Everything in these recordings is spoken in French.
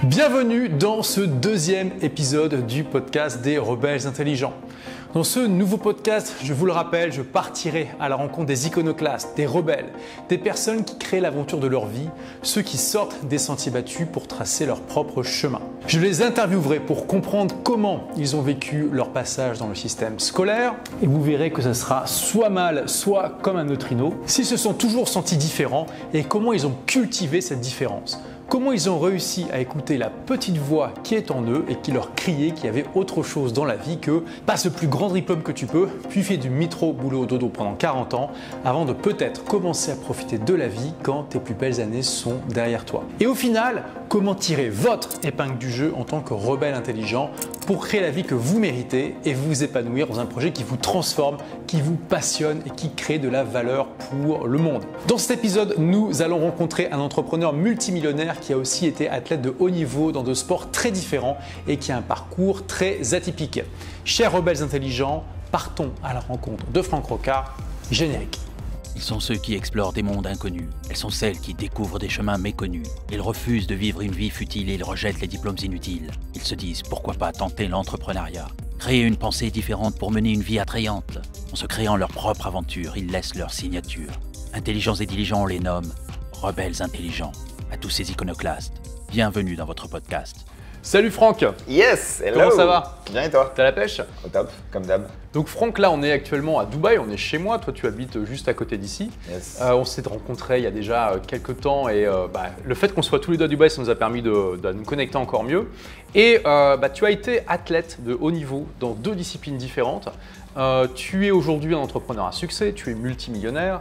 Bienvenue dans ce deuxième épisode du podcast des Rebelles Intelligents. Dans ce nouveau podcast, je vous le rappelle, je partirai à la rencontre des iconoclastes, des rebelles, des personnes qui créent l'aventure de leur vie, ceux qui sortent des sentiers battus pour tracer leur propre chemin. Je les interviewerai pour comprendre comment ils ont vécu leur passage dans le système scolaire et vous verrez que ça sera soit mal, soit comme un neutrino, s'ils se sont toujours sentis différents et comment ils ont cultivé cette différence. Comment ils ont réussi à écouter la petite voix qui est en eux et qui leur criait qu'il y avait autre chose dans la vie que passe le plus grand diplôme que tu peux, puis fais du mitro boulot dodo pendant 40 ans avant de peut-être commencer à profiter de la vie quand tes plus belles années sont derrière toi. Et au final, comment tirer votre épingle du jeu en tant que rebelle intelligent pour créer la vie que vous méritez et vous épanouir dans un projet qui vous transforme, qui vous passionne et qui crée de la valeur pour le monde. Dans cet épisode, nous allons rencontrer un entrepreneur multimillionnaire qui a aussi été athlète de haut niveau dans deux sports très différents et qui a un parcours très atypique. Chers rebelles intelligents, partons à la rencontre de Franck Rocard, générique. Ils sont ceux qui explorent des mondes inconnus. Elles sont celles qui découvrent des chemins méconnus. Ils refusent de vivre une vie futile et ils rejettent les diplômes inutiles. Ils se disent pourquoi pas tenter l'entrepreneuriat. Créer une pensée différente pour mener une vie attrayante. En se créant leur propre aventure, ils laissent leur signature. Intelligents et diligents, on les nomme rebelles intelligents. À tous ces iconoclastes, bienvenue dans votre podcast. Salut Franck. Yes, hello. Comment ça va? Bien et toi? T'as la pêche? Au top, comme d'hab. Donc Franck, là on est actuellement à Dubaï, on est chez moi, toi tu habites juste à côté d'ici. Yes. On s'est rencontrés il y a déjà quelques temps et le fait qu'on soit tous les deux à Dubaï, ça nous a permis de nous connecter encore mieux. Et tu as été athlète de haut niveau dans deux disciplines différentes. Tu es aujourd'hui un entrepreneur à succès, tu es multimillionnaire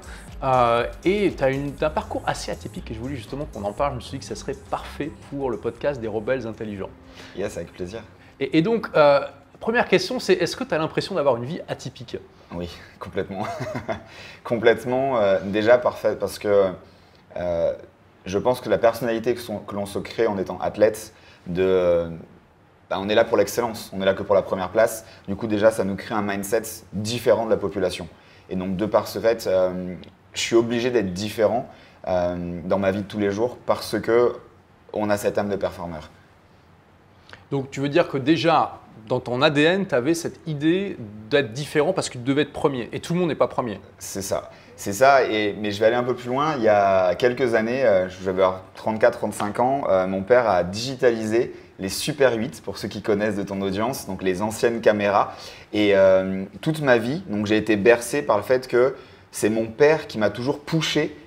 et tu as un parcours assez atypique et je voulais justement qu'on en parle. Je me suis dit que ça serait parfait pour le podcast des Rebelles Intelligents. Yes, avec plaisir. Et donc, première question, c'est est-ce que tu as l'impression d'avoir une vie atypique? Oui, complètement. Complètement, déjà parfait parce que je pense que la personnalité que l'on se crée en étant athlète, on est là pour l'excellence, on est là que pour la première place. Du coup, déjà, ça nous crée un mindset différent de la population. Et donc, de par ce fait, je suis obligé d'être différent dans ma vie de tous les jours parce qu'on a cette âme de performeur. Donc, tu veux dire que déjà, dans ton ADN, tu avais cette idée d'être différent parce que tu devais être premier. Et tout le monde n'est pas premier. C'est ça. C'est ça, mais je vais aller un peu plus loin. Il y a quelques années, je vais avoir 34-35 ans, mon père a digitalisé les Super 8, pour ceux qui connaissent de ton audience, donc les anciennes caméras. Et toute ma vie, donc j'ai été bercé par le fait que c'est mon père qui m'a toujours poussé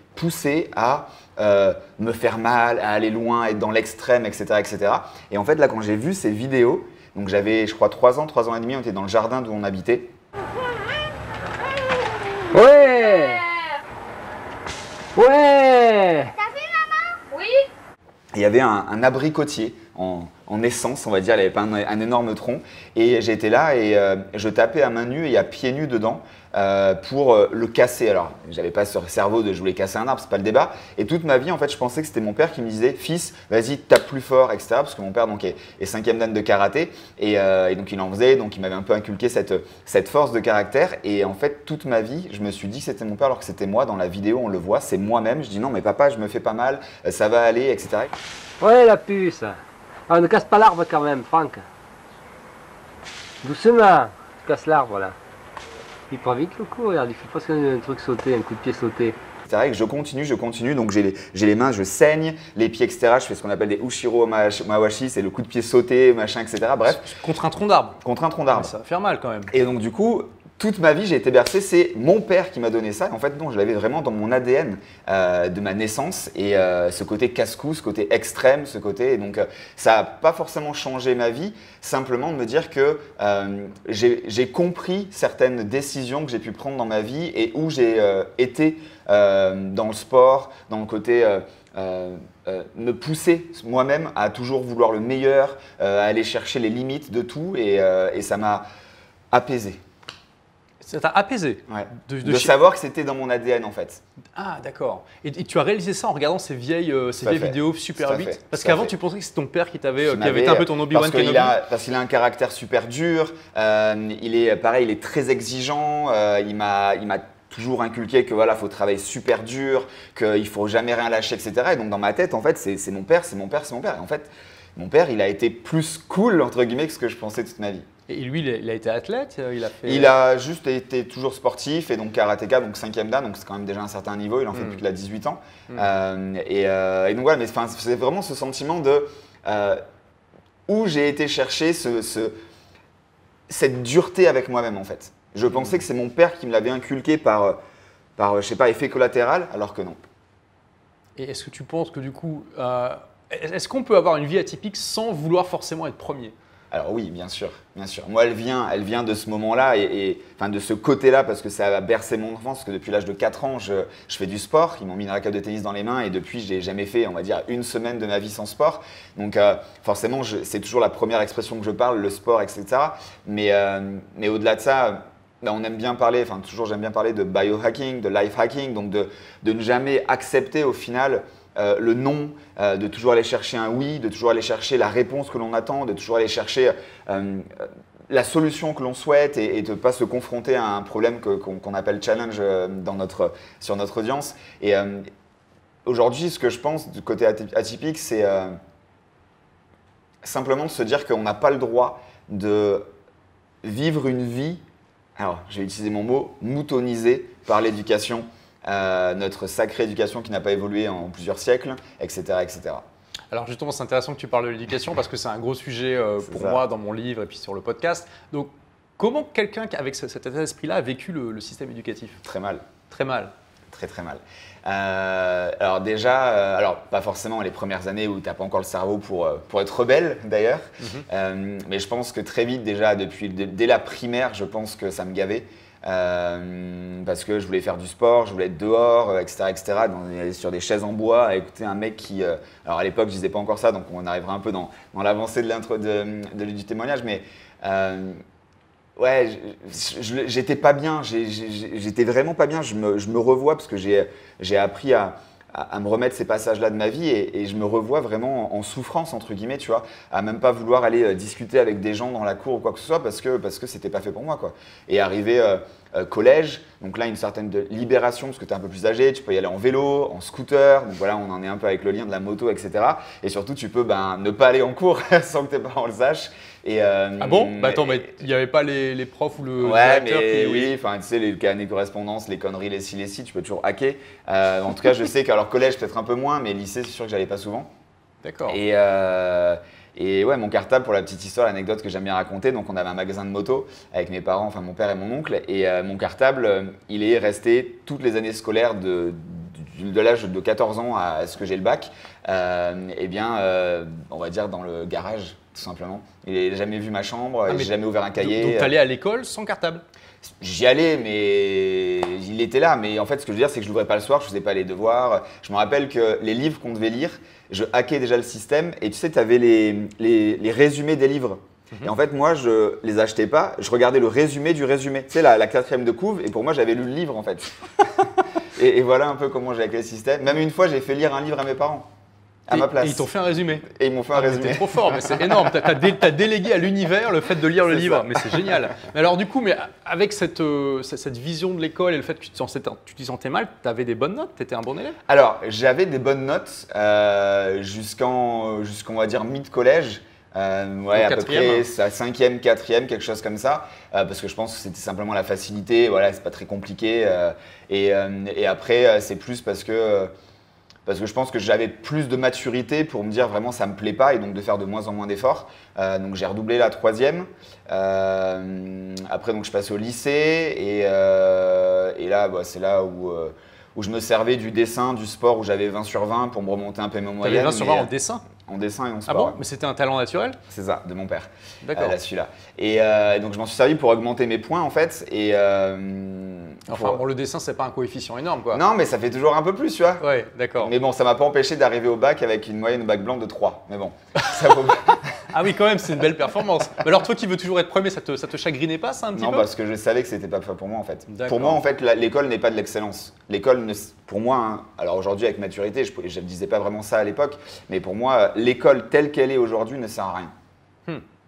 à me faire mal, à aller loin, être dans l'extrême, etc., etc. Et en fait, là, quand j'ai vu ces vidéos, donc j'avais, je crois, 3 ans et demi, on était dans le jardin d'où on habitait. Ouais! Ouais! T'as vu, maman? Oui. Il y avait un abricotier en essence, on va dire, il n'avait pas un énorme tronc. Et j'étais là et je tapais à main nue et à pieds nus dedans pour le casser. Alors, j'avais pas ce cerveau de je voulais casser un arbre, c'est pas le débat. Et toute ma vie, en fait, je pensais que c'était mon père qui me disait « Fils, vas-y, tape plus fort, etc. » Parce que mon père donc, est 5e dan de karaté et donc il en faisait, donc il m'avait un peu inculqué cette force de caractère. Et en fait, toute ma vie, je me suis dit que c'était mon père alors que c'était moi. Dans la vidéo, on le voit, c'est moi-même. Je dis « Non, mais papa, je me fais pas mal, ça va aller, etc. » Ouais, la puce! Ah, ne casse pas l'arbre quand même, Franck. Doucement, tu casses l'arbre là. Il prend vite le coup, regarde, il fait presque un truc sauter, un coup de pied sauter. C'est vrai que je continue, donc j'ai les mains, je saigne, les pieds, etc. Je fais ce qu'on appelle des Ushiro Mawashi, c'est le coup de pied sauté, machin, etc. Bref. Contre un tronc d'arbre. Contre un tronc d'arbre. Ça va faire mal quand même. Et donc du coup, toute ma vie, j'ai été bercé, c'est mon père qui m'a donné ça. En fait, non, je l'avais vraiment dans mon ADN de ma naissance. Et ce côté casse-cou, ce côté extrême, ce côté… Et donc, ça n'a pas forcément changé ma vie, simplement de me dire que j'ai compris certaines décisions que j'ai pu prendre dans ma vie et où j'ai été dans le sport, dans le côté… me pousser moi-même à toujours vouloir le meilleur, à aller chercher les limites de tout et ça m'a apaisé. Ça t'a apaisé. Ouais. De savoir que c'était dans mon ADN en fait. Ah d'accord. Et tu as réalisé ça en regardant ces vieilles vidéos Super 8 parce qu'avant tu pensais que c'était ton père qui avait été un peu ton Obi-Wan Kenobi. Parce qu'il a un caractère super dur, il est très exigeant, il m'a toujours inculqué que voilà, faut travailler super dur, qu'il faut jamais rien lâcher, etc. Et donc dans ma tête, en fait, c'est mon père, c'est mon père, c'est mon père. Et en fait, Mon père, il a été plus cool, entre guillemets, que ce que je pensais toute ma vie. Et lui, il a été athlète, il a fait… Il a juste été toujours sportif et donc karatéka, donc 5e dan, donc c'est quand même déjà un certain niveau, il en fait depuis qu'il a 18 ans. Et donc voilà, mais c'est vraiment ce sentiment de où j'ai été chercher cette dureté avec moi-même en fait. Je pensais que c'est mon père qui me l'avait inculqué par je sais pas, effet collatéral, alors que non. Et est-ce que tu penses que du coup, est-ce qu'on peut avoir une vie atypique sans vouloir forcément être premier? Alors oui, bien sûr, bien sûr. Moi, elle vient de ce moment-là enfin de ce côté-là parce que ça a bercé mon enfance. Parce que depuis l'âge de 4 ans, je fais du sport. Ils m'ont mis une raquette de tennis dans les mains et depuis, je n'ai jamais fait, on va dire, une semaine de ma vie sans sport. Donc forcément, c'est toujours la première expression que je parle, le sport, etc. Mais au-delà de ça, on aime bien parler, enfin toujours j'aime bien parler de biohacking, de life hacking, donc de ne jamais accepter au final le non, de toujours aller chercher un oui, de toujours aller chercher la réponse que l'on attend, de toujours aller chercher la solution que l'on souhaite et de ne pas se confronter à un problème qu'on appelle challenge sur notre audience. Et aujourd'hui, ce que je pense du côté atypique, c'est simplement de se dire qu'on n'a pas le droit de vivre une vie, alors je vais utiliser mon mot, moutonisée par l'éducation. Notre sacrée éducation qui n'a pas évolué en plusieurs siècles, etc. etc. Alors justement, c'est intéressant que tu parles de l'éducation parce que c'est un gros sujet pour moi dans mon livre et puis sur le podcast. Donc, comment quelqu'un avec cet état d'esprit-là a vécu le système éducatif? Très mal. Très mal. Très très mal. Alors déjà, alors pas forcément les premières années où tu n'as pas encore le cerveau pour être rebelle d'ailleurs, mais je pense que très vite déjà, dès la primaire, je pense que ça me gavait. Parce que je voulais faire du sport, je voulais être dehors, etc. Sur des chaises en bois, à écouter un mec qui… alors à l'époque, je disais pas encore ça, donc on arrivera un peu dans l'avancée du témoignage, mais ouais, j'étais pas bien, j'étais vraiment pas bien. Je me revois parce que j'ai appris à me remettre ces passages-là de ma vie et je me revois vraiment en souffrance, entre guillemets, tu vois, à même pas vouloir aller discuter avec des gens dans la cour ou quoi que ce soit parce que c'était pas fait pour moi, quoi. Et arrivé collège, donc là, une certaine libération parce que tu es un peu plus âgé, tu peux y aller en vélo, en scooter, donc voilà, on en est un peu avec le lien de la moto, etc. Et surtout, tu peux ne pas aller en cours sans que tes parents le sachent. Ah bon? Bah attends, mais il n'y avait pas les profs ou le ouais, directeur mais oui, enfin tu sais, les canaux correspondances, les conneries, les ci, tu peux toujours hacker. En tout cas, je sais qu'alors collège peut-être un peu moins, mais lycée, c'est sûr que j'allais pas souvent. D'accord. Et ouais, mon cartable, pour la petite histoire, l'anecdote que j'aime bien raconter, donc on avait un magasin de moto avec mes parents, enfin mon père et mon oncle, et mon cartable, il est resté toutes les années scolaires de l'âge de 14 ans à ce que j'ai le bac, eh bien, on va dire dans le garage, tout simplement. Il n'a jamais vu ma chambre, j'ai jamais ouvert un cahier. Donc tu allais à l'école sans cartable? J'y allais, mais il était là. Mais en fait, ce que je veux dire, c'est que je l'ouvrais pas le soir, je faisais pas les devoirs. Je me rappelle que les livres qu'on devait lire, je hackais déjà le système. Et tu sais, tu avais les résumés des livres. Et en fait, moi, je les achetais pas. Je regardais le résumé du résumé. Tu sais, la 4e de couve. Et pour moi, j'avais lu le livre, en fait. et voilà un peu comment j'ai hacké le système. Même une fois, j'ai fait lire un livre à mes parents. À ma place. Et ils t'ont fait un résumé. Et ils m'ont fait un résumé. T'es trop fort, mais c'est énorme. T'as délégué à l'univers le fait de lire le livre, mais c'est génial. Mais alors du coup, avec cette vision de l'école et le fait que tu t'y sentais mal, t'avais des bonnes notes? T'étais un bon élève? Alors, j'avais des bonnes notes jusqu'on va dire mi-collège. Ouais, à peu près 5e, 4e, quelque chose comme ça. Parce que je pense que c'était simplement la facilité. Voilà, c'est pas très compliqué. Et après, c'est plus parce que je pense que j'avais plus de maturité pour me dire vraiment ça me plaît pas et donc de faire de moins en moins d'efforts. Donc j'ai redoublé la 3e. Après donc je passe au lycée et là c'est là où je me servais du dessin, du sport où j'avais 20 sur 20 pour me remonter un peu mes moyennes. T'avais 20 sur 20 en dessin? En dessin et en sport. Ah bon? Mais c'était un talent naturel? C'est ça, de mon père. D'accord. Là, celui-là. Et donc je m'en suis servi pour augmenter mes points en fait. Et enfin bon, le dessin c'est pas un coefficient énorme quoi. Non, mais ça fait toujours un peu plus, tu vois. Ouais, d'accord. Mais bon, ça m'a pas empêché d'arriver au bac avec une moyenne au bac blanc de 3. Mais bon, ça vaut pas. Ah oui, quand même, c'est une belle performance. Mais alors toi qui veux toujours être premier, ça te chagrinait pas ça un petit peu? Non, parce que je savais que c'était pas fait pour moi en fait. D'accord. Pour moi en fait, l'école n'est pas de l'excellence. L'école, pour moi, hein, alors aujourd'hui avec maturité, je ne disais pas vraiment ça à l'époque, mais pour moi, l'école telle qu'elle est aujourd'hui ne sert à rien.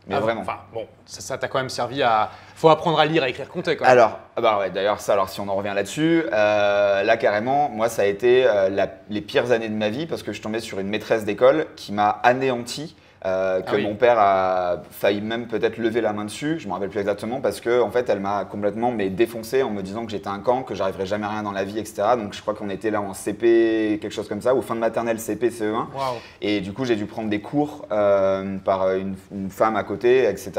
Mais vraiment. Enfin bon, ça t'a quand même servi à… Faut apprendre à lire, à écrire, compter quand même. Alors, bah ouais, d'ailleurs ça, alors si on en revient là-dessus, là carrément, moi ça a été les pires années de ma vie parce que je tombais sur une maîtresse d'école qui m'a anéanti que oui. mon père a failli même peut-être lever la main dessus, je ne me rappelle plus exactement, parce que en fait, elle m'a complètement défoncé en me disant que j'étais un cancre, que j'arriverais jamais à rien dans la vie, etc. Donc je crois qu'on était là en CP, quelque chose comme ça, ou fin de maternelle, CP, CE1. Waouh. Et du coup, j'ai dû prendre des cours par une femme à côté, etc.,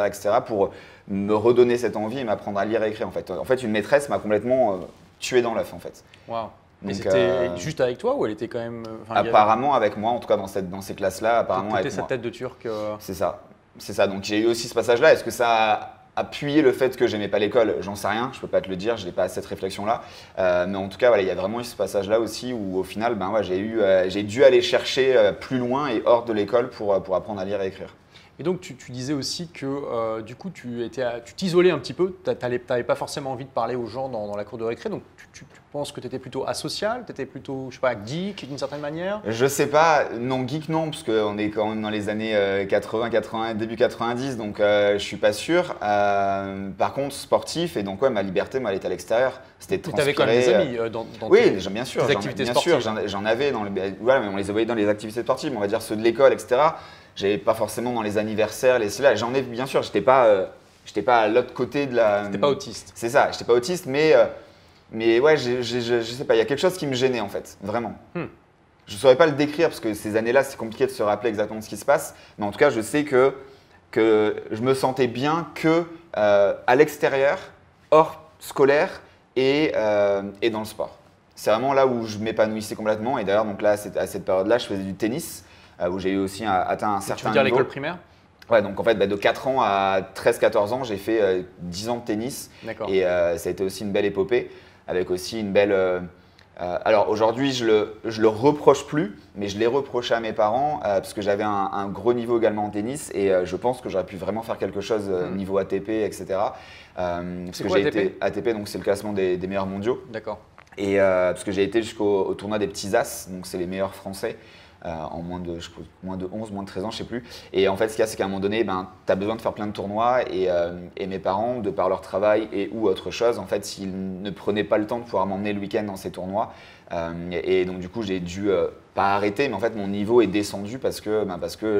pour me redonner cette envie et m'apprendre à lire et écrire. En fait, une maîtresse m'a complètement tué dans l'œuf, en fait. Waouh. Mais Donc, c'était juste avec toi ou elle était quand même. Enfin, il y avait- apparemment avec moi, en tout cas dans ces classes-là, apparemment T'étais avec sa moi. tête de turc. C'est ça. Donc j'ai eu aussi ce passage-là. Est-ce que ça a appuyé le fait que j'aimais pas l'école? J'en sais rien, je peux pas te le dire, je n'ai pas cette réflexion-là. Mais en tout cas, voilà, il y a vraiment eu ce passage-là aussi où au final, j'ai dû aller chercher plus loin et hors de l'école pour apprendre à lire et écrire. Et donc, tu disais aussi que du coup, tu t'isolais un petit peu. Tu n'avais pas forcément envie de parler aux gens dans la cour de récré. Donc, tu penses que tu étais plutôt asocial, tu étais plutôt, je sais pas, geek d'une certaine manière? Je sais pas, non, geek non, parce qu'on est quand même dans les années 80, début 90, donc je suis pas sûr. Par contre, sportif, et donc ouais, ma liberté, moi, elle était à l'extérieur. C'était de Tu avais quand même des transpirer, amis dans Oui, tes- bien sûr, tes activités bien sportives. sûr, j'en avais dans voilà, mais on les voyait dans les activités sportives, on va dire ceux de l'école, etc. J'avais pas forcément dans les anniversaires, là, j'en ai bien sûr, j'étais pas à l'autre côté de la. T'étais pas autiste. C'est ça, j'étais pas autiste, mais ouais, je sais pas, il y a quelque chose qui me gênait en fait, vraiment. Je saurais pas le décrire parce que ces années-là, c'est compliqué de se rappeler exactement ce qui se passe, mais en tout cas, je sais que je me sentais bien que à l'extérieur, hors scolaire et dans le sport. C'est vraiment là où je m'épanouissais complètement. Et d'ailleurs, donc là, à cette période-là, je faisais du tennis, où j'ai eu aussi atteint un Tu certain veux dire niveau. l'école primaire? Ouais, donc en fait, de 4 ans à 13-14 ans, j'ai fait 10 ans de tennis. D'accord. Et ça a été aussi une belle épopée, avec aussi une belle. Alors aujourd'hui, je le reproche plus, mais je l'ai reproché à mes parents parce que j'avais un gros niveau également en tennis et je pense que j'aurais pu vraiment faire quelque chose niveau ATP, etc. Parce C'est que quoi, j'ai ATP? été ATP, donc c'est le classement des meilleurs mondiaux. D'accord. Et parce que j'ai été jusqu'au tournoi des petits As, donc c'est les meilleurs français. En moins de 11, moins de 13 ans, je sais plus. Et en fait, ce qu'il y a, c'est qu'à un moment donné, tu as besoin de faire plein de tournois. Et mes parents, de par leur travail et ou autre chose, en fait, s'ils ne prenaient pas le temps de pouvoir m'emmener le week-end dans ces tournois. Et donc, du coup, j'ai dû, pas arrêter, mais en fait, mon niveau est descendu parce que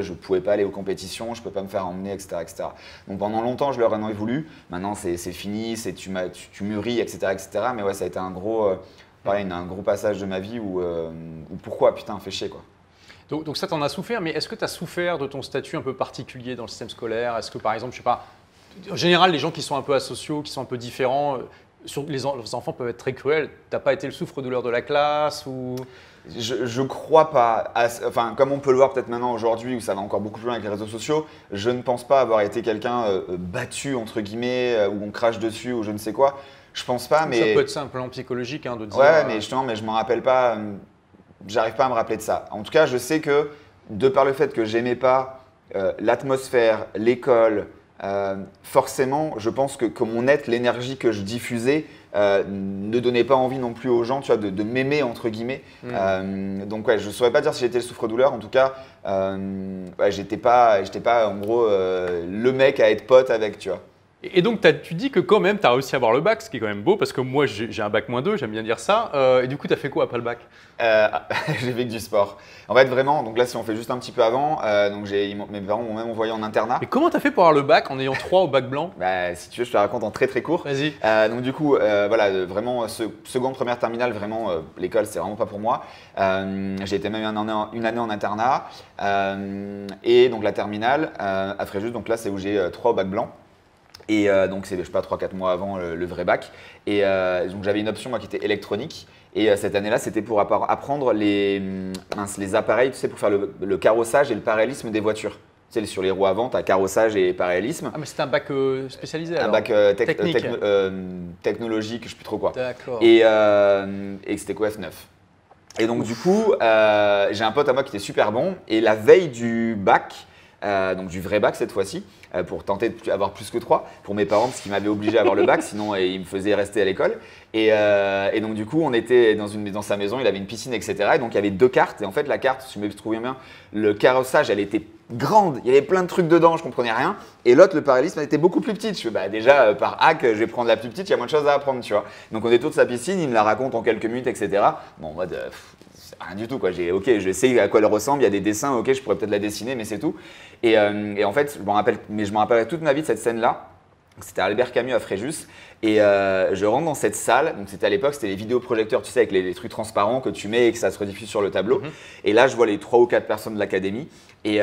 je ne pouvais pas aller aux compétitions, je ne peux pas me faire emmener, etc., etc. Donc, pendant longtemps, je leur en ai voulu. Maintenant, c'est fini, tu mûris, etc., etc. Mais ouais, ça a été un gros passage de ma vie où pourquoi, putain, fait chier, quoi. Donc ça, t'en as souffert, mais est-ce que tu as souffert de ton statut un peu particulier dans le système scolaire? Est-ce que par exemple, je sais pas, en général, les gens qui sont un peu asociaux, qui sont un peu différents, les enfants peuvent être très cruels. T'as pas été le souffre-douleur de la classe ou... Je crois pas. Enfin, comme on peut le voir peut-être maintenant aujourd'hui où ça va encore beaucoup plus loin avec les réseaux sociaux, je ne pense pas avoir été quelqu'un battu entre guillemets où on crache dessus ou je ne sais quoi. Je pense pas, mais Ça peut être simplement psychologique de dire... ouais, mais justement, mais je m'en rappelle pas. J'arrive pas à me rappeler de ça. En tout cas, je sais que de par le fait que j'aimais pas l'atmosphère, l'école, forcément, je pense que mon être, l'énergie que je diffusais, ne donnait pas envie non plus aux gens, tu vois, de m'aimer entre guillemets. Donc ouais, je saurais pas dire si j'étais le souffre-douleur. En tout cas, ouais, j'étais pas en gros le mec à être pote avec, tu vois. Et donc, tu dis que quand même, tu as réussi à avoir le bac, ce qui est quand même beau, parce que moi, j'ai un bac -2, j'aime bien dire ça. Et du coup, tu as fait quoi après le bac? J'ai fait que du sport. En fait, vraiment, donc là, si on fait juste un petit peu avant, donc mes parents m'ont même envoyé en internat. Et comment tu as fait pour avoir le bac en ayant 3 au bac blanc? Bah, si tu veux, je te la raconte en très très court. Vas-y. Donc du coup, voilà, vraiment, seconde, première terminale, vraiment, l'école, c'est vraiment pas pour moi. J'ai été même une année en internat. Et donc la terminale, à Fréjus, donc là, c'est où j'ai 3 au bac blanc. Et donc, c'est, je sais pas, 3-4 mois avant le vrai bac. Et donc, j'avais une option, moi, qui était électronique. Et cette année-là, c'était pour apprendre les appareils, tu sais, pour faire le carrossage et le parallélisme des voitures. Tu sais, sur les roues avant, tu as carrossage et parallélisme. Ah, mais c'était un bac spécialisé alors? Un bac technique. technologique, je sais plus trop quoi. D'accord. Et c'était quoi, F9. Et donc, du coup, j'ai un pote à moi qui était super bon. Et la veille du bac, donc du vrai bac cette fois-ci, pour tenter d'avoir plus que 3 pour mes parents parce qu'ils m'avaient obligé à avoir le bac, sinon ils me faisaient rester à l'école. Et donc du coup on était dans sa maison, il avait une piscine, etc. Et donc il y avait 2 cartes et en fait la carte, si je me souviens bien, le carrossage elle était grande, il y avait plein de trucs dedans, je comprenais rien. Et l'autre, le parallélisme, elle était beaucoup plus petite. Je fais bah déjà par hack, je vais prendre la plus petite, il y a moins de choses à apprendre, tu vois. Donc on est autour de sa piscine, il me la raconte en quelques minutes, etc. Bon en mode rien du tout quoi. Ok, je sais à quoi elle ressemble, il y a des dessins, ok, je pourrais peut-être la dessiner, mais c'est tout. Et en fait, je me rappellerai toute ma vie de cette scène-là. C'était Albert Camus à Fréjus et je rentre dans cette salle. Donc c'était à l'époque, c'était les vidéoprojecteurs, tu sais, avec les trucs transparents que tu mets et que ça se rediffuse sur le tableau. Et là, je vois les 3 ou 4 personnes de l'académie et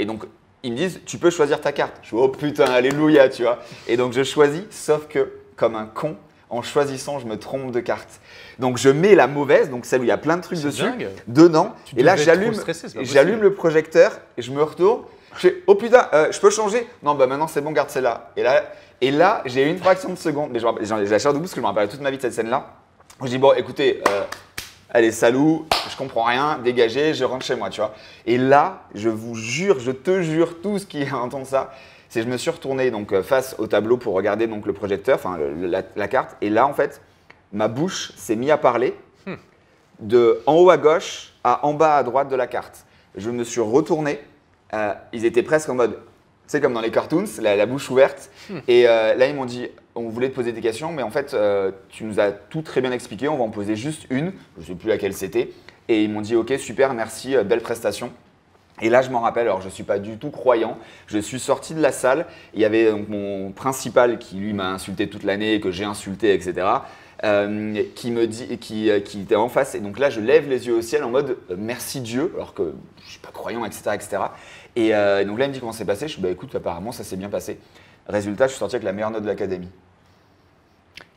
donc ils me disent, tu peux choisir ta carte. Je fais, oh putain, alléluia, tu vois. Et donc je choisis, sauf que comme un con, en choisissant, je me trompe de carte. Donc je mets la mauvaise, donc celle où il y a plein de trucs dessus, dedans. Et là, j'allume le projecteur et je me retourne. Je fais, oh putain, je peux changer? Non, bah maintenant c'est bon, garde celle-là. Et là, j'ai eu une fraction de seconde, mais j'ai la chair debout parce que je me rappelle toute ma vie de cette scène-là. Je dis, bon, écoutez, allez, salut, je comprends rien, dégagez, je rentre chez moi, tu vois. Et là, je vous jure, je te jure, tous qui entendent ça, c'est que je me suis retourné donc, face au tableau pour regarder donc, le projecteur, enfin la carte. Et là, en fait, ma bouche s'est mise à parler de en haut à gauche à en bas à droite de la carte. Je me suis retourné. Ils étaient presque en mode, tu sais, comme dans les cartoons, la bouche ouverte. Et là, ils m'ont dit, on voulait te poser des questions, mais en fait, tu nous as tout très bien expliqué, on va en poser juste une. Je ne sais plus laquelle c'était. Et ils m'ont dit, ok, super, merci, belle prestation. Et là, je m'en rappelle, alors je ne suis pas du tout croyant, je suis sorti de la salle, il y avait donc, mon principal qui, lui, m'a insulté toute l'année, que j'ai insulté, etc., qui me dit, qui était en face. Et donc là, je lève les yeux au ciel en mode merci Dieu, alors que je ne suis pas croyant, etc., etc. Et donc là, il me dit comment c'est passé. Je dis bah écoute, apparemment, ça s'est bien passé. Résultat, je suis sorti avec la meilleure note de l'académie.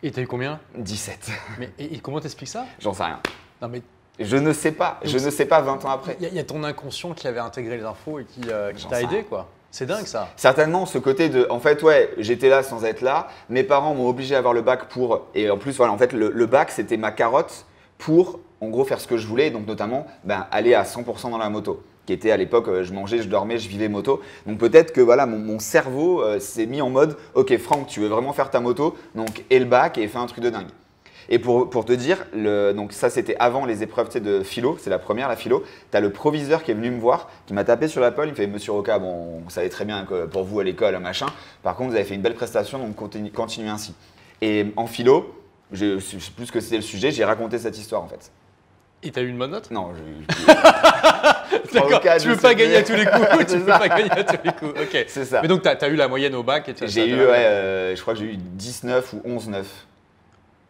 Et t'as eu combien? 17. Mais et comment t'expliques ça? J'en sais rien. Non mais je ne sais pas. Je ne sais pas 20 ans après. Il y a ton inconscient qui avait intégré les infos et qui t'a aidé, quoi. C'est dingue ça. Certainement, ce côté de, en fait, ouais, j'étais là sans être là. Mes parents m'ont obligé à avoir le bac pour, et en plus, voilà, en fait, le bac, c'était ma carotte pour, en gros, faire ce que je voulais, donc notamment, aller à 100% dans la moto. Qui était à l'époque, je mangeais, je dormais, je vivais moto. Donc peut-être que voilà, mon cerveau s'est mis en mode, ok, Franck, tu veux vraiment faire ta moto, donc et le bac et fais un truc de dingue. Et pour te dire, donc ça c'était avant les épreuves de philo, c'est la première, la philo. Tu as le proviseur qui est venu me voir, qui m'a tapé sur l'épaule, il me fait Monsieur Roca, bon, on savait très bien que pour vous à l'école, machin. Par contre, vous avez fait une belle prestation, donc continuez ainsi. Et en philo, je ne sais plus ce que c'était le sujet, j'ai raconté cette histoire en fait. Et t'as eu une bonne note? Non, d'accord, tu veux pas gagner à tous les coups. Tu veux pas gagner à tous les coups, ok. C'est ça. Mais donc t'as eu la moyenne au bac et j'ai eu, je crois que j'ai eu 19 ou 11,9.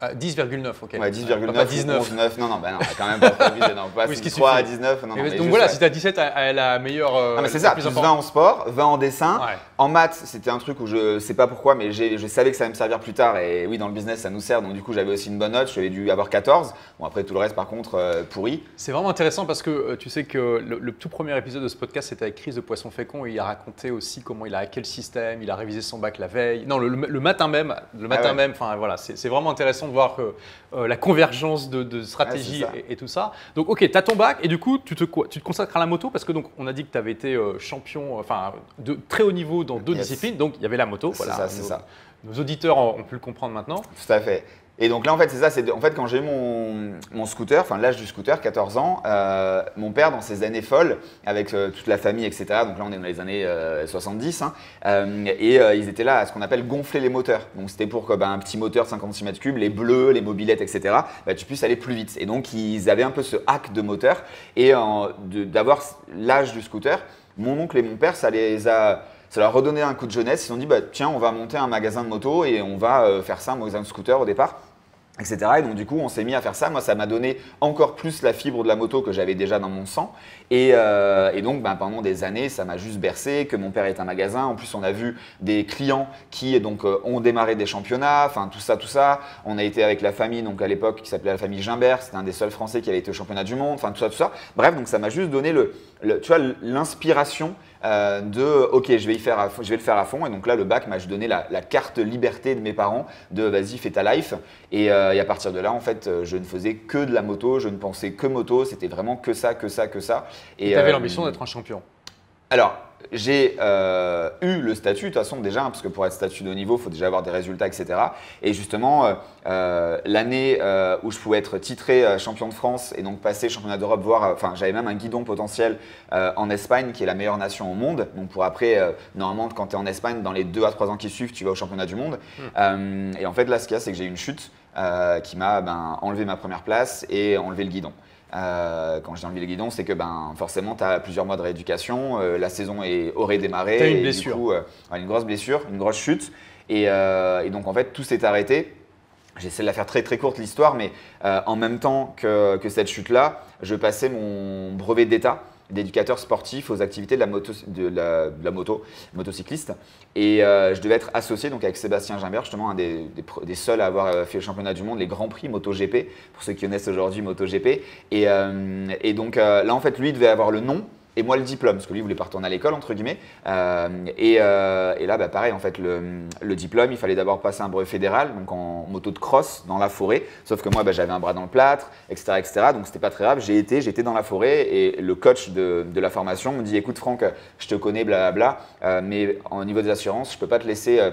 10,9, ok. Ouais, 10,9, pas 19. 11,9, non, quand même pas abuser, non, pas 3 à 19, non. Donc voilà, si t'as 17, elle a la meilleure. Ah, mais c'est ça, plus 20 en sport, 20 en dessin. Ouais. En maths, c'était un truc où je sais pas pourquoi, mais je savais que ça allait me servir plus tard. Et oui, dans le business, ça nous sert. Donc du coup, j'avais aussi une bonne note. J'avais dû avoir 14. Bon, après, tout le reste, par contre, pourri. C'est vraiment intéressant parce que tu sais que le tout premier épisode de ce podcast, c'était avec Chris de Poisson Fécond. Et il a raconté aussi comment il a hacké le système, il a révisé son bac la veille. Non, le matin même. Enfin voilà, c'est vraiment intéressant de voir que. La convergence de stratégie et tout ça. Donc, ok, tu as ton bac et du coup, tu te consacres à la moto parce que donc on a dit que tu avais été champion, enfin de très haut niveau dans 2 disciplines. Donc, il y avait la moto. Voilà, c'est ça. Nos auditeurs ont pu le comprendre maintenant. Tout à fait. Et donc là, en fait, c'est ça. En fait, quand j'ai eu mon scooter, enfin l'âge du scooter, 14 ans, mon père, dans ses années folles, avec toute la famille, etc. Donc là, on est dans les années 70. Ils étaient là à ce qu'on appelle gonfler les moteurs. Donc c'était pour qu'un petit moteur de 56 mètres cubes, les bleus, les mobylettes, etc., tu puisses aller plus vite. Et donc, ils avaient un peu ce hack de moteur. Et d'avoir l'âge du scooter, mon oncle et mon père, ça leur a redonné un coup de jeunesse. Ils se sont dit, tiens, on va monter un magasin de moto et on va faire ça, un magasin de scooter au départ, etc. Et donc, du coup, on s'est mis à faire ça. Moi, ça m'a donné encore plus la fibre de la moto que j'avais déjà dans mon sang. Et donc, pendant des années, ça m'a juste bercé, que mon père ait un magasin. En plus, on a vu des clients qui donc, ont démarré des championnats, enfin, tout ça. On a été avec la famille, donc à l'époque, qui s'appelait la famille Gimbert. C'était un des seuls Français qui avait été au championnat du monde, enfin, tout ça. Bref, donc ça m'a juste donné tu vois, l'inspiration ok, je vais le faire à fond. Et donc là, le bac m'a juste donné la carte liberté de mes parents de vas-y, fais ta life. Et à partir de là, en fait, je ne faisais que de la moto, je ne pensais que moto, c'était vraiment que ça. Et tu avais l'ambition d'être un champion? Alors, j'ai eu le statut, de toute façon, déjà, parce que pour être statut de haut niveau, il faut déjà avoir des résultats, etc. Et justement, l'année où je pouvais être titré champion de France et donc passer championnat d'Europe, j'avais même un guidon potentiel en Espagne, qui est la meilleure nation au monde. Donc, pour après, normalement, quand tu es en Espagne, dans les 2 à 3 ans qui suivent, tu vas au championnat du monde. Et en fait, là, ce qu'il y a, c'est que j'ai eu une chute qui m'a enlevé ma première place et enlevé le guidon. quand je dis enlever le guidon, c'est que forcément, tu as plusieurs mois de rééducation. La saison aurait démarré. Tu as une et blessure. Du coup, une grosse blessure, une grosse chute. Et donc, en fait, tout s'est arrêté. J'essaie de la faire très très courte l'histoire, mais en même temps que cette chute-là, je passais mon brevet d'état d'éducateur sportif aux activités de la motocycliste. Et je devais être associé donc, avec Sébastien Gimbert, justement un des seuls à avoir fait le championnat du monde, les Grands Prix MotoGP, pour ceux qui connaissent aujourd'hui MotoGP. Et donc là, en fait, lui devait avoir le nom et moi le diplôme, parce que lui voulait pas retourner à l'école, entre guillemets. Et là, pareil, en fait, le diplôme, il fallait d'abord passer un brevet fédéral, donc en moto de cross dans la forêt. Sauf que moi, j'avais un bras dans le plâtre, etc., etc. Donc c'était pas très grave. J'étais dans la forêt et le coach de la formation me dit, écoute Franck, je te connais, blablabla, mais au niveau des assurances, je peux pas te laisser.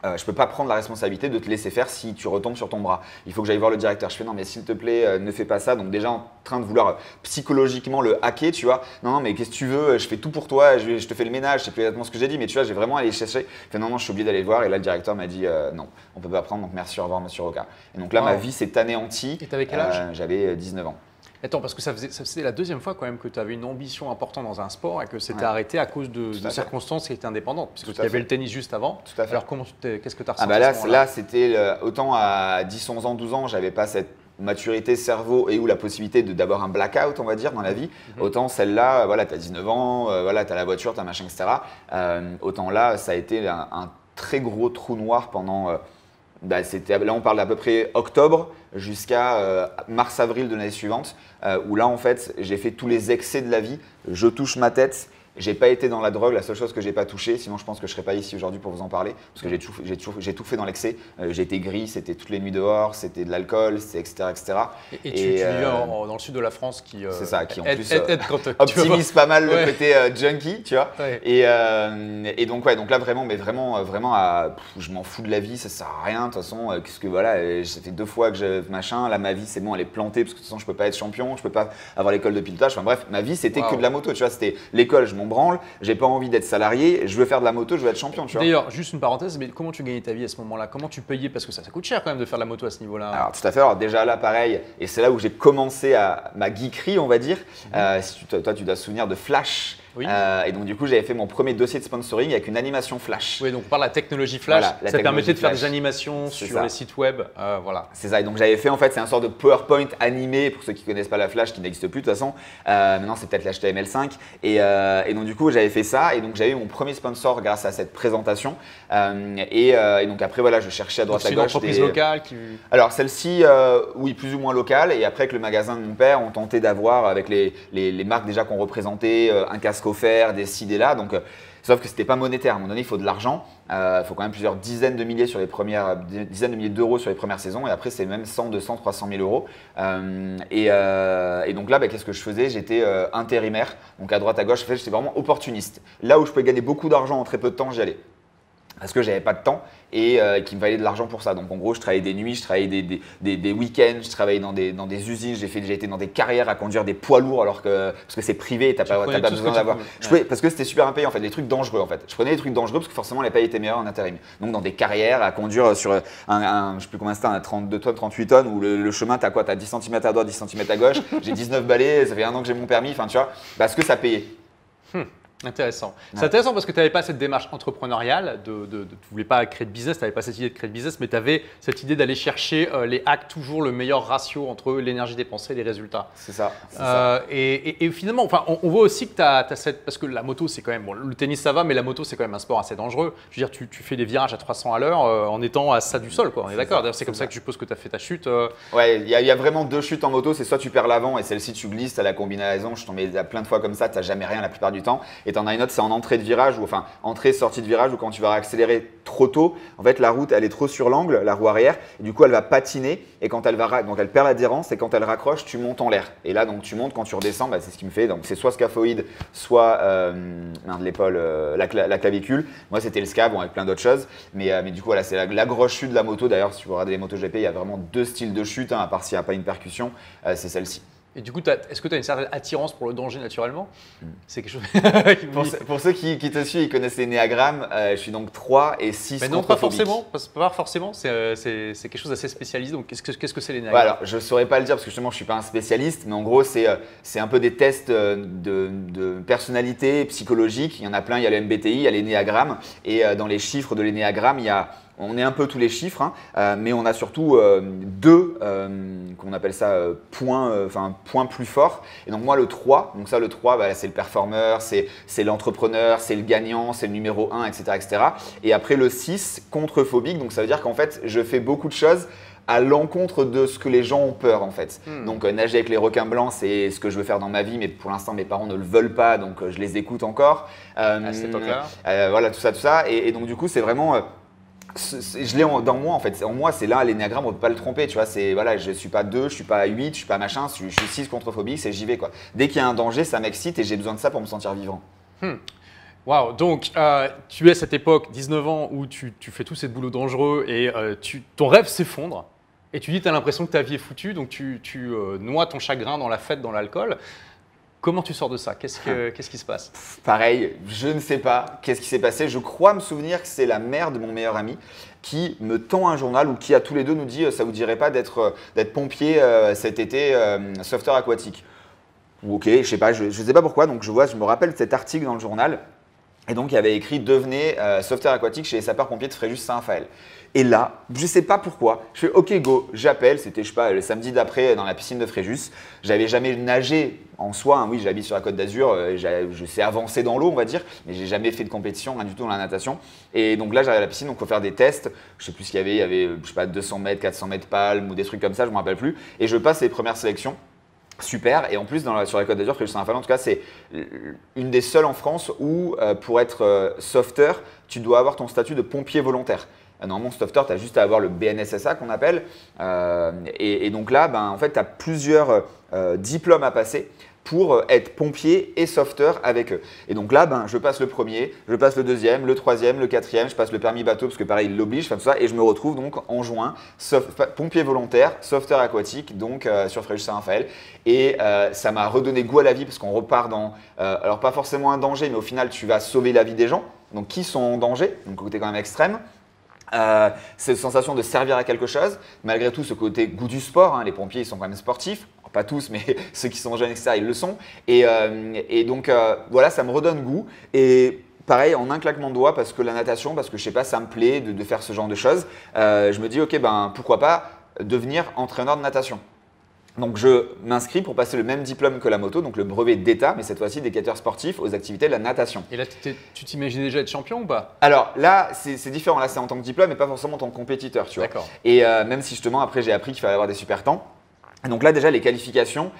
Je peux pas prendre la responsabilité de te laisser faire si tu retombes sur ton bras. Il faut que j'aille voir le directeur. Je fais non mais s'il te plaît, ne fais pas ça. Donc déjà en train de vouloir psychologiquement le hacker, tu vois. Non mais qu'est-ce que tu veux, je fais tout pour toi, je te fais le ménage, c'est plus exactement ce que j'ai dit, mais tu vois, j'ai vraiment allé chercher. Je fais non, je suis obligé d'aller le voir. Et là le directeur m'a dit non, on peut pas prendre, donc merci, au revoir monsieur Roca. Et donc là ma vie s'est anéantie. Et t'avais quel âge? J'avais 19 ans. Attends, parce que ça faisait la deuxième fois quand même que tu avais une ambition importante dans un sport et que c'était arrêté à cause de circonstances qui étaient indépendantes. Parce que tu avais le tennis juste avant. Tout à fait. Alors qu'est-ce que tu as ressenti là, c'était autant à 10, 11 ans, 12 ans, j'avais pas cette maturité cerveau et ou la possibilité d'avoir un blackout, on va dire, dans la vie. Autant celle-là, voilà, tu as 19 ans, voilà, tu as la voiture, tu as machin, etc. Autant là, ça a été un très gros trou noir pendant… là, on parle d'à peu près octobre jusqu'à mars-avril de l'année suivante, où là, en fait, j'ai fait tous les excès de la vie. Je touche ma tête. J'ai pas été dans la drogue, la seule chose que j'ai pas touché, sinon je pense que je serais pas ici aujourd'hui pour vous en parler, parce que j'ai tout fait dans l'excès. J'ai été gris, c'était toutes les nuits dehors, c'était de l'alcool, etc., etc. Et tu vis dans le sud de la France qui, c'est ça, qui en aide, plus optimise pas mal le côté junkie, tu vois. Ouais. Et donc là vraiment, je m'en fous de la vie, ça sert à rien. De toute façon, qu'est-ce que voilà, ça fait 2 fois que là ma vie c'est bon, elle est plantée parce que de toute façon je peux pas être champion, je peux pas avoir l'école de pilotage. Enfin bref, ma vie c'était que de la moto, tu vois. C'était l'école, je m'en branle, j'ai pas envie d'être salarié, je veux faire de la moto, je veux être champion, tu vois. D'ailleurs, juste une parenthèse, mais comment tu gagnais ta vie à ce moment-là? Comment tu payais? Parce que ça coûte cher quand même de faire de la moto à ce niveau-là. Alors tout à fait, alors déjà là pareil, et c'est là où j'ai commencé ma geekerie, on va dire. Si toi tu dois te souvenir de Flash. Oui. Et donc du coup j'avais fait mon premier dossier de sponsoring avec une animation Flash. Oui, donc par la technologie Flash, voilà, ça permettait de faire Flash. des animations sur les sites web. Voilà. C'est ça, et donc j'avais fait en fait, c'est un sort de PowerPoint animé pour ceux qui ne connaissent pas la Flash qui n'existe plus de toute façon. Maintenant c'est peut-être l'HTML5. Et donc du coup j'avais fait ça et donc j'avais eu mon premier sponsor grâce à cette présentation. Et donc après voilà, je cherchais à droite à gauche. C'est une entreprise locale qui… Alors celle-ci, oui, plus ou moins locale. Et après avec le magasin de mon père, on tentait d'avoir avec les marques déjà qu'on représentait, un casque offert, des ci, des là. Donc, sauf que c'était pas monétaire. À un moment donné, il faut de l'argent. Il faut quand même plusieurs dizaines de milliers d'euros sur les premières saisons. Et après, c'est même 100, 200, 300 000 euros. Et donc là, qu'est-ce que je faisais? J'étais intérimaire. Donc à droite, à gauche, j'étais vraiment opportuniste. Là où je pouvais gagner beaucoup d'argent en très peu de temps, j'y allais. Parce que j'avais pas de temps et qu'il me fallait de l'argent pour ça. Donc en gros, je travaillais des nuits, je travaillais des week-ends, je travaillais dans des usines, j'ai été dans des carrières à conduire des poids lourds parce que c'est privé, t'as pas besoin d'avoir. Parce que c'était super impayé en fait, des trucs dangereux en fait. Je prenais des trucs dangereux parce que forcément les payes étaient meilleures en intérim. Donc dans des carrières à conduire sur je sais plus combien c'était, un 32 tonnes, 38 tonnes où le chemin t'as quoi? T'as 10 cm à droite, 10 cm à gauche. J'ai 19 balais, ça fait 1 an que j'ai mon permis, enfin tu vois, parce que ça payait. Intéressant. C'est intéressant parce que tu n'avais pas cette démarche entrepreneuriale, tu ne voulais pas créer de business, tu n'avais pas cette idée de créer de business, mais tu avais cette idée d'aller chercher les hacks, toujours le meilleur ratio entre l'énergie dépensée et les résultats. C'est ça. Et finalement, enfin, on voit aussi que tu as cette… Parce que la moto, c'est quand même… Bon, le tennis, ça va, mais la moto, c'est quand même un sport assez dangereux. Je veux dire, tu fais des virages à 300 à l'heure en étant à ça du sol, quoi. On est d'accord. D'ailleurs, c'est comme ça que je suppose que tu as fait ta chute. Ouais, il y a vraiment 2 chutes en moto. C'est soit tu perds l'avant et celle-ci, tu glisses, tu as la combinaison. Je suis tombé plein de fois comme ça, tu n'as jamais rien la plupart du temps. Et tu en as une autre, c'est en entrée de virage, ou enfin entrée-sortie de virage, ou quand tu vas accélérer trop tôt, en fait la route elle est trop sur l'angle, la roue arrière, et du coup elle va patiner, et quand donc elle perd l'adhérence, et quand elle raccroche, tu montes en l'air. Et là donc tu montes, quand tu redescends, c'est ce qui me fait, donc c'est soit scaphoïde, soit de l'épaule, la clavicule. Moi c'était le scap, avec plein d'autres choses, mais du coup voilà, c'est la grosse chute de la moto. D'ailleurs si vous regardez les motos GP, il y a vraiment 2 styles de chute, à part s'il n'y a pas une percussion, c'est celle-ci. Et du coup, est-ce que tu as une certaine attirance pour le danger naturellement? C'est quelque chose. Pour ceux qui te suivent, ils connaissent l'énéagramme. Je suis donc 3 et 6 Mais non, pas contrephobique. forcément. C'est quelque chose d'assez spécialisé. Donc, qu'est-ce que c'est Ouais, l'énéagramme? alors, je ne saurais pas le dire parce que justement, je ne suis pas un spécialiste, mais en gros, c'est un peu des tests de personnalité psychologique. Il y en a plein, il y a le MBTI, il y a l'énéagramme. Et dans les chiffres de l'énéagramme, on est un peu tous les chiffres, hein, mais on a surtout deux, qu'on appelle ça points plus forts. Et donc moi, le 3, donc ça, le 3, bah, c'est le performeur, c'est l'entrepreneur, c'est le gagnant, c'est le numéro 1, etc., etc. Et après le 6, contrephobique, donc ça veut dire qu'en fait, je fais beaucoup de choses à l'encontre de ce que les gens ont peur en fait. Donc nager avec les requins blancs, c'est ce que je veux faire dans ma vie, mais pour l'instant mes parents ne le veulent pas, donc je les écoute encore. À cette époque-là. Voilà, tout ça. Et donc du coup, c'est vraiment… je l'ai dans moi en fait. En moi, c'est là, l'énéagramme, on ne peut pas le tromper. Tu vois, voilà, je ne suis pas 2, je ne suis pas 8, je ne suis pas machin, je suis 6 contrephobique, c'est j'y vais quoi. Dès qu'il y a un danger, ça m'excite et j'ai besoin de ça pour me sentir vivant. Waouh, donc tu es à cette époque, 19 ans, où tu fais tous ces boulots dangereux et ton rêve s'effondre. Et tu dis que tu as l'impression que ta vie est foutue, donc tu noies ton chagrin dans la fête, dans l'alcool. Comment tu sors de ça? Qu'est-ce qui se passe? Pareil, je ne sais pas qu'est-ce qui s'est passé. Je crois me souvenir que c'est la mère de mon meilleur ami qui me tend un journal ou qui à tous les deux nous dit ça vous dirait pas d'être pompier cet été sauveteur aquatique. Ou ok, je sais pas, je sais pas pourquoi. Donc je me rappelle de cet article dans le journal. Et donc il y avait écrit devenez sauveteur aquatique chez les sapeurs-pompiers de Fréjus-Saint-Raphaël. Et là, je ne sais pas pourquoi, je fais OK go, j'appelle, c'était je sais pas le samedi d'après dans la piscine de Fréjus. J'avais jamais nagé en soi, hein, oui j'habite sur la Côte d'Azur, je sais avancer dans l'eau on va dire, mais j'ai jamais fait de compétition, rien du tout dans la natation. Et donc là j'arrive à la piscine, donc il faut faire des tests, je sais plus ce qu'il y avait je sais pas 200 mètres, 400 mètres palme ou des trucs comme ça, je me rappelle plus. Et je passe les premières sélections. Super, et en plus sur la Côte d'Azur, Fréjus-Saint-Raphaël, en tout cas, c'est une des seules en France où pour être sauveteur, tu dois avoir ton statut de pompier volontaire. Normalement, sauveteur, tu as juste à avoir le BNSSA qu'on appelle. Et donc là, en fait, tu as plusieurs diplômes à passer pour être pompier et sauveteur avec eux. Et donc là, je passe le premier, je passe le deuxième, le troisième, le quatrième, je passe le permis bateau parce que pareil, il l'oblige, tout ça, et je me retrouve donc en juin, pompier volontaire, sauveteur aquatique, donc sur Fréjus-Saint-Raphaël. Et ça m'a redonné goût à la vie parce qu'on repart dans, alors pas forcément un danger, mais au final, tu vas sauver la vie des gens, donc qui sont en danger, donc côté quand même extrême. Cette sensation de servir à quelque chose, malgré tout ce côté goût du sport, hein, les pompiers ils sont quand même sportifs, pas tous mais ceux qui sont jeunes etc ils le sont et donc voilà ça me redonne goût et pareil en un claquement de doigts parce que la natation, parce que je sais pas ça me plaît de faire ce genre de choses, je me dis ok pourquoi pas devenir entraîneur de natation. Donc je m'inscris pour passer le même diplôme que la moto, donc le brevet d'État, mais cette fois-ci d'éducateur sportif aux activités de la natation. Et là, tu t'imagines déjà être champion ou pas? Alors là, c'est différent. Là, c'est en tant que diplôme et pas forcément en tant que compétiteur, tu vois. D'accord. Et même si justement, après, j'ai appris qu'il fallait avoir des super temps. Donc là, déjà, les qualifications,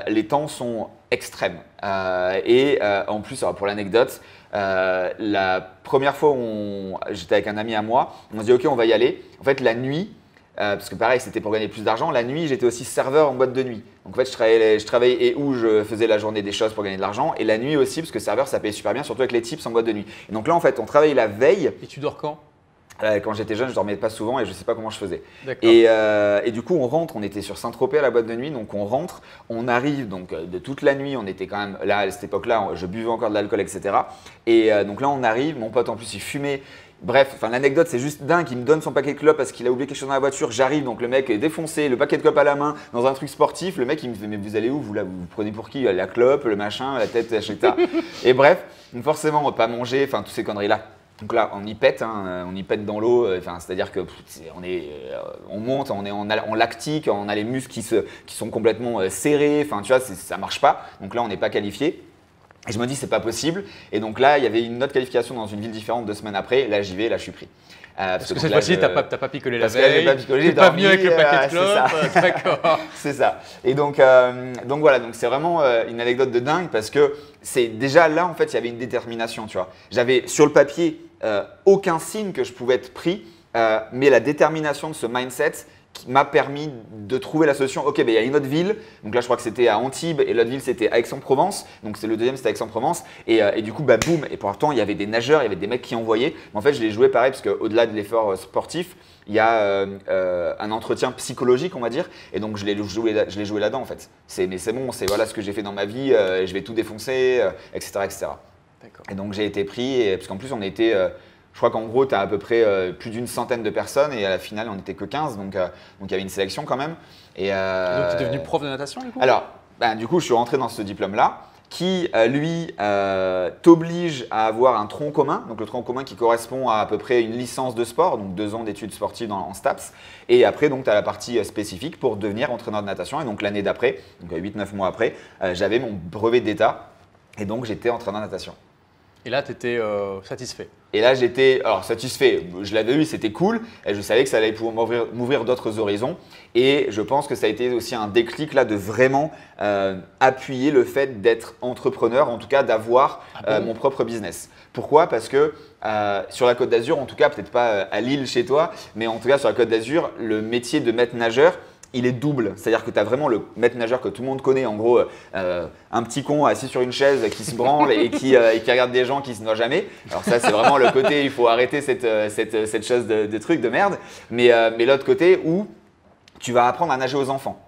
les temps sont extrêmes. En plus, alors pour l'anecdote, la première fois où j'étais avec un ami à moi, on se dit ok, on va y aller. En fait, la nuit, parce que pareil, c'était pour gagner plus d'argent. La nuit, j'étais aussi serveur en boîte de nuit. Donc en fait, je travaillais et où je faisais la journée des choses pour gagner de l'argent. Et la nuit aussi, parce que serveur, ça paye super bien, surtout avec les tips en boîte de nuit. Et donc là, en fait, on travaillait la veille. Et tu dors quand? Quand j'étais jeune, je dormais pas souvent et je sais pas comment je faisais. D'accord. Et du coup, on rentre, on était sur Saint-Tropez à la boîte de nuit, donc on rentre, on arrive donc de toute la nuit, on était quand même là à cette époque-là, je buvais encore de l'alcool, etc. Et donc là, on arrive, mon pote en plus il fumait. Bref, l'anecdote c'est juste dingue, il me donne son paquet de clopes parce qu'il a oublié quelque chose dans la voiture, j'arrive, donc le mec est défoncé, le paquet de clopes à la main, dans un truc sportif, le mec il me fait mais vous allez où vous là, vous prenez pour qui? La clope, le machin, la tête, etc. Et bref, donc forcément on va pas manger, toutes ces conneries là. Donc là, on y pète, on y pète dans l'eau, c'est-à-dire que on monte, on est en lactique, on a les muscles qui sont complètement serrés, tu vois, ça marche pas. Donc là, on n'est pas qualifié. Et je me dis, c'est pas possible. Et donc là, il y avait une autre qualification dans une ville différente 2 semaines après. Là, j'y vais, là, je suis pris. Parce que cette fois-ci, t'as pas picolé la veille. Parce que j'ai pas picolé, j'ai pas dormi. venu avec le paquet de clopes. D'accord. C'est ça. Et donc voilà, donc c'est vraiment une anecdote de dingue parce que c'est déjà là, en fait, il y avait une détermination, tu vois. J'avais sur le papier aucun signe que je pouvais être pris, mais la détermination de ce mindset qui m'a permis de trouver la solution. Ok, il y a une autre ville, donc là je crois que c'était à Antibes et l'autre ville c'était à Aix-en-Provence, donc c'est le deuxième c'était Aix-en-Provence et du coup boum, et pourtant il y avait des nageurs, il y avait des mecs qui envoyaient, mais en fait je l'ai joué pareil parce qu'au-delà de l'effort sportif, il y a un entretien psychologique on va dire, et donc je l'ai joué là-dedans en fait. Mais c'est bon, c'est voilà ce que j'ai fait dans ma vie, je vais tout défoncer, etc. etc. Et donc j'ai été pris, parce qu'en plus on était… je crois qu'en gros, tu as à peu près plus d'une centaine de personnes et à la finale, on n'était que 15, donc il y avait une sélection quand même. Et donc, tu es devenu prof de natation du coup? Alors, du coup, je suis rentré dans ce diplôme-là qui, lui, t'oblige à avoir un tronc commun. Donc, le tronc commun qui correspond à peu près une licence de sport, donc 2 ans d'études sportives en STAPS. Et après, tu as la partie spécifique pour devenir entraîneur de natation. Et donc, l'année d'après, donc 8-9 mois après, j'avais mon brevet d'État et donc j'étais entraîneur de natation. Et là, tu étais satisfait? Et là, j'étais satisfait. Je l'avais eu, c'était cool. Et je savais que ça allait pouvoir m'ouvrir d'autres horizons. Et je pense que ça a été aussi un déclic là de vraiment appuyer le fait d'être entrepreneur, en tout cas d'avoir mon propre business. Pourquoi? Parce que sur la Côte d'Azur, en tout cas, peut-être pas à Lille chez toi, mais en tout cas sur la Côte d'Azur, le métier de maître nageur, il est double. C'est-à-dire que tu as vraiment le maître nageur que tout le monde connaît, en gros, un petit con assis sur une chaise qui se branle et qui regarde des gens qui se noient jamais. Alors ça, c'est vraiment le côté, il faut arrêter cette chose de truc de merde. Mais l'autre côté où tu vas apprendre à nager aux enfants.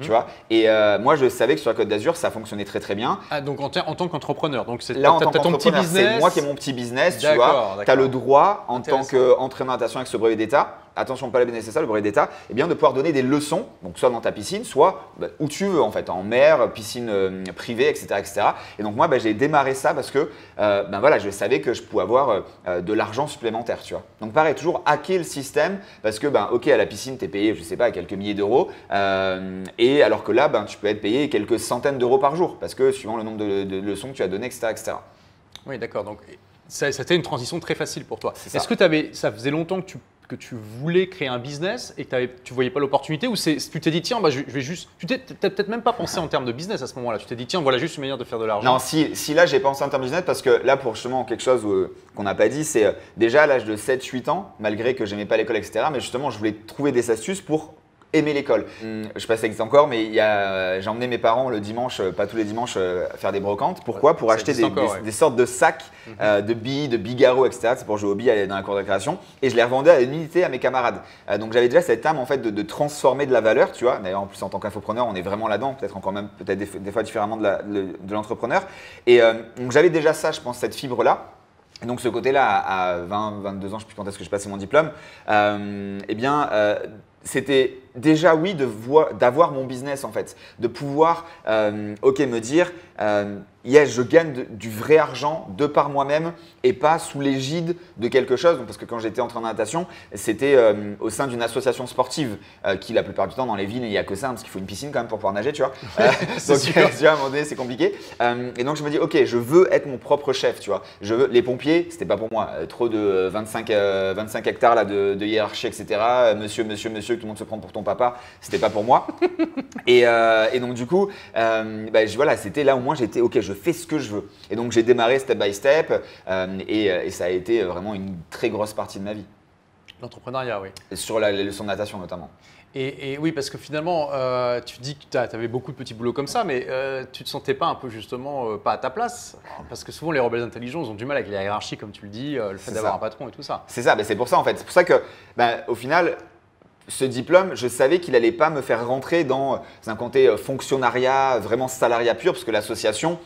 Tu vois, et moi je savais que sur la Côte d'Azur ça fonctionnait très très bien. Ah, donc en tant qu'entrepreneur, donc c'est là en tant ton petit qu'entrepreneur, business. C'est moi qui ai mon petit business, tu vois. Tu as le droit en tant qu'entraîneur de natation avec ce brevet d'État, attention pas la business, c'est ça le brevet d'État, et bien de pouvoir donner des leçons, donc soit dans ta piscine, soit où tu veux en fait, en mer, piscine privée, etc., etc. Et donc moi j'ai démarré ça parce que voilà, je savais que je pouvais avoir de l'argent supplémentaire, tu vois. Donc pareil, toujours hacker le système parce que ok, à la piscine tu es payé, je sais pas, quelques milliers d'euros. Et alors que là, tu peux être payé quelques centaines d'euros par jour parce que suivant le nombre de leçons que tu as données, etc. etc. Oui, d'accord. Donc, c'était une transition très facile pour toi. C'est ça. Est-ce que ça faisait longtemps que tu voulais créer un business et que tu ne voyais pas l'opportunité ou tu t'es dit, tiens, je vais juste… Tu n'as peut-être même pas pensé en termes de business à ce moment-là. Tu t'es dit, tiens, voilà juste une manière de faire de l'argent. Non, si là, j'ai pensé en termes de business parce que là, pour justement quelque chose qu'on n'a pas dit, c'est déjà à l'âge de 7-8 ans, malgré que je n'aimais pas l'école, etc. Mais justement, je voulais trouver des astuces pour aimer l'école. Je sais pas si ça existe encore, mais j'ai emmené mes parents le dimanche, pas tous les dimanches, faire des brocantes. Pourquoi? Pour acheter des sortes de sacs de billes, de Bigaro, etc. C'est pour jouer aux billes, aller dans la cour de récréation. Et je les revendais à l'unité à mes camarades. Donc j'avais déjà cette âme en fait de transformer de la valeur, tu vois. D'ailleurs en plus en tant qu'infopreneur, on est vraiment là-dedans, peut-être des fois différemment de l'entrepreneur. Et donc j'avais déjà ça, je pense, cette fibre-là. Et donc ce côté-là, à 20, 22 ans, je ne sais plus quand est-ce que je passais mon diplôme, c'était déjà oui d'avoir mon business en fait, de pouvoir me dire yes, je gagne du vrai argent de par moi-même et pas sous l'égide de quelque chose. Donc, parce que quand j'étais entraîneur de natation, c'était au sein d'une association sportive qui la plupart du temps dans les villes il n'y a que ça parce qu'il faut une piscine quand même pour pouvoir nager, tu vois. Donc tu vois, à un moment donné c'est compliqué. Et donc je me dis ok, je veux être mon propre chef, tu vois. Les pompiers, c'était pas pour moi. Trop de 25 hectares là de hiérarchie, etc. Monsieur, que tout le monde se prend pour ton papa, c'était pas pour moi. Et donc du coup, voilà, c'était là où moi j'étais ok, je fais ce que je veux. Et donc j'ai démarré step by step et ça a été vraiment une très grosse partie de ma vie. L'entrepreneuriat, oui. Sur les leçons de natation notamment. Et oui, parce que finalement, tu dis que tu avais beaucoup de petits boulots comme ça, mais tu ne te sentais pas un peu justement pas à ta place? Parce que souvent, les rebelles intelligents ils ont du mal avec la hiérarchie, comme tu le dis, le fait d'avoir un patron et tout ça. C'est ça, c'est pour ça en fait. C'est pour ça que au final, ce diplôme, je savais qu'il n'allait pas me faire rentrer dans un côté fonctionnariat, vraiment salariat pur, parce que l'association,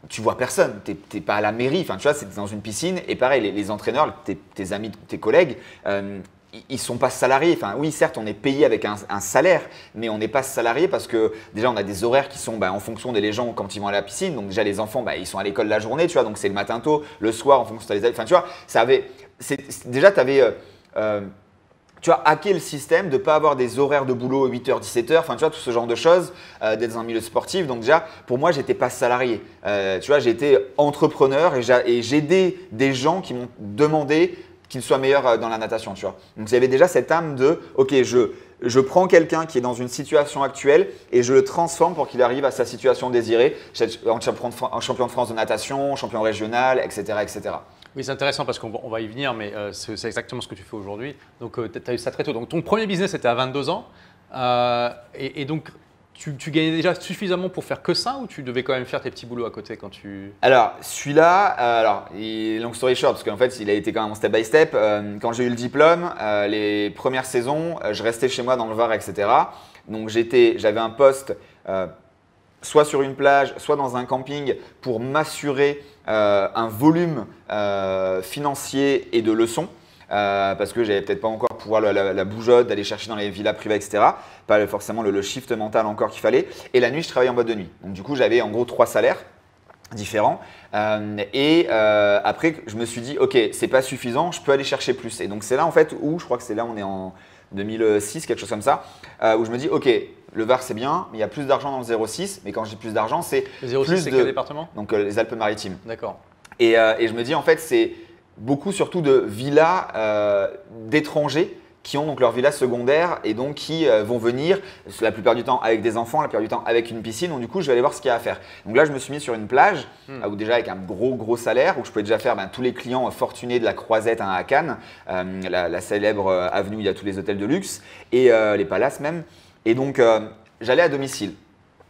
tu vois personne, tu n'es pas à la mairie, enfin tu vois, c'est dans une piscine. Et pareil, les entraîneurs, tes amis, tes collègues, ils ne sont pas salariés. Enfin oui, certes, on est payé avec un salaire, mais on n'est pas salarié parce que déjà, on a des horaires qui sont en fonction des gens quand ils vont à la piscine. Donc déjà, les enfants, ils sont à l'école la journée, tu vois, donc c'est le matin tôt, le soir, en fonction des… Enfin tu vois, déjà, tu avais… tu vois, hacker le système, de ne pas avoir des horaires de boulot 8h, 17h, enfin, tu vois, tout ce genre de choses, d'être dans un milieu sportif. Donc déjà, pour moi, je n'étais pas salarié. Tu vois, j'étais entrepreneur et j'aidais des gens qui m'ont demandé qu'ils soient meilleurs dans la natation, tu vois. Donc, il y avait déjà cette âme de « Ok, je prends quelqu'un qui est dans une situation actuelle et je le transforme pour qu'il arrive à sa situation désirée, en champion de France de natation, champion régional, etc. etc. » Oui, c'est intéressant parce qu'on va y venir, mais c'est exactement ce que tu fais aujourd'hui. Donc, tu as eu ça très tôt. Donc, ton premier business était à 22 ans. Et donc, tu gagnais déjà suffisamment pour faire que ça ou tu devais quand même faire tes petits boulots à côté quand tu… Alors, celui-là, long story short, parce qu'en fait, il a été quand même en step by step. Quand j'ai eu le diplôme, les premières saisons, je restais chez moi dans le Var, etc. Donc, j'avais un poste soit sur une plage, soit dans un camping pour m'assurer un volume financier et de leçons. Parce que j'avais peut-être pas encore pouvoir la bougeotte d'aller chercher dans les villas privées, etc. Pas forcément le shift mental encore qu'il fallait. Et la nuit, je travaillais en boîte de nuit. Donc du coup, j'avais en gros 3 salaires différents. Après, je me suis dit, ok, c'est pas suffisant, je peux aller chercher plus. Et donc c'est là en fait où, je crois que c'est là, on est en 2006, quelque chose comme ça, où je me dis, ok, le Var c'est bien, mais il y a plus d'argent dans le 06. Mais quand je dis plus d'argent, c'est Le 06, plus c'est de… quel département? Donc les Alpes-Maritimes. D'accord. Et je me dis, en fait, c'est beaucoup surtout de villas d'étrangers qui ont donc leur villa secondaire et donc qui vont venir la plupart du temps avec des enfants, la plupart du temps avec une piscine. Donc du coup, je vais aller voir ce qu'il y a à faire. Donc là, je me suis mis sur une plage où déjà avec un gros salaire, où je pouvais déjà faire tous les clients fortunés de la Croisette à Cannes, la célèbre avenue où il y a tous les hôtels de luxe et les palaces même. Et donc, j'allais à domicile.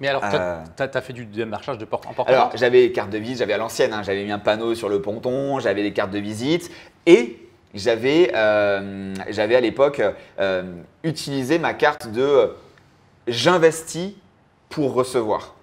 Mais alors, tu as fait du démarchage de porte en porte? Alors, j'avais les cartes de visite, j'avais à l'ancienne, j'avais mis un panneau sur le ponton, j'avais les cartes de visite et j'avais à l'époque utilisé ma carte de j'investis pour recevoir.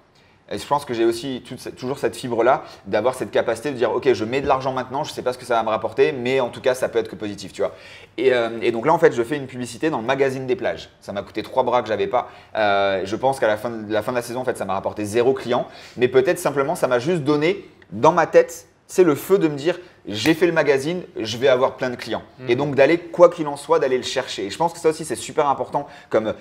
Et je pense que j'ai aussi toujours cette fibre-là d'avoir cette capacité de dire ok, je mets de l'argent maintenant, je ne sais pas ce que ça va me rapporter, mais en tout cas, ça peut être que positif, tu vois. Et donc là, en fait, je fais une publicité dans le magazine des plages. Ça m'a coûté 3 bras que j'avais pas. Je pense qu'à la fin de la saison, en fait, ça m'a rapporté 0 client, mais peut-être simplement, ça m'a juste donné dans ma tête, c'est le feu de me dire j'ai fait le magazine, je vais avoir plein de clients. Et donc d'aller, quoi qu'il en soit, d'aller le chercher. Et je pense que ça aussi, c'est super important comme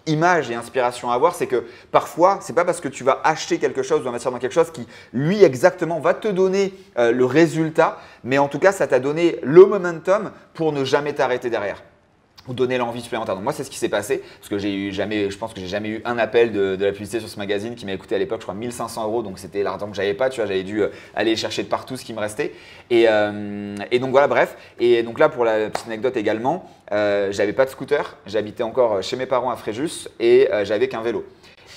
image et inspiration à avoir. C'est que parfois, ce n'est pas parce que tu vas acheter quelque chose ou investir dans quelque chose qui, lui, exactement, va te donner le résultat. Mais en tout cas, ça t'a donné le momentum pour ne jamais t'arrêter derrière. Ou donner l'envie supplémentaire. Donc moi, c'est ce qui s'est passé parce que je pense que j'ai jamais eu un appel de la publicité sur ce magazine qui m'a coûté à l'époque, je crois, 1 500 €. Donc c'était l'argent que j'avais pas, tu vois, j'avais dû aller chercher de partout ce qui me restait. Et donc voilà, bref. Et donc là, pour la petite anecdote également, j'avais pas de scooter, j'habitais encore chez mes parents à Fréjus et j'avais qu'un vélo.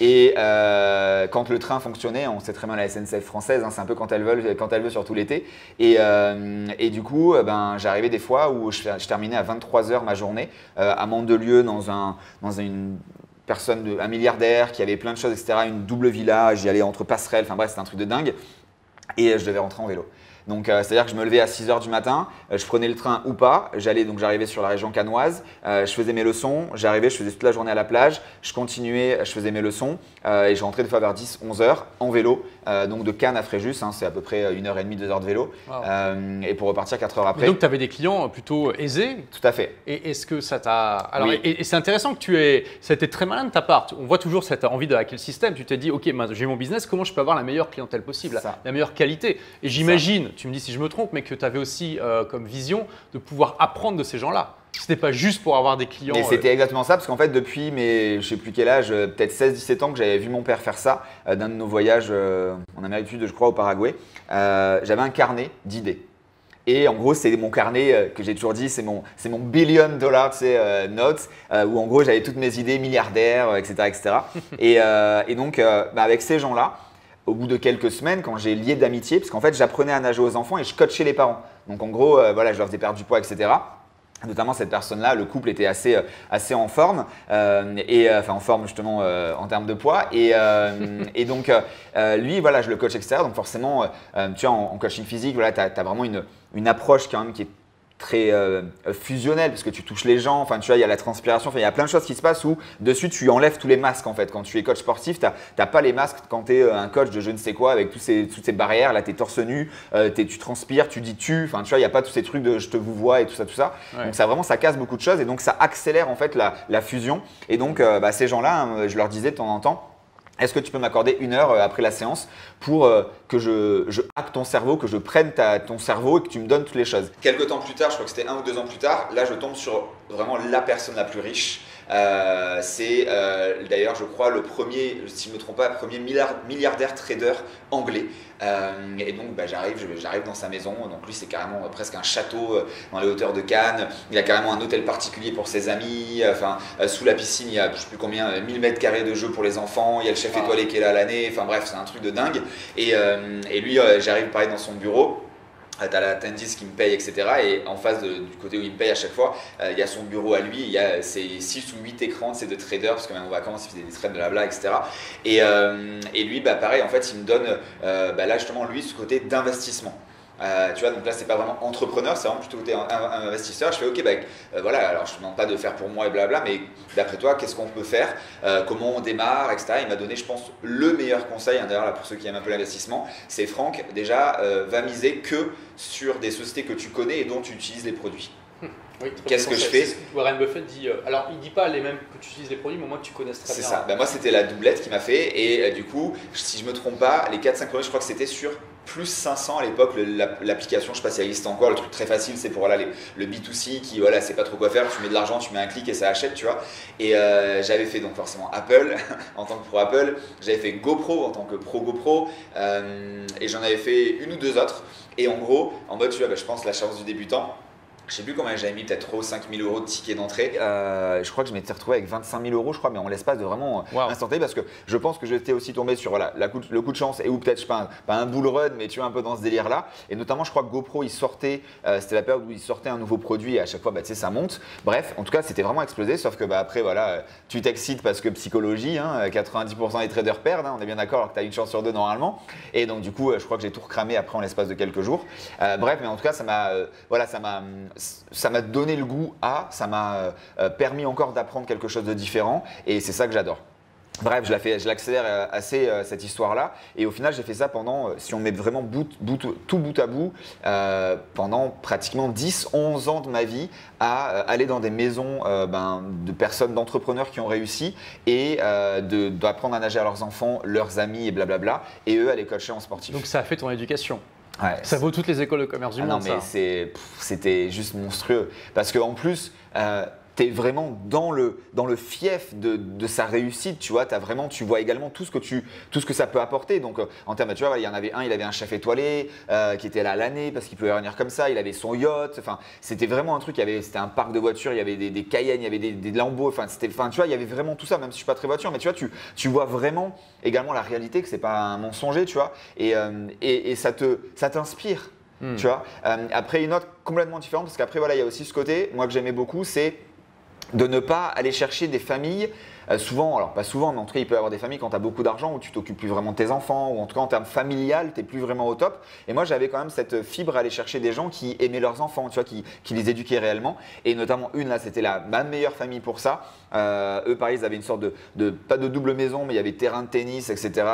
Et quand le train fonctionnait, on sait très bien la SNCF française, c'est un peu quand elle veut surtout l'été. Et du coup, j'arrivais des fois où je terminais à 23 h ma journée à Mandelieu dans un milliardaire qui avait plein de choses, etc. Une double villa, j'y allais entre passerelles, enfin bref, c'était un truc de dingue. Et je devais rentrer en vélo. Donc, c'est-à-dire que je me levais à 6 h du matin, je prenais le train ou pas, j'arrivais sur la région cannoise, je faisais mes leçons, je faisais toute la journée à la plage, je continuais, je faisais mes leçons et je rentrais des fois vers 10, 11 h en vélo, donc de Cannes à Fréjus, c'est à peu près 1h30, 2 h de vélo, et pour repartir 4 heures après. Et donc, tu avais des clients plutôt aisés? Tout à fait. Et est-ce que ça t'a… Alors, Oui. et c'est intéressant que ça a été très malin de ta part. On voit toujours cette envie de hacker le système. Tu t'es dit, ok, j'ai mon business, comment je peux avoir la meilleure clientèle possible, la meilleure qualité? Et j'imagine, tu me dis si je me trompe, mais que tu avais aussi comme vision de pouvoir apprendre de ces gens-là. C'était pas juste pour avoir des clients. Mais c'était exactement ça, parce qu'en fait, depuis je sais plus quel âge, peut-être 16-17 ans que j'avais vu mon père faire ça, d'un de nos voyages en Amérique du Sud, je crois, au Paraguay. J'avais un carnet d'idées. Et en gros, c'est mon carnet que j'ai toujours dit, c'est mon $1 billion notes, où en gros, j'avais toutes mes idées milliardaires, etc. etc. Et donc, avec ces gens-là, au bout de quelques semaines, quand j'ai lié d'amitié, parce qu'en fait, j'apprenais à nager aux enfants et je coachais les parents. Donc en gros, je leur faisais perdre du poids, etc. Notamment cette personne-là, le couple était assez en forme, en forme justement en termes de poids. Et donc lui, je le coach, etc. Donc forcément, tu vois, en coaching physique, tu as vraiment une approche quand même qui est très fusionnel parce que tu touches les gens, enfin tu vois, il y a la transpiration, il y a plein de choses qui se passent où dessus tu enlèves tous les masques en fait. Quand tu es coach sportif, tu n'as pas les masques quand tu es un coach de je ne sais quoi avec toutes ces barrières, là tu es torse nu, tu transpires, tu dis enfin tu vois, il n'y a pas tous ces trucs de je te vous vois et tout ça. Ouais. Donc ça casse beaucoup de choses et donc ça accélère en fait la fusion. Et donc ces gens-là, je leur disais de temps en temps, est-ce que tu peux m'accorder 1 heure après la séance pour que je hack ton cerveau, que je prenne ton cerveau et que tu me donnes toutes les choses? Quelques temps plus tard, je crois que c'était 1 ou 2 ans plus tard, là je tombe sur vraiment la personne la plus riche C'est d'ailleurs, je crois, le premier, si je ne me trompe pas, le premier milliardaire trader anglais. Et donc j'arrive dans sa maison. Donc lui, c'est carrément presque un château dans les hauteurs de Cannes. Il a carrément un hôtel particulier pour ses amis. Sous la piscine, il y a je ne sais plus combien, 1000 mètres carrés de jeu pour les enfants. Il y a le chef étoilé qui est là à l'année. Enfin bref, c'est un truc de dingue. Et lui, j'arrive pareil dans son bureau. T'as la tendis qui me paye, etc. Et en face du côté où il me paye à chaque fois, il y a son bureau à lui, il y a ses 6 ou 8 écrans, c'est de traders, parce que même en vacances, il faisait des trades, blabla, etc. Et lui, pareil, en fait, il me donne, là justement, lui, ce côté d'investissement. Tu vois, donc là, c'est pas vraiment entrepreneur, c'est vraiment plutôt côté investisseur. Je fais ok, voilà, alors je ne demande pas de faire pour moi et blabla, mais d'après toi, qu'est-ce qu'on peut faire, comment on démarre, etc. Il m'a donné, je pense, le meilleur conseil, d'ailleurs, là, pour ceux qui aiment un peu l'investissement, c'est Franck, déjà, va miser que sur des sociétés que tu connais et dont tu utilises les produits. Oui, qu'est-ce que je fais? Warren Buffett dit, alors il ne dit pas les mêmes que tu utilises les produits, mais au moins que tu connaisses très bien. C'est ça, moi c'était la doublette qui m'a fait et du coup, si je ne me trompe pas, les 4-5 premiers, je crois que c'était sur plus 500 à l'époque, l'application, je ne sais pas si elle existe encore, le truc très facile, c'est pour voilà, le B2C qui, voilà, sait pas trop quoi faire, tu mets de l'argent, tu mets un clic et ça achète, tu vois. Et j'avais fait donc forcément Apple en tant que pro Apple, j'avais fait GoPro en tant que pro GoPro et j'en avais fait une ou deux autres. Et en gros, en mode, tu vois, je pense la chance du débutant. Je sais plus combien j'avais mis, peut-être 5 000 euros de ticket d'entrée. Je crois que je m'étais retrouvé avec 25 000 euros, je crois, mais en l'espace de vraiment instantané, parce que je pense que j'étais aussi tombé sur voilà, le coup de chance et ou peut-être pas un bull run, mais tu vois un peu dans ce délire-là. Et notamment, je crois que GoPro, il sortait, c'était la période où il sortait un nouveau produit et à chaque fois, tu sais, ça monte. Bref, en tout cas, c'était vraiment explosé, sauf que après, voilà, tu t'excites parce que psychologie, 90% des traders perdent, on est bien d'accord, alors que tu as une chance sur deux normalement. Et donc, du coup, je crois que j'ai tout recramé après en l'espace de quelques jours. Bref, mais en tout cas, ça m'a donné le goût ça m'a permis encore d'apprendre quelque chose de différent et c'est ça que j'adore. Bref, je l'accélère assez cette histoire-là et au final j'ai fait ça pendant, si on met vraiment tout bout à bout, pendant pratiquement 10-11 ans de ma vie à aller dans des maisons de personnes, d'entrepreneurs qui ont réussi et d'apprendre à nager à leurs enfants, leurs amis et blablabla et eux à les coacher en sportif. Donc ça a fait ton éducation. Ouais, ça vaut toutes les écoles de commerce du monde. Non mais c'était juste monstrueux parce qu'en plus tu es vraiment dans le fief de sa réussite, tu vois, tu vois également tout ce que ça peut apporter. Donc en termes, tu vois, il y en avait il avait un chef étoilé qui était là l'année parce qu'il pouvait revenir comme ça, il avait son yacht, enfin c'était vraiment un truc, c'était un parc de voitures, il y avait des Cayenne, il y avait des Lambo, tu vois, il y avait vraiment tout ça, même si je suis pas très voiture, mais tu vois, tu vois vraiment également la réalité, que c'est pas un mensonger, tu vois, et ça t'inspire. Tu vois. Après, une autre complètement différente, parce qu'après, voilà, il y a aussi ce côté, moi que j'aimais beaucoup, c'est de ne pas aller chercher des familles, souvent, alors pas souvent, mais en tout cas il peut y avoir des familles quand tu as beaucoup d'argent où tu t'occupes plus vraiment de tes enfants ou en tout cas en termes familial, tu n'es plus vraiment au top. Et moi j'avais quand même cette fibre à aller chercher des gens qui aimaient leurs enfants, tu vois, qui les éduquaient réellement. Et notamment une là, c'était ma meilleure famille pour ça. Eux pareil, ils avaient une sorte pas de double maison, mais il y avait terrain de tennis, etc.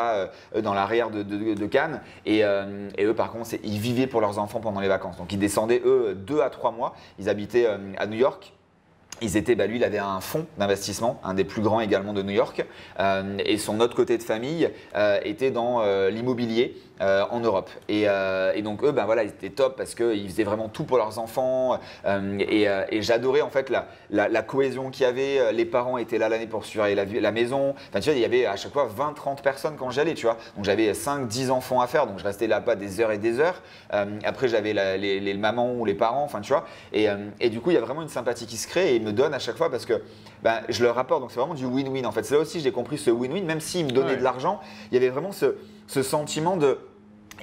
Dans l'arrière de Cannes. Et eux par contre, ils vivaient pour leurs enfants pendant les vacances. Donc ils descendaient eux 2 à 3 mois. Ils habitaient à New York. Lui, il avait un fonds d'investissement, un des plus grands également de New York, et son autre côté de famille était dans l'immobilier en Europe. Et donc eux, ils étaient top parce qu'ils faisaient vraiment tout pour leurs enfants. Et j'adorais en fait la cohésion qu'il y avait. Les parents étaient là l'année pour surveiller la maison. Enfin, tu vois, il y avait à chaque fois 20-30 personnes quand j'allais, tu vois. Donc j'avais 5-10 enfants à faire, donc je restais là pas des heures et des heures. Après, j'avais les mamans ou les parents, enfin, tu vois. Et du coup, il y a vraiment une sympathie qui se crée et ils me donnent à chaque fois parce que je leur rapporte. Donc c'est vraiment du win-win en fait. C'est là aussi j'ai compris ce win-win, même s'ils me donnaient de l'argent, il y avait vraiment ce sentiment de…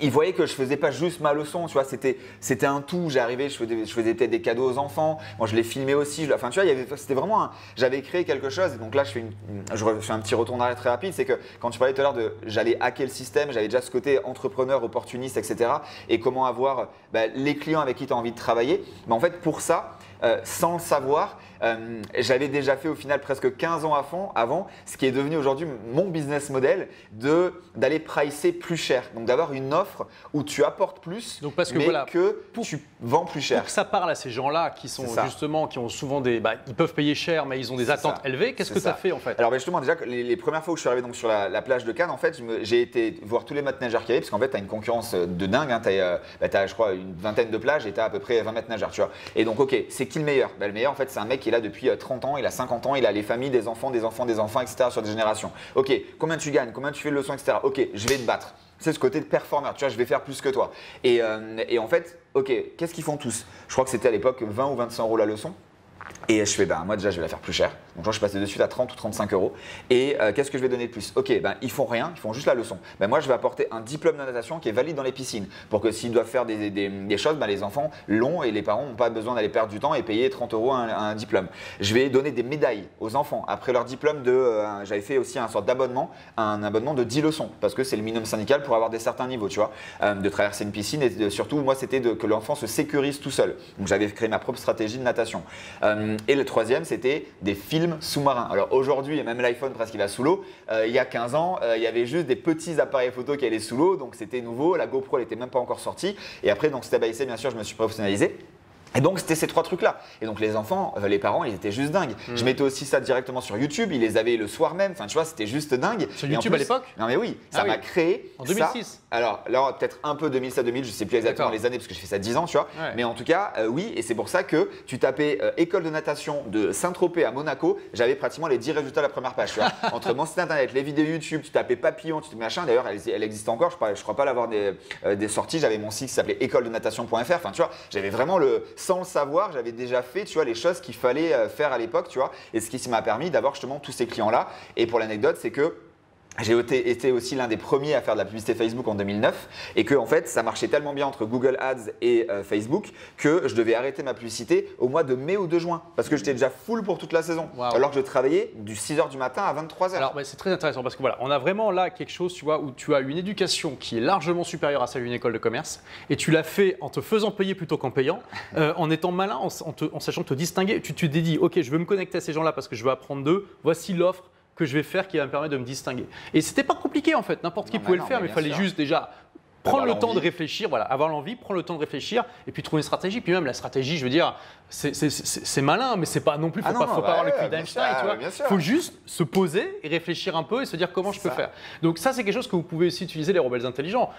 Ils voyaient que je faisais pas juste ma leçon, tu vois, c'était un tout. J'arrivais, je faisais peut-être des cadeaux aux enfants. Moi, je les filmais aussi. Enfin, tu vois, c'était vraiment j'avais créé quelque chose. Et donc là, je fais un petit retour en arrière très rapide. C'est que quand tu parlais tout à l'heure j'allais hacker le système, j'avais déjà ce côté entrepreneur, opportuniste, etc. Et comment avoir les clients avec qui tu as envie de travailler. Mais en fait, pour ça, sans le savoir, j'avais déjà fait au final presque 15 ans avant, ce qui est devenu aujourd'hui mon business model d'aller pricer plus cher. Donc d'avoir une offre où tu apportes plus, donc parce que tu vends plus cher. Pour que ça parle à ces gens-là qui sont justement, qui ont souvent ils peuvent payer cher, mais ils ont des attentes élevées. Qu'est-ce que tu as fait en fait? Alors justement, déjà, les premières fois où je suis arrivé donc, sur la plage de Cannes, en fait, j'ai été voir tous les maîtres nageurs qu'il y avait, parce qu'en fait, tu as une concurrence de dingue. Tu as, je crois, une vingtaine de plages et tu as à peu près 20 maîtres nageurs. Tu vois. Et donc, ok, c'est qui le meilleur? Le meilleur, en fait, c'est un mec qui est là depuis 30 ans, il a 50 ans, il a les familles, des enfants, etc. sur des générations. Ok, combien tu gagnes? Combien tu fais de leçons, etc. Ok, je vais te battre. C'est ce côté de performeur, tu vois, je vais faire plus que toi. Et en fait, ok, qu'est-ce qu'ils font tous? Je crois que c'était à l'époque 20 ou 25 euros la leçon. Et je fais, moi déjà je vais la faire plus cher. Donc je suis passé de suite à 30 ou 35 euros. Et qu'est-ce que je vais donner de plus? Ok, ils font rien, ils font juste la leçon. Moi je vais apporter un diplôme de natation qui est valide dans les piscines. Pour que s'ils doivent faire des choses, les enfants l'ont et les parents n'ont pas besoin d'aller perdre du temps et payer 30 euros un diplôme. Je vais donner des médailles aux enfants après leur diplôme j'avais fait aussi un sorte d'abonnement, un abonnement de 10 leçons. Parce que c'est le minimum syndical pour avoir des certains niveaux, tu vois. De traverser une piscine et surtout, moi c'était que l'enfant se sécurise tout seul. Donc j'avais créé ma propre stratégie de natation. Et le troisième, c'était des films sous-marins. Alors aujourd'hui, même l'iPhone presque il va sous l'eau. Il y a 15 ans, il y avait juste des petits appareils photo qui allaient sous l'eau, donc c'était nouveau. La GoPro, elle n'était même pas encore sortie. Et après, donc step by step, bien sûr, je me suis professionnalisé. Et donc, c'était ces 3 trucs-là. Et donc, les enfants, les parents, ils étaient juste dingues. Je mettais aussi ça directement sur YouTube. Ils les avaient le soir même. Enfin, tu vois, c'était juste dingue. Sur YouTube à l'époque? Non, mais oui, ça m'a créé. En 2006. Alors, là, peut-être un peu 2007-2000, je sais plus exactement les années parce que j'ai fait ça 10 ans, tu vois. Ouais. Mais en tout cas, oui. Et c'est pour ça que tu tapais école de natation de Saint-Tropez à Monaco. J'avais pratiquement les 10 résultats à la première page, tu vois. Entre mon site internet, les vidéos YouTube, tu tapais papillon, tu tapais machin. D'ailleurs, elle existe encore. Je crois pas l'avoir des sorties. J'avais mon site qui s'appelait écoledenatation.fr. Enfin, tu vois, j'avais vraiment sans le savoir, j'avais déjà fait, tu vois, les choses qu'il fallait faire à l'époque, tu vois, et ce qui m'a permis d'avoir justement tous ces clients-là. Et pour l'anecdote, c'est que j'ai été aussi l'un des premiers à faire de la publicité Facebook en 2009 et que en fait ça marchait tellement bien entre Google Ads et Facebook que je devais arrêter ma publicité au mois de mai ou de juin parce que j'étais déjà full pour toute la saison. Wow. Alors que je travaillais du 6h du matin à 23h. Alors c'est très intéressant parce que voilà, on a vraiment là quelque chose, tu vois, où tu as une éducation qui est largement supérieure à celle d'une école de commerce et tu l'as fait en te faisant payer plutôt qu'en payant, en étant malin, en sachant te distinguer. Tu t'es dit, ok, je veux me connecter à ces gens-là parce que je veux apprendre d'eux, voici l'offre que je vais faire qui va me permettre de me distinguer. Et c'était pas compliqué en fait, n'importe qui pouvait le faire, mais il fallait juste déjà prendre le temps de réfléchir, voilà, avoir l'envie, prendre le temps de réfléchir et puis trouver une stratégie. Puis même la stratégie, je veux dire, c'est malin, mais c'est pas non plus, faut pas avoir le QI d'Einstein, tu vois. Il faut juste se poser et réfléchir un peu et se dire comment je peux faire. Donc ça, c'est quelque chose que vous pouvez aussi utiliser les rebelles intelligents.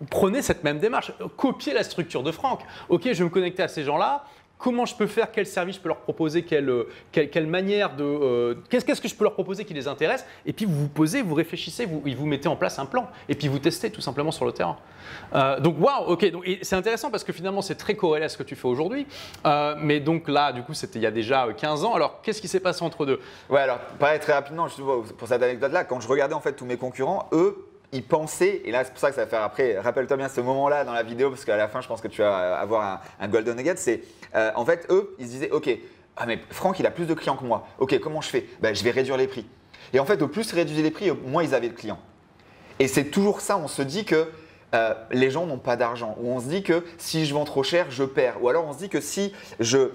Prenez cette même démarche, copiez la structure de Franck. Ok, je vais me connecter à ces gens-là. Comment je peux faire, quel service je peux leur proposer, quelle manière de… qu'est-ce que je peux leur proposer qui les intéresse? Et puis vous vous posez, vous réfléchissez, vous mettez en place un plan et puis vous testez tout simplement sur le terrain. Donc waouh, ok, donc, c'est intéressant parce que finalement c'est très corrélé à ce que tu fais aujourd'hui. Mais donc là, du coup, c'était il y a déjà 15 ans. Alors qu'est-ce qui s'est passé entre deux? Ouais, alors pareil, très rapidement, pour cette anecdote-là, quand je regardais en fait tous mes concurrents, eux, ils pensaient, et là c'est pour ça que ça va faire après, rappelle-toi bien ce moment-là dans la vidéo, parce qu'à la fin je pense que tu vas avoir un golden nugget, c'est en fait eux, ils se disaient, ok, mais Franck il a plus de clients que moi, ok, comment je fais? Je vais réduire les prix. Et en fait au plus ils réduisaient les prix, au moins ils avaient de clients. Et c'est toujours ça, on se dit que les gens n'ont pas d'argent, ou on se dit que si je vends trop cher, je perds, ou alors on se dit que si je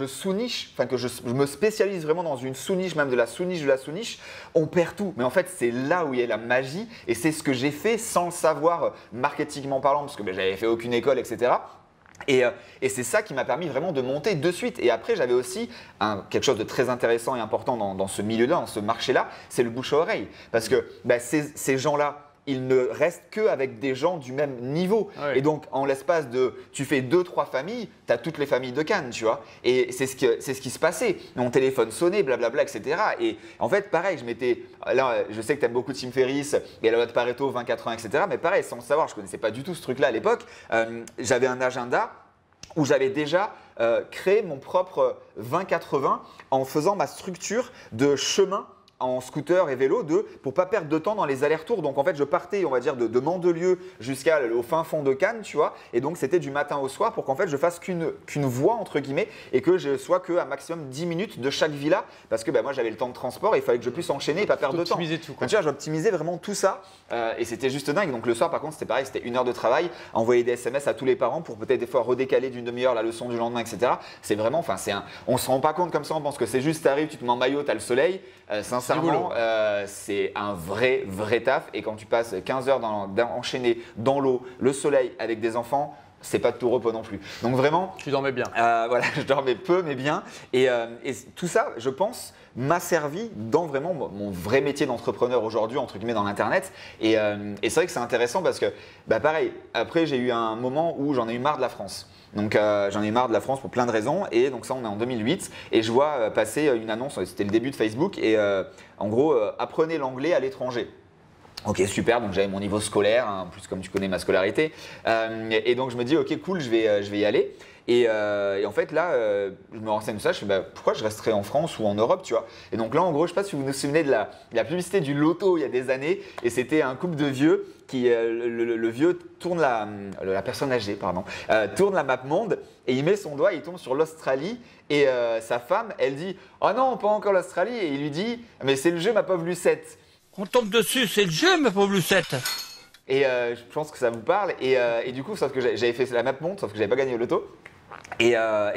sous-niche, enfin que je me spécialise vraiment dans une sous-niche, même de la sous-niche de la sous-niche, on perd tout. Mais en fait, c'est là où il y a la magie, et c'est ce que j'ai fait sans le savoir marketingment parlant, parce que j'avais fait aucune école, etc. Et c'est ça qui m'a permis vraiment de monter de suite. Et après, j'avais aussi quelque chose de très intéressant et important dans ce milieu-là, dans ce marché-là, c'est le bouche à oreille. Parce que ces gens-là, ils ne restent qu'avec des gens du même niveau. Ouais. Et donc, en l'espace tu fais 2-3 familles, tu as toutes les familles de Cannes, tu vois. Et c'est ce qui se passait. Mon téléphone sonnait, blablabla, etc. Et en fait, pareil, là, je sais que tu aimes beaucoup Tim Ferriss et la loi de Pareto, 20-80, etc. Mais pareil, sans le savoir, je ne connaissais pas du tout ce truc-là à l'époque. J'avais un agenda où j'avais déjà créé mon propre 20-80 en faisant ma structure de chemin en scooter et vélo pour pas perdre de temps dans les allers-retours. Donc en fait, je partais, on va dire, de Mandelieu jusqu'au fin fond de Cannes, tu vois. Et donc c'était du matin au soir pour qu'en fait je fasse qu'une voie entre guillemets et que je sois qu'à maximum 10 minutes de chaque villa parce que moi j'avais le temps de transport et il fallait que je puisse enchaîner et pas perdre de temps. Tout, tu vois, j'optimisais vraiment tout ça et c'était juste dingue. Donc le soir par contre c'était pareil, c'était 1 heure de travail, envoyer des SMS à tous les parents pour peut-être des fois redécaler d'une demi-heure la leçon du lendemain, etc. C'est vraiment, on se rend pas compte comme ça, on pense que c'est juste t'arrives, tu te mets en maillot, t'as le soleil. Sincèrement, c'est un vrai taf et quand tu passes 15 heures enchaînées dans l'eau, le soleil avec des enfants, c'est pas de tout repos non plus. Donc vraiment, Tu dormais bien. voilà, je dormais peu mais bien. Et tout ça, je pense, m'a servi dans vraiment mon vrai métier d'entrepreneur aujourd'hui, entre guillemets, dans l'internet. Et c'est vrai que c'est intéressant parce que, pareil, après j'ai eu un moment où j'en ai eu marre de la France. Donc j'en ai eu marre de la France pour plein de raisons et donc ça on est en 2008 et je vois passer une annonce, c'était le début de Facebook et en gros apprenez l'anglais à l'étranger. Ok, super, donc j'avais mon niveau scolaire, hein, en plus comme tu connais ma scolarité. Et donc je me dis, ok, cool, je vais y aller. Et en fait, là, je me renseigne sur ça, je fais, pourquoi je resterais en France ou en Europe, tu vois. Et donc là, en gros, je ne sais pas si vous vous souvenez de la publicité du loto il y a des années, et c'était un couple de vieux qui, le vieux tourne la personne âgée, pardon, tourne la map monde, et il met son doigt, il tombe sur l'Australie, et sa femme, elle dit, oh non, pas encore l'Australie, et il lui dit, mais c'est le jeu, ma pauvre Lucette. On tombe dessus, c'est le jeu, ma pauvre Lucette. Et je pense que ça vous parle. Et du coup, sauf que j'avais fait la map monde, sauf que j'avais pas gagné au loto. Et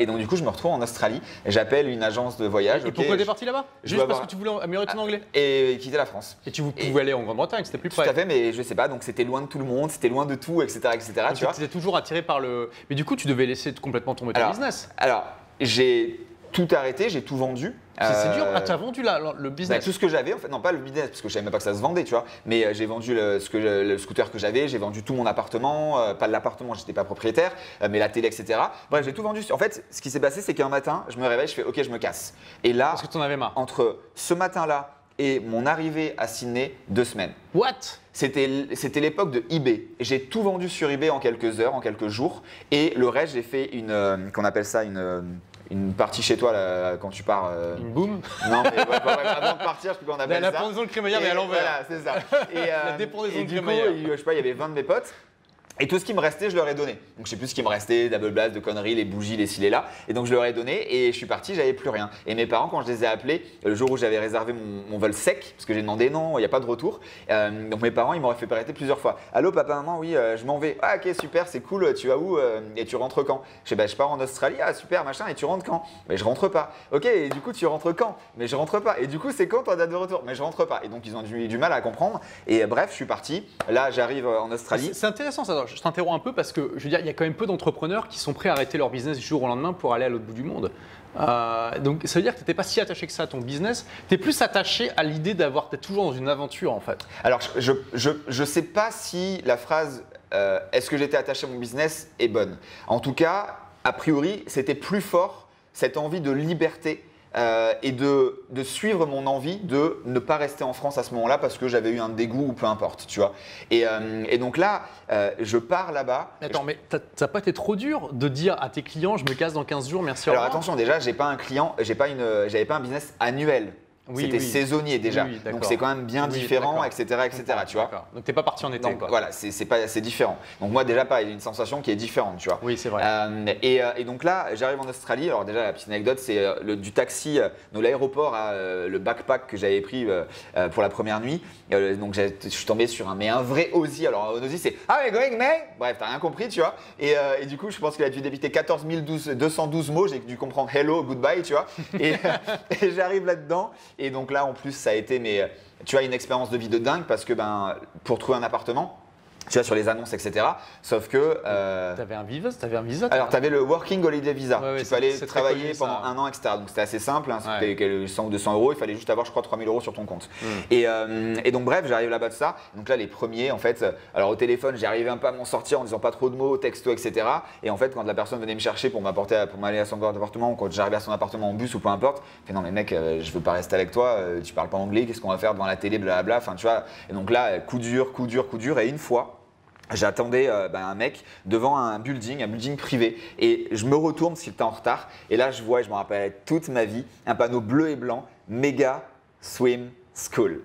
donc du coup, je me retrouve en Australie. J'appelle une agence de voyage. Et pourquoi t'es parti là-bas? Juste parce que tu voulais améliorer ton anglais? Et quitter la France. Et tu pouvais aller en Grande-Bretagne, c'était plus près. Tout à fait, mais je sais pas. Donc c'était loin de tout le monde, c'était loin de tout, etc., etc. Donc tu étais toujours attiré par le. Mais du coup, tu devais laisser complètement tomber ton business. Alors, j'ai tout arrêté, j'ai tout vendu. C'est dur. Ah, t'as vendu le business? Tout ce que j'avais, en fait, non pas le business, parce que je savais même pas que ça se vendait, tu vois. Mais j'ai vendu le scooter que j'avais, j'ai vendu tout mon appartement, pas de l'appartement, j'étais pas propriétaire, mais la télé, etc. Bref, j'ai tout vendu. En fait, ce qui s'est passé, c'est qu'un matin, je me réveille, je fais, ok, je me casse. Et là, parce que t'en avais marre. Entre ce matin-là et mon arrivée à Sydney, 2 semaines. What? C'était l'époque de eBay. J'ai tout vendu sur eBay en quelques heures, en quelques jours, et le reste, j'ai fait qu'on appelle ça une partie chez toi là, quand tu pars. Une boum? Non, mais avant de partir, je sais pas comment on appelle ça. La pendaison de crémaillère, mais à l'envers. Voilà, c'est ça. La dépendaison de du coup, crémaillère. je sais pas, il y avait 20 de mes potes. Et tout ce qui me restait, je leur ai donné. Donc je sais plus ce qui me restait, double blast, de conneries, les bougies, les ci, les là. Et donc je leur ai donné et je suis parti, j'avais plus rien. Et mes parents, quand je les ai appelés, le jour où j'avais réservé mon vol sec, parce que j'ai demandé non, il n'y a pas de retour. Donc mes parents, ils m'auraient fait arrêter plusieurs fois. Allô papa, maman, oui, je m'en vais. Ah ok, super, c'est cool, tu vas où et tu rentres quand? Je sais, je pars en Australie, ah super, machin, et tu rentres quand? Mais je rentre pas. Ok, et du coup tu rentres quand? Mais je rentre pas. Et du coup c'est quand ta date de retour? Mais je rentre pas. Et donc ils ont eu du mal à comprendre. Et bref, je suis parti. Là, j'arrive en Australie. C'est intéressant ça, je t'interromps un peu parce que je veux dire, il y a quand même peu d'entrepreneurs qui sont prêts à arrêter leur business du jour au lendemain pour aller à l'autre bout du monde. Donc ça veut dire que tu n'étais pas si attaché que ça à ton business, tu es plus attaché à l'idée d'être toujours dans une aventure en fait. Alors je sais pas si la phrase est-ce que j'étais attaché à mon business est bonne. En tout cas, a priori, c'était plus fort cette envie de liberté. Et de suivre mon envie de ne pas rester en France à ce moment-là parce que j'avais eu un dégoût ou peu importe, tu vois. Et donc là, je pars là-bas. Attends, mais t'as pas été trop dur de dire à tes clients, je me casse dans 15 jours, merci, au revoir? Alors attention, déjà, j'ai pas un client, j'avais pas un business annuel. C'était saisonnier déjà, donc c'est quand même bien différent, etc., tu vois. Donc t'es pas parti en été, donc, quoi. Voilà, c'est différent. Donc moi déjà pareil, il y a une sensation qui est différente, tu vois. Oui, c'est vrai. Et donc là, j'arrive en Australie. Alors déjà la petite anecdote, c'est du taxi de l'aéroport à le backpack que j'avais pris pour la première nuit. Donc je suis tombé sur un vrai Aussie. Alors un Aussie c'est ah mais going mate. Bref, t'as rien compris, tu vois. Et du coup, je pense qu'il a dû débiter 14 212 mots. J'ai dû comprendre hello, goodbye, tu vois. Et j'arrive là-dedans. Et donc là, en plus, ça a été tu as une expérience de vie de dingue parce que pour trouver un appartement, tu vois, sur les annonces, etc. Sauf que. T'avais un visa, alors, tu avais le Working Holiday Visa. Ouais, tu peux aller travailler connu, pendant un an, etc. Donc, c'était assez simple. Hein, c'était 100 ou 200 euros. Il fallait juste avoir, je crois, 3000 euros sur ton compte. Et donc, bref, j'arrive là-bas de ça. Donc là, les premiers, en fait, alors au téléphone, j'arrivais un peu à m'en sortir en disant pas trop de mots, texto, etc. Et en fait, quand la personne venait me chercher pour m'aller à son appartement ou quand j'arrivais à son appartement en bus ou peu importe, je fais non, mais mec, je veux pas rester avec toi. Tu parles pas anglais. Qu'est-ce qu'on va faire devant la télé, blablabla. Enfin, tu vois. Et donc là, coup dur. Et une fois, j'attendais un mec devant un building privé et je me retourne parce qu'il était en retard et là je vois, et je me rappelle toute ma vie, un panneau bleu et blanc, Mega Swim School.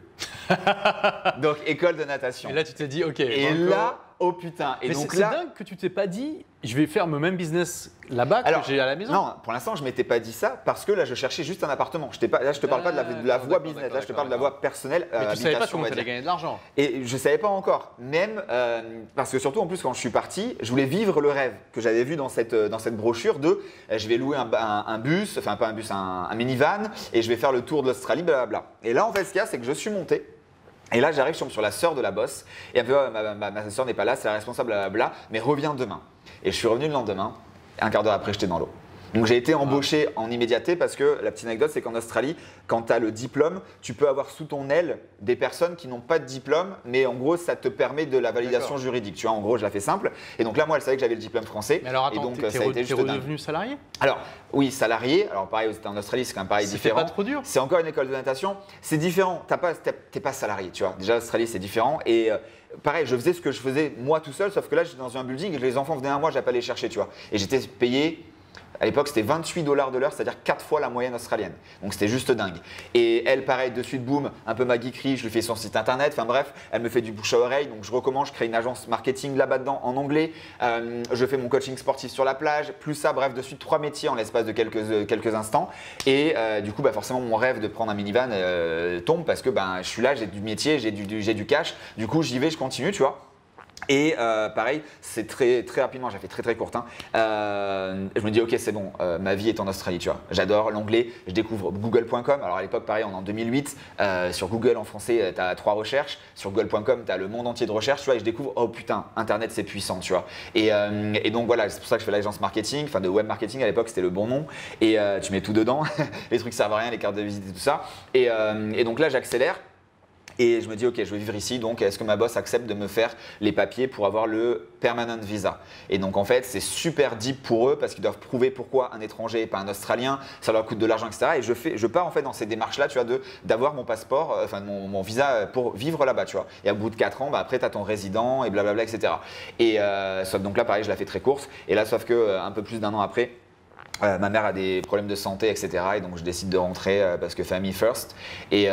Donc école de natation. Et là tu t'es dit ok. Et là, oh putain. Et mais donc c'est dingue que tu t'es pas dit je vais faire le même business là-bas que j'ai à la maison. Non, pour l'instant je m'étais pas dit ça parce que là je cherchais juste un appartement. Là je te parle pas de la voie business, là je te parle de la voie personnelle. Mais tu savais pas comment tu allais gagner de l'argent. Et je savais pas encore, même parce que surtout en plus quand je suis parti, je voulais vivre le rêve que j'avais vu dans cette brochure de je vais louer un bus, enfin pas un bus, un minivan et je vais faire le tour de l'Australie, blablabla. Et là en fait ce qu'il y a c'est que je suis monté. Et là, j'arrive, je tombe sur la sœur de la boss. Et elle me dit, ma sœur n'est pas là, c'est la responsable, blablabla, mais reviens demain. Et je suis revenu le lendemain, et un quart d'heure après, j'étais dans l'eau. Donc j'ai été embauché en immédiateté parce que la petite anecdote, c'est qu'en Australie, quand tu as le diplôme, tu peux avoir sous ton aile des personnes qui n'ont pas de diplôme, mais en gros, ça te permet de la validation juridique. Tu vois, en gros, je la fais simple. Et donc là, moi, elle savait que j'avais le diplôme français. Mais alors attends, et donc, t'es redevenu salarié? Alors oui, salarié. Alors pareil, en Australie, c'est quand même pareil différent. C'est pas trop dur? C'est encore une école de natation. C'est différent. T'es pas salarié, tu vois. Déjà, l'Australie, c'est différent. Et pareil, je faisais ce que je faisais moi tout seul, sauf que là, j'étais dans un building et les enfants venaient à moi, j'allais pas les chercher, tu vois. Et j'étais payé. À l'époque, c'était 28 $ de l'heure, c'est-à-dire 4 fois la moyenne australienne. Donc c'était juste dingue. Et elle, pareil, de suite, boum, un peu ma geekerie, je lui fais son site internet. Enfin bref, elle me fait du bouche à oreille. Donc je recommence, je crée une agence marketing là-bas dedans en anglais. Je fais mon coaching sportif sur la plage. Plus ça, bref, de suite 3 métiers en l'espace de quelques instants. Et du coup, forcément, mon rêve de prendre un minivan tombe parce que je suis là, j'ai du métier, j'ai du cash. Du coup, j'y vais, je continue, tu vois. Et pareil, c'est très rapidement, j'ai fait très court. Je me dis ok, c'est bon, ma vie est en Australie, tu vois. J'adore l'anglais, je découvre google.com. Alors à l'époque, pareil, on est en 2008. Sur Google en français, tu as 3 recherches. Sur google.com, tu as le monde entier de recherches, tu vois. Et je découvre, oh putain, Internet c'est puissant, tu vois. Et donc voilà, c'est pour ça que je fais l'agence marketing, enfin de web marketing à l'époque, c'était le bon nom. Et tu mets tout dedans, les trucs servent à rien, les cartes de visite et tout ça. Et donc là, j'accélère. Et je me dis, ok, je vais vivre ici, donc est-ce que ma boss accepte de me faire les papiers pour avoir le permanent visa? Et donc en fait, c'est super deep pour eux parce qu'ils doivent prouver pourquoi un étranger et pas un Australien, ça leur coûte de l'argent, etc. Et je pars en fait dans ces démarches-là, tu vois, d'avoir mon passeport, mon visa pour vivre là-bas, tu vois. Et à bout de 4 ans, après, tu as ton résident et blablabla, etc. Et sauf donc là, pareil, je la fais très courte. Et là, sauf que un peu plus d'un an après, ma mère a des problèmes de santé, etc. Et donc je décide de rentrer parce que family first. Et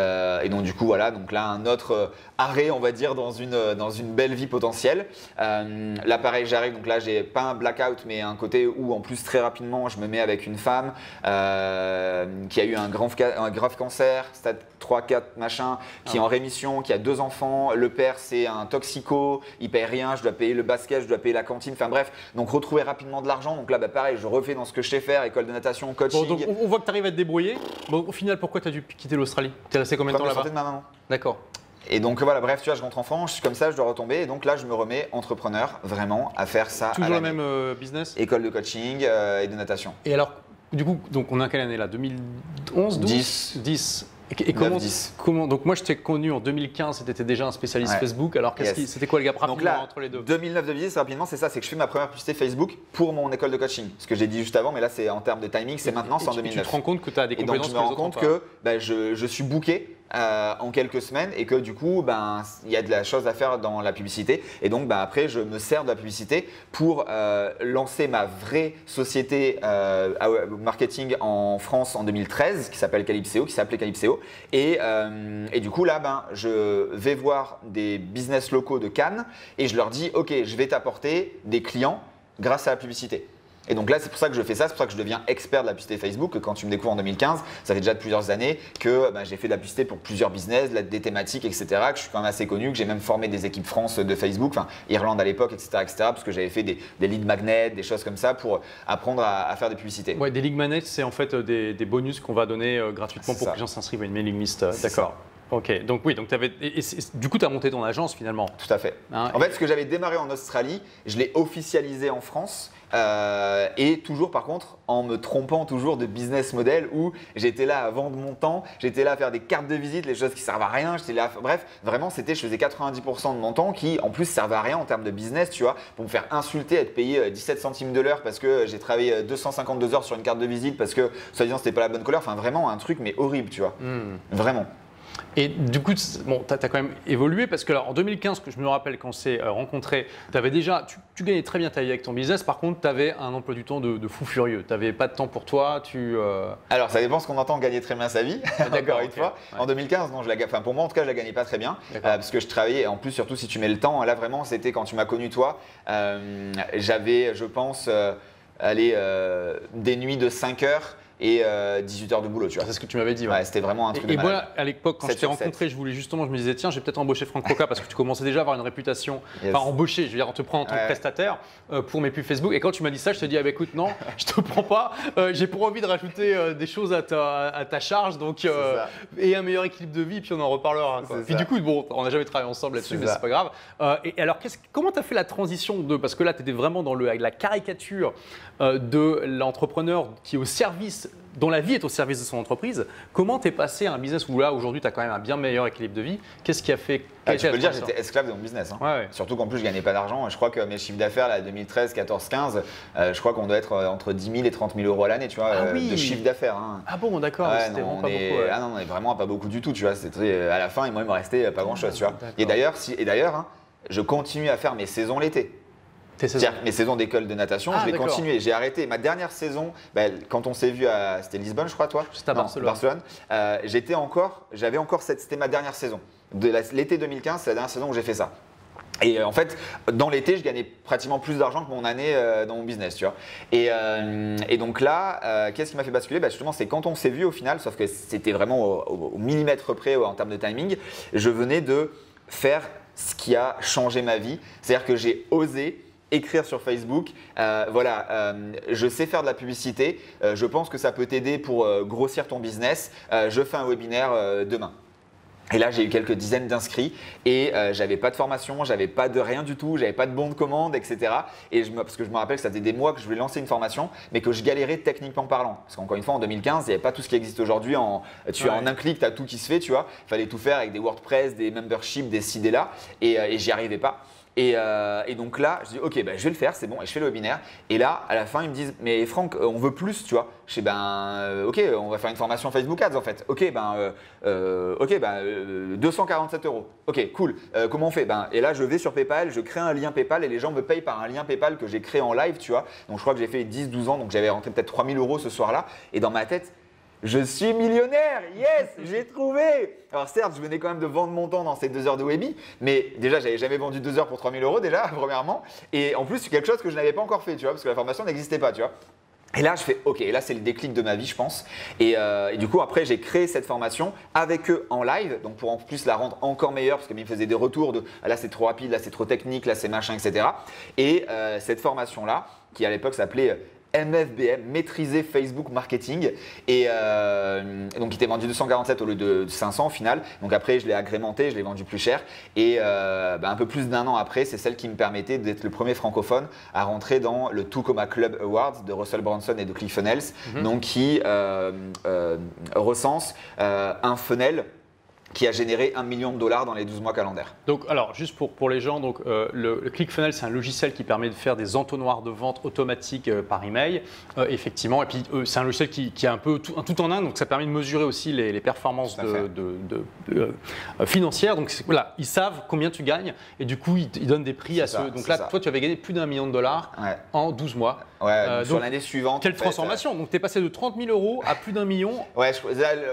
donc du coup voilà, donc là un autre arrêt, on va dire, dans une belle vie potentielle. Là pareil, j'arrive, donc là j'ai pas un blackout, mais un côté où en plus très rapidement je me mets avec une femme qui a eu un grave cancer, stade 3-4 machin, qui est en rémission, qui a 2 enfants. Le père c'est un toxico, il paye rien, je dois payer le basket, je dois payer la cantine. Enfin bref, donc retrouver rapidement de l'argent. Donc là pareil, je refais dans ce que je sais faire. École de natation, coaching. Bon, donc on voit que tu arrives à te débrouiller. Bon, au final, pourquoi tu as dû quitter l'Australie? Tu es resté combien de temps là-bas? Santé de ma maman. D'accord. Et donc voilà, bref, tu vois, je rentre en France, je suis comme ça, je dois retomber. Et donc là, je me remets entrepreneur, vraiment, à faire ça. Toujours le même business? École de coaching et de natation. Et alors, du coup, donc on est en quelle année là? 2011, 12 10. Et comment donc moi je t'ai connu en 2015, tu étais déjà un spécialiste Facebook, alors c'était quoi le gap rapidement entre les deux? 2009-2010 rapidement, c'est ça, c'est que je fais ma première publicité Facebook pour mon école de coaching. Ce que j'ai dit juste avant, mais là c'est en termes de timing, c'est maintenant, c'est en 2009. Tu te rends compte que tu as des compétences? Et donc je me rends compte que je suis booké en quelques semaines et que du coup il y a de la chose à faire dans la publicité. Et donc après je me sers de la publicité pour lancer ma vraie société marketing en France en 2013 qui s'appelait Calypseo. Et du coup là je vais voir des business locaux de Cannes et je leur dis ok, je vais t'apporter des clients grâce à la publicité. Et donc là, c'est pour ça que je fais ça, c'est pour ça que je deviens expert de la publicité Facebook. Que quand tu me découvres en 2015, ça fait déjà plusieurs années que j'ai fait de la publicité pour plusieurs business, des thématiques, etc. Que je suis quand même assez connu, que j'ai même formé des équipes France de Facebook, enfin Irlande à l'époque, etc., parce que j'avais fait des lead magnets, des choses comme ça pour apprendre à faire des publicités. Ouais, des lead magnets, c'est en fait des bonus qu'on va donner gratuitement pour que les gens s'inscrivent à une mailing list. D'accord. Ok, donc oui, donc du coup tu as monté ton agence finalement. Tout à fait. En fait, ce que j'avais démarré en Australie, je l'ai officialisé en France. Et toujours par contre en me trompant toujours de business model où j'étais là à vendre mon temps, j'étais là à faire des cartes de visite, les choses qui servent à rien, j'étais là, bref, vraiment je faisais 90% de mon temps qui en plus servait à rien en termes de business, tu vois, pour me faire insulter, être payé 17 centimes de l'heure parce que j'ai travaillé 252 heures sur une carte de visite parce que soi-disant c'était pas la bonne couleur, enfin vraiment un truc mais horrible, tu vois, vraiment. Et du coup, bon, tu as quand même évolué parce que alors, en 2015, que je me rappelle quand on s'est rencontrés, tu gagnais très bien ta vie avec ton business. Par contre, tu avais un emploi du temps de fou furieux. Tu n'avais pas de temps pour toi. Alors, ça dépend ce qu'on entend gagner très bien sa vie. D'accord, une fois. Ouais. En 2015, non, pour moi, en tout cas, je la gagnais pas très bien parce que je travaillais. Et en plus, surtout si tu mets le temps, là vraiment, c'était quand tu m'as connu toi. J'avais, je pense, des nuits de 5 heures. et 18 heures de boulot, tu vois. C'est ce que tu m'avais dit. Ouais, c'était vraiment un truc de Et malade. moi, à l'époque, quand je 7 t'ai sur 7. rencontré, je me disais, tiens, j'ai peut-être embauché Franck Roca parce que tu commençais déjà à avoir une réputation. Yes. Enfin, embauché, je veux dire, on te prend en tant que Ouais. prestataire pour mes pubs Facebook. Et quand tu m'as dit ça, je te dis, ah bah, écoute, non, je te prends pas. J'ai pour envie de rajouter des choses à ta charge, donc ça. et un meilleur équilibre de vie, puis on en reparlera. Quoi. C'est Puis ça. du coup, bon, on n'a jamais travaillé ensemble là-dessus, C'est mais ça. c'est pas grave. Et alors, comment tu as fait la transition de, parce que là, tu étais vraiment dans avec la caricature de l'entrepreneur qui est au service, dont la vie est au service de son entreprise. Comment tu es passé à un business où là, aujourd'hui, tu as quand même un bien meilleur équilibre de vie? Qu'est-ce qui a fait Tu peux le dire, j'étais esclave de mon business. Hein. Ouais. Surtout qu'en plus, je gagnais pas d'argent. Je crois que mes chiffres d'affaires, là, 2013, 14, 15, je crois qu'on doit être entre 10 000 et 30 000 euros à l'année, tu vois, Ah oui. de chiffre d'affaires. Hein. Ah bon, d'accord, Ouais, c'était non, vraiment pas on est... beaucoup. Ouais. Ah non, on est vraiment pas beaucoup du tout, tu vois. C'était à la fin, moi, il me restait pas grand-chose, tu vois. D'accord. Et d'ailleurs, hein, je continue à faire mes saisons l'été. Tes saisons. C'est-à-dire que mes saisons d'école de natation, Ah, je l'ai d'accord. continué. J'ai arrêté ma dernière saison, quand on s'est vu c'était Lisbonne, je crois, toi. C'était à Non, Barcelone. j'avais encore c'était ma dernière saison. L'été 2015, c'est la dernière saison où j'ai fait ça. Et en fait, dans l'été, je gagnais pratiquement plus d'argent que mon année dans mon business, tu vois. Et donc là, qu'est-ce qui m'a fait basculer? Justement, c'est quand on s'est vu au final, sauf que c'était vraiment au millimètre près en termes de timing, je venais de faire ce qui a changé ma vie. C'est-à-dire que j'ai osé écrire sur Facebook, je sais faire de la publicité, je pense que ça peut t'aider pour grossir ton business, je fais un webinaire demain. Et là, j'ai eu quelques dizaines d'inscrits et j'avais pas de formation, j'avais pas de rien du tout, j'avais pas de bon de commande, etc. Parce que je me rappelle que ça faisait des mois que je voulais lancer une formation, mais que je galérais techniquement parlant. Parce qu'encore une fois, en 2015, il n'y avait pas tout ce qui existe aujourd'hui. En un clic, tu as tout qui se fait, tu vois. Il fallait tout faire avec des WordPress, des memberships, des ci, des là, et j'y arrivais pas. Et donc là, je dis ok, je vais le faire, c'est bon, et je fais le webinaire. Et là, à la fin, ils me disent mais Franck, on veut plus, tu vois. Je dis ok, on va faire une formation Facebook Ads en fait. Ok, 247 €. Ok, cool. Comment on fait? Et là, je vais sur PayPal, je crée un lien PayPal et les gens me payent par un lien PayPal que j'ai créé en live, tu vois. Donc je crois que j'ai fait 10-12 ans, donc j'avais rentré peut-être 3 000 € ce soir-là. Et dans ma tête, je suis millionnaire, yes, j'ai trouvé. Alors certes, je venais quand même de vendre mon temps dans ces 2 heures de Webi, mais déjà, j'avais jamais vendu 2 heures pour 3 000 € déjà, premièrement. Et en plus, c'est quelque chose que je n'avais pas encore fait, tu vois, parce que la formation n'existait pas, tu vois. Et là, je fais ok, et là, c'est le déclic de ma vie, je pense. Et du coup, après, j'ai créé cette formation avec eux en live, donc pour en plus la rendre encore meilleure, parce qu'ils me faisaient des retours de là, c'est trop rapide, là, c'est trop technique, là, c'est machin, etc. Et cette formation-là, qui à l'époque s'appelait MFBM, maîtriser Facebook marketing, et donc il était vendu 247 au lieu de 500 au final. Donc après je l'ai agrémenté, je l'ai vendu plus cher, et un peu plus d'1 an après, c'est celle qui me permettait d'être le premier francophone à rentrer dans le Tucoma Club Awards de Russell Brunson et de ClickFunnels, donc qui recense un funnel qui a généré $1 million dans les 12 mois calendaires. Donc, alors, juste pour les gens, donc, le ClickFunnels, c'est un logiciel qui permet de faire des entonnoirs de vente automatiques par email, effectivement. Et puis, c'est un logiciel qui a un peu tout en un, donc ça permet de mesurer aussi les performances financières. Donc, voilà, ils savent combien tu gagnes et du coup, ils donnent des prix à ceux. Donc là, toi, tu avais gagné plus d'1 million de dollars en 12 mois. Ouais, sur l'année suivante. Quelle transformation! Donc, tu es passé de 30 000 € à plus d'1 million. Ouais,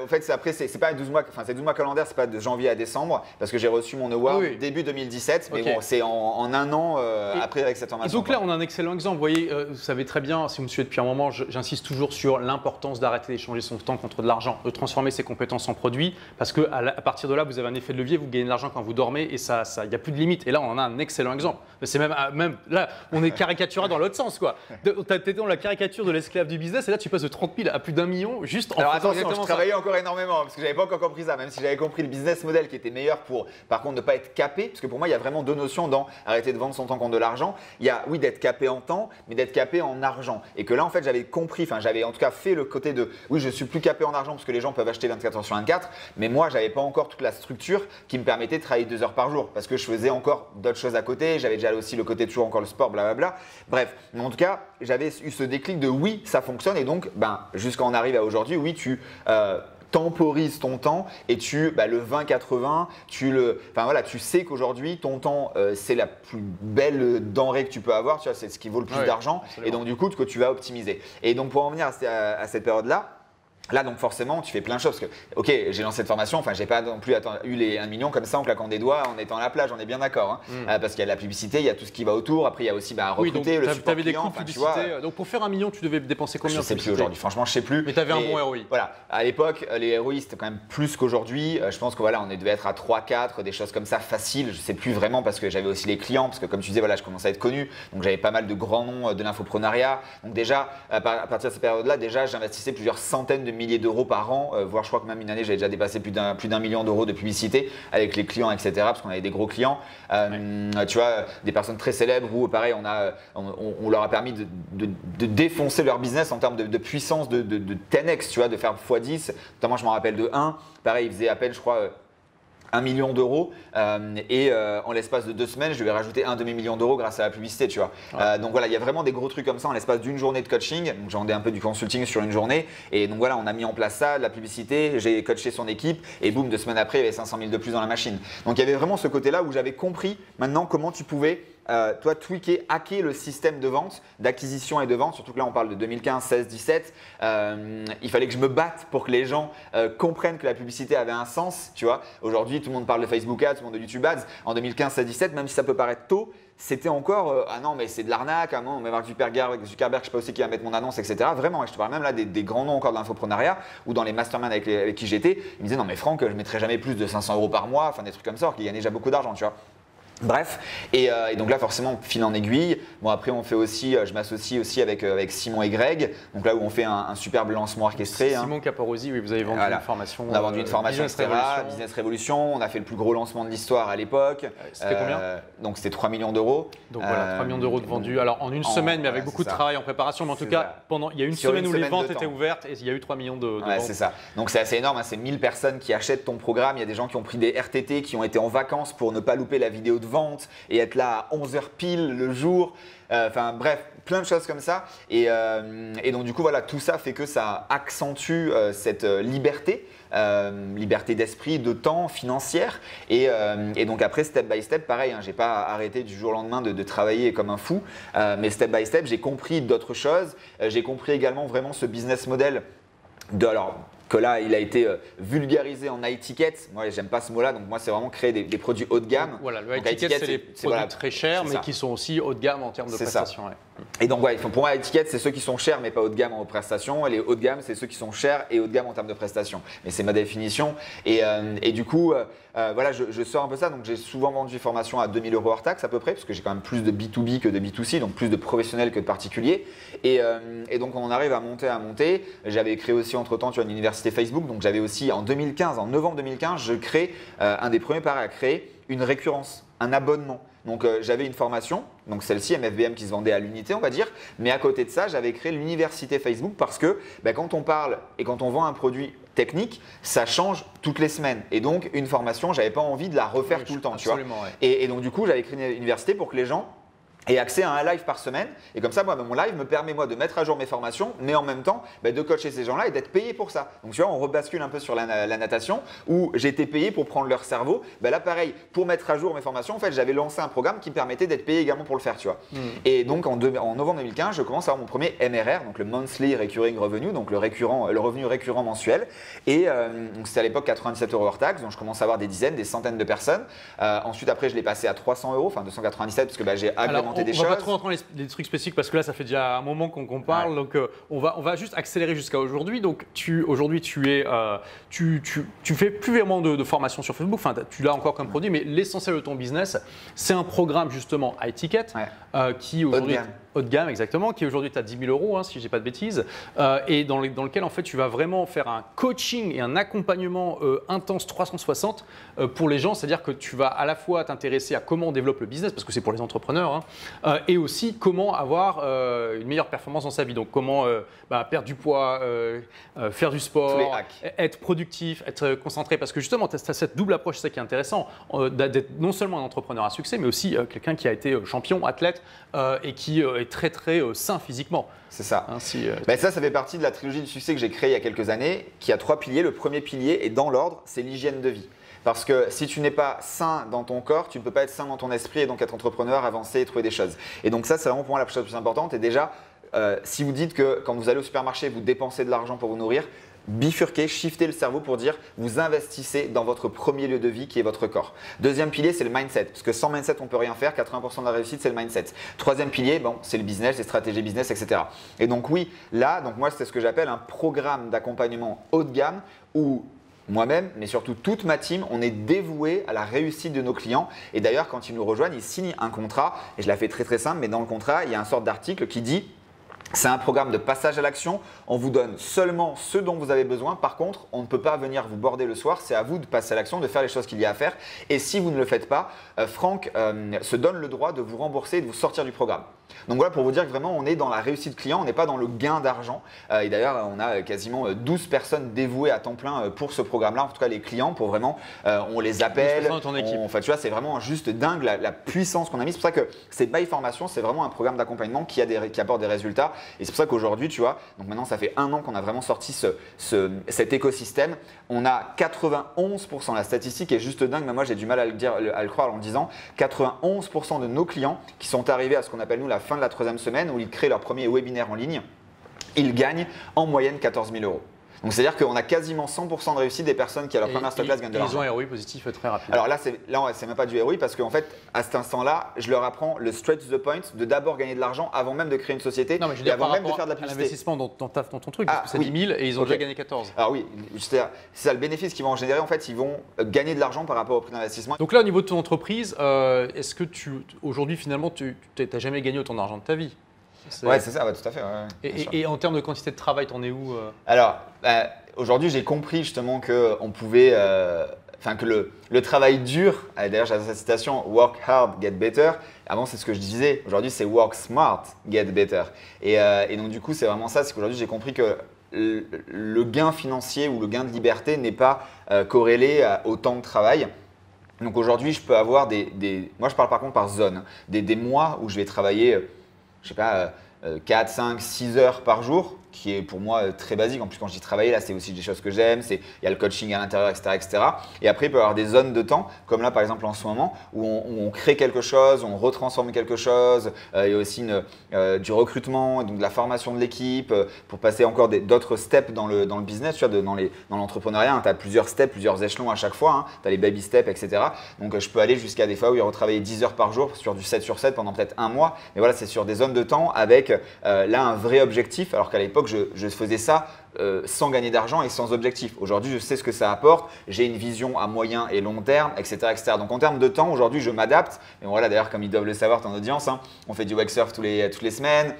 en fait, après, c'est pas 12 mois, enfin, c'est 12 mois calendaires, c'est pas de janvier à décembre, parce que j'ai reçu mon award début 2017, mais bon, c'est en 1 an après avec cette formation. Et donc là, on a un excellent exemple. Vous voyez, vous savez très bien, si vous me suivez depuis un moment, j'insiste toujours sur l'importance d'arrêter d'échanger son temps contre de l'argent, de transformer ses compétences en produits, parce que à partir de là, vous avez un effet de levier, vous gagnez de l'argent quand vous dormez, et ça, il n'y a plus de limite. Et là, on en a un excellent exemple. C'est même là, on est caricatural dans l'autre sens, quoi. Tu étais dans la caricature de l'esclave du business, et là, tu passes de 30 000 à plus d'1 million juste en Alors faisant attention, je travaillais encore énormément, parce que j'avais pas encore compris ça, même si j'avais compris le business model qui était meilleur pour, par contre, ne pas être capé, parce que pour moi, il y a vraiment deux notions dans arrêter de vendre son temps contre de l'argent. Il y a, oui, d'être capé en temps, mais d'être capé en argent. Et que là, en fait, j'avais compris, enfin, j'avais en tout cas fait le côté de, oui, je suis plus capé en argent parce que les gens peuvent acheter 24 heures sur 24, mais moi, j'avais pas encore toute la structure qui me permettait de travailler 2 heures par jour, parce que je faisais encore d'autres choses à côté. J'avais déjà aussi le côté toujours encore le sport, blablabla. Bref, mais en tout cas, j'avais eu ce déclic de oui, ça fonctionne, et donc, jusqu'à en arriver à aujourd'hui, oui, tu temporises ton temps et tu le 20-80, tu sais qu'aujourd'hui ton temps c'est la plus belle denrée que tu peux avoir, tu vois, c'est ce qui vaut le plus d'argent, et donc du coup que tu vas optimiser. Et donc pour en venir à cette période-là, Là, donc forcément, tu fais plein de choses. Parce que, ok, j'ai lancé cette formation, enfin, j'ai pas non plus eu les 1 million comme ça en claquant des doigts, en étant à la plage, on est bien d'accord. Parce qu'il y a de la publicité, il y a tout ce qui va autour. Après, il y a aussi recruter, le support avais des client. coûts de publicité. Donc pour faire 1 million, tu devais dépenser combien? Je sais plus aujourd'hui, franchement, je sais plus. Mais tu avais un bon ROI. Voilà, à l'époque, les ROI c'était quand même plus qu'aujourd'hui. Je pense que voilà, on devait être à 3, 4, des choses comme ça, faciles. Je sais plus vraiment parce que j'avais aussi les clients, parce que comme tu disais, voilà, je commençais à être connu. Donc j'avais pas mal de grands noms de l'infoprenariat. Donc déjà, à partir de cette période-là, déjà, j'investissais plusieurs centaines de milliers d'euros par an, voire je crois que même une année, j'avais déjà dépassé plus d'un million d'euros de publicité avec les clients, etc. Parce qu'on avait des gros clients, tu vois, des personnes très célèbres où pareil, on leur a permis de défoncer leur business en termes de puissance de 10x, tu vois, de faire x10. Notamment, je m'en rappelle de 1. Pareil, il faisait à peine, je crois, 1 million d'euros en l'espace de 2 semaines, je lui ai rajouté un demi-million d'euros grâce à la publicité, tu vois. Donc voilà, il y a vraiment des gros trucs comme ça en l'espace d'une journée de coaching. Donc j'ai rendu un peu du consulting sur une journée et donc voilà, on a mis en place ça, de la publicité, j'ai coaché son équipe et boum, 2 semaines après, il y avait 500 000 de plus dans la machine. Donc il y avait vraiment ce côté-là où j'avais compris maintenant comment tu pouvais toi tweaker, hacker le système de vente, d'acquisition et de vente, surtout que là on parle de 2015, 16, 17. Il fallait que je me batte pour que les gens comprennent que la publicité avait un sens, tu vois. Aujourd'hui, tout le monde parle de Facebook Ads, tout le monde de YouTube Ads. En 2015, 16, 17, même si ça peut paraître tôt, c'était encore ah non mais c'est de l'arnaque, ah non mais Mark Zuckerberg, je sais pas aussi qui va mettre mon annonce, etc. Vraiment, je te parle même là des grands noms encore de l'infoprenariat ou dans les masterminds avec qui j'étais, ils me disaient non mais Franck, je mettrai jamais plus de 500 euros par mois, enfin des trucs comme ça, alors qu'ils gagnaient déjà beaucoup d'argent, tu vois. Bref, et donc là forcément fil en aiguille. Bon après on fait aussi, je m'associe aussi avec Simon et Greg. Donc là où on fait un superbe lancement orchestré. Simon Caporozzi, oui, vous avez vendu une formation. On a vendu une formation, Business etc. Revolution. Business Revolution. On a fait le plus gros lancement de l'histoire à l'époque. C'était combien? Donc c'était 3 millions d'euros. Donc voilà, 3 millions d'euros de vendus. Alors en une semaine, mais avec beaucoup de travail en préparation. Mais en tout cas, il y a une semaine où les ventes étaient ouvertes et il y a eu 3 millions de ventes. C'est ça. Donc c'est assez énorme. C'est 1000 personnes qui achètent ton programme. Il y a des gens qui ont pris des RTT, qui ont été en vacances pour ne pas louper la vidéo de vente et être là à 11h pile le jour. Enfin bref, plein de choses comme ça. Et donc du coup, voilà, tout ça fait que ça accentue cette liberté. Liberté d'esprit, de temps, financière. Et donc après, step by step, pareil, j'ai pas arrêté du jour au lendemain de travailler comme un fou. Mais step by step, j'ai compris d'autres choses. J'ai compris également vraiment ce business model que là, il a été vulgarisé en high ticket. Moi, j'aime pas ce mot-là. Donc, moi, c'est vraiment créer des produits haut de gamme. Voilà, le high ticket, c'est les produits très chers, mais qui sont aussi haut de gamme en termes de prestations. Ouais. Et donc, ouais, pour moi, high ticket, c'est ceux qui sont chers, mais pas haut de gamme en prestations. Et les haut de gamme, c'est ceux qui sont chers et haut de gamme en termes de prestations. Mais c'est ma définition. Et du coup, voilà, je sors un peu ça. Donc, j'ai souvent vendu des formations à 2000 euros hors taxe à peu près, parce que j'ai quand même plus de B2B que de B2C, donc plus de professionnels que de particuliers. Et donc, on arrive à monter. J'avais créé aussi entre-temps, tu vois, une université Facebook. Donc, j'avais aussi en novembre 2015, je crée un des premiers paris à créer une récurrence, un abonnement. Donc, j'avais une formation, donc celle-ci, MFBM, qui se vendait à l'unité, on va dire. Mais à côté de ça, j'avais créé l'université Facebook parce que quand on parle et quand on vend un produit technique, ça change toutes les semaines. Et donc, une formation, j'avais pas envie de la refaire tout le temps. Tu vois. Ouais. Et donc, du coup, j'avais créé une université pour que les gens et accès à un live par semaine. Et comme ça, moi, mon live me permet de mettre à jour mes formations, mais en même temps de coacher ces gens-là et d'être payé pour ça. Donc tu vois, on rebascule un peu sur la natation où j'ai été payé pour prendre leur cerveau. Là, pareil, pour mettre à jour mes formations, en fait, j'avais lancé un programme qui me permettait d'être payé également pour le faire, tu vois. Et donc en novembre 2015, je commence à avoir mon premier MRR, donc le Monthly Recurring Revenue, donc le revenu récurrent mensuel. Et donc c'était à l'époque 97 euros hors taxe, donc je commence à avoir des dizaines, des centaines de personnes. Ensuite, après, je l'ai passé à 300 euros, enfin 297 parce que j'ai agrémenté des choses. On va pas trop rentrer dans les trucs spécifiques parce que là, ça fait déjà un moment qu'on parle. Ouais. Donc, on va juste accélérer jusqu'à aujourd'hui. Donc, aujourd'hui, tu fais plus vraiment de formation sur Facebook. Enfin, tu l'as encore comme produit, mais l'essentiel de ton business, c'est un programme justement high ticket qui aujourd'hui haut de gamme, exactement, qui aujourd'hui est à 10 000 euros, si je dis pas de bêtises, et dans lequel en fait tu vas vraiment faire un coaching et un accompagnement intense 360 pour les gens, c'est-à-dire que tu vas à la fois t'intéresser à comment on développe le business, parce que c'est pour les entrepreneurs, et aussi comment avoir une meilleure performance dans sa vie. Donc comment perdre du poids, faire du sport, être productif, être concentré, parce que justement tu as cette double approche, c'est ça qui est intéressant, d'être non seulement un entrepreneur à succès, mais aussi quelqu'un qui a été champion, athlète et qui est très très sain physiquement. C'est ça. Ça fait partie de la trilogie du succès que j'ai créée il y a quelques années, qui a 3 piliers. Le premier pilier, et dans l'ordre, c'est l'hygiène de vie. Parce que si tu n'es pas sain dans ton corps, tu ne peux pas être sain dans ton esprit et donc être entrepreneur, avancer et trouver des choses. Et donc ça, c'est vraiment pour moi la chose la plus importante. Et déjà, si vous dites que quand vous allez au supermarché, vous dépensez de l'argent pour vous nourrir, bifurquer, shifter le cerveau pour dire vous investissez dans votre premier lieu de vie qui est votre corps. Deuxième pilier, c'est le mindset. Parce que sans mindset, on ne peut rien faire. 80% de la réussite, c'est le mindset. Troisième pilier, bon, c'est le business, les stratégies business, etc. Et donc oui, là, donc moi, c'est ce que j'appelle un programme d'accompagnement haut de gamme où moi-même, mais surtout toute ma team, on est dévoué à la réussite de nos clients. Et d'ailleurs, quand ils nous rejoignent, ils signent un contrat. Et je la fais très simple, mais dans le contrat, il y a une sorte d'article qui dit c'est un programme de passage à l'action. On vous donne seulement ce dont vous avez besoin. Par contre, on ne peut pas venir vous border le soir. C'est à vous de passer à l'action, de faire les choses qu'il y a à faire. Et si vous ne le faites pas, Franck se donne le droit de vous rembourser et de vous sortir du programme. Donc voilà pour vous dire que vraiment on est dans la réussite client, on n'est pas dans le gain d'argent. Et d'ailleurs, on a quasiment 12 personnes dévouées à temps plein pour ce programme-là. En tout cas, les clients, pour vraiment, on les appelle. Enfin, tu vois, c'est vraiment juste dingue la puissance qu'on a mise. C'est pour ça que c'est My Formation, c'est vraiment un programme d'accompagnement qui apporte des résultats. Et c'est pour ça qu'aujourd'hui, tu vois, donc maintenant ça fait 1 an qu'on a vraiment sorti cet écosystème. On a 91%, la statistique est juste dingue, mais moi j'ai du mal à le croire en le disant, 91% de nos clients qui sont arrivés à ce qu'on appelle nous la fin de la 3e semaine où ils créent leur premier webinaire en ligne, ils gagnent en moyenne 14 000 €. Donc c'est-à-dire qu'on a quasiment 100% de réussite des personnes qui à leur première masterclass gagnent de l'argent. Ils ont un ROI positif très rapide. Alors là, c'est même pas du ROI parce qu'en fait, à cet instant-là, je leur apprends le straight to the point de d'abord gagner de l'argent avant même de créer une société et avant même de faire de la publicité. L'investissement dans ton truc, parce que c'est 10 000 et ils ont déjà gagné 14. Alors oui, c'est ça le bénéfice qu'ils vont en générer. En fait, ils vont gagner de l'argent par rapport au prix d'investissement. Donc là, au niveau de ton entreprise, est-ce que aujourd'hui, finalement, tu n'as jamais gagné autant d'argent de ta vie? Ouais, c'est ça, ouais, tout à fait. Ouais, et en termes de quantité de travail, t'en es où Alors, aujourd'hui, j'ai compris justement qu'on pouvait, que le travail dur, d'ailleurs j'ai cette citation, work hard, get better. Avant, c'est ce que je disais. Aujourd'hui, c'est work smart, get better. Et donc, du coup, c'est vraiment ça. C'est qu'aujourd'hui, j'ai compris que le gain financier ou le gain de liberté n'est pas corrélé au temps de travail. Donc, aujourd'hui, je peux avoir moi, je parle par contre par zone. Des mois où je vais travailler, je sais pas, 4, 5, 6 heures par jour, qui est pour moi très basique. En plus, quand je dis travailler, là, c'est aussi des choses que j'aime. Il y a le coaching à l'intérieur, etc., etc. Et après, il peut y avoir des zones de temps, comme là, par exemple, en ce moment, où on crée quelque chose, on retransforme quelque chose. Il y a aussi du recrutement, donc de la formation de l'équipe, pour passer encore d'autres steps dans le business, tu vois, dans l'entrepreneuriat. Tu as plusieurs steps, plusieurs échelons à chaque fois. Tu as les baby steps, etc. Donc, je peux aller jusqu'à des fois où il y a retravailler 10 heures par jour sur du 7 sur 7 pendant peut-être 1 mois. Mais voilà, c'est sur des zones de temps avec là un vrai objectif, alors qu'à l'époque, je faisais ça sans gagner d'argent et sans objectif. Aujourd'hui, je sais ce que ça apporte, j'ai une vision à moyen et long terme, etc. etc. Donc en termes de temps, aujourd'hui, je m'adapte. Et voilà, d'ailleurs, comme ils doivent le savoir, ton audience, on fait du wake surf toutes les semaines.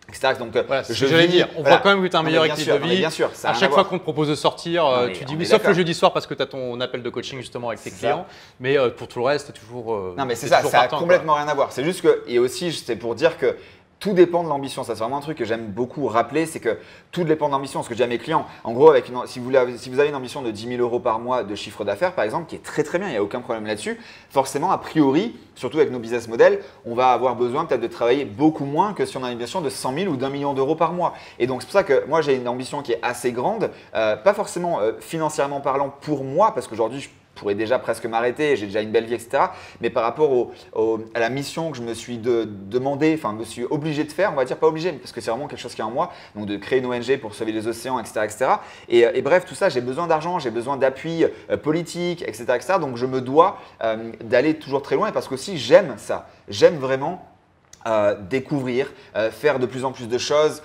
Etc. Donc, voilà, j'allais dire, on voit quand même que tu as un meilleur équilibre de vie. Bien sûr, à chaque fois qu'on te propose de sortir, tu dis oui, sauf le jeudi soir parce que tu as ton appel de coaching justement avec tes clients. Mais pour tout le reste, tu es toujours. Non, mais c'est ça, ça n'a complètement rien à voir. C'est juste que, et aussi, c'est pour dire que tout dépend de l'ambition. Ça, c'est vraiment un truc que j'aime beaucoup rappeler, c'est que tout dépend de l'ambition. Ce que je dis à mes clients, en gros, si vous avez une ambition de 10 000 € par mois de chiffre d'affaires, par exemple, qui est très très bien, il n'y a aucun problème là-dessus, forcément, a priori, surtout avec nos business models, on va avoir besoin peut-être de travailler beaucoup moins que si on a une ambition de 100 000 ou d'1 million d'euros par mois. Et donc, c'est pour ça que moi, j'ai une ambition qui est assez grande, pas forcément financièrement parlant pour moi, parce qu'aujourd'hui, je pourrais déjà presque m'arrêter, j'ai déjà une belle vie, etc. Mais par rapport à la mission que je me suis demandé, enfin, me suis obligé de faire, on va dire pas obligé, parce que c'est vraiment quelque chose qui est en moi, donc de créer une ONG pour sauver les océans, etc. etc. Et bref, tout ça, j'ai besoin d'argent, j'ai besoin d'appui politique, etc., etc. Donc, je me dois d'aller toujours très loin parce qu'aussi, j'aime ça. J'aime vraiment découvrir, faire de plus en plus de choses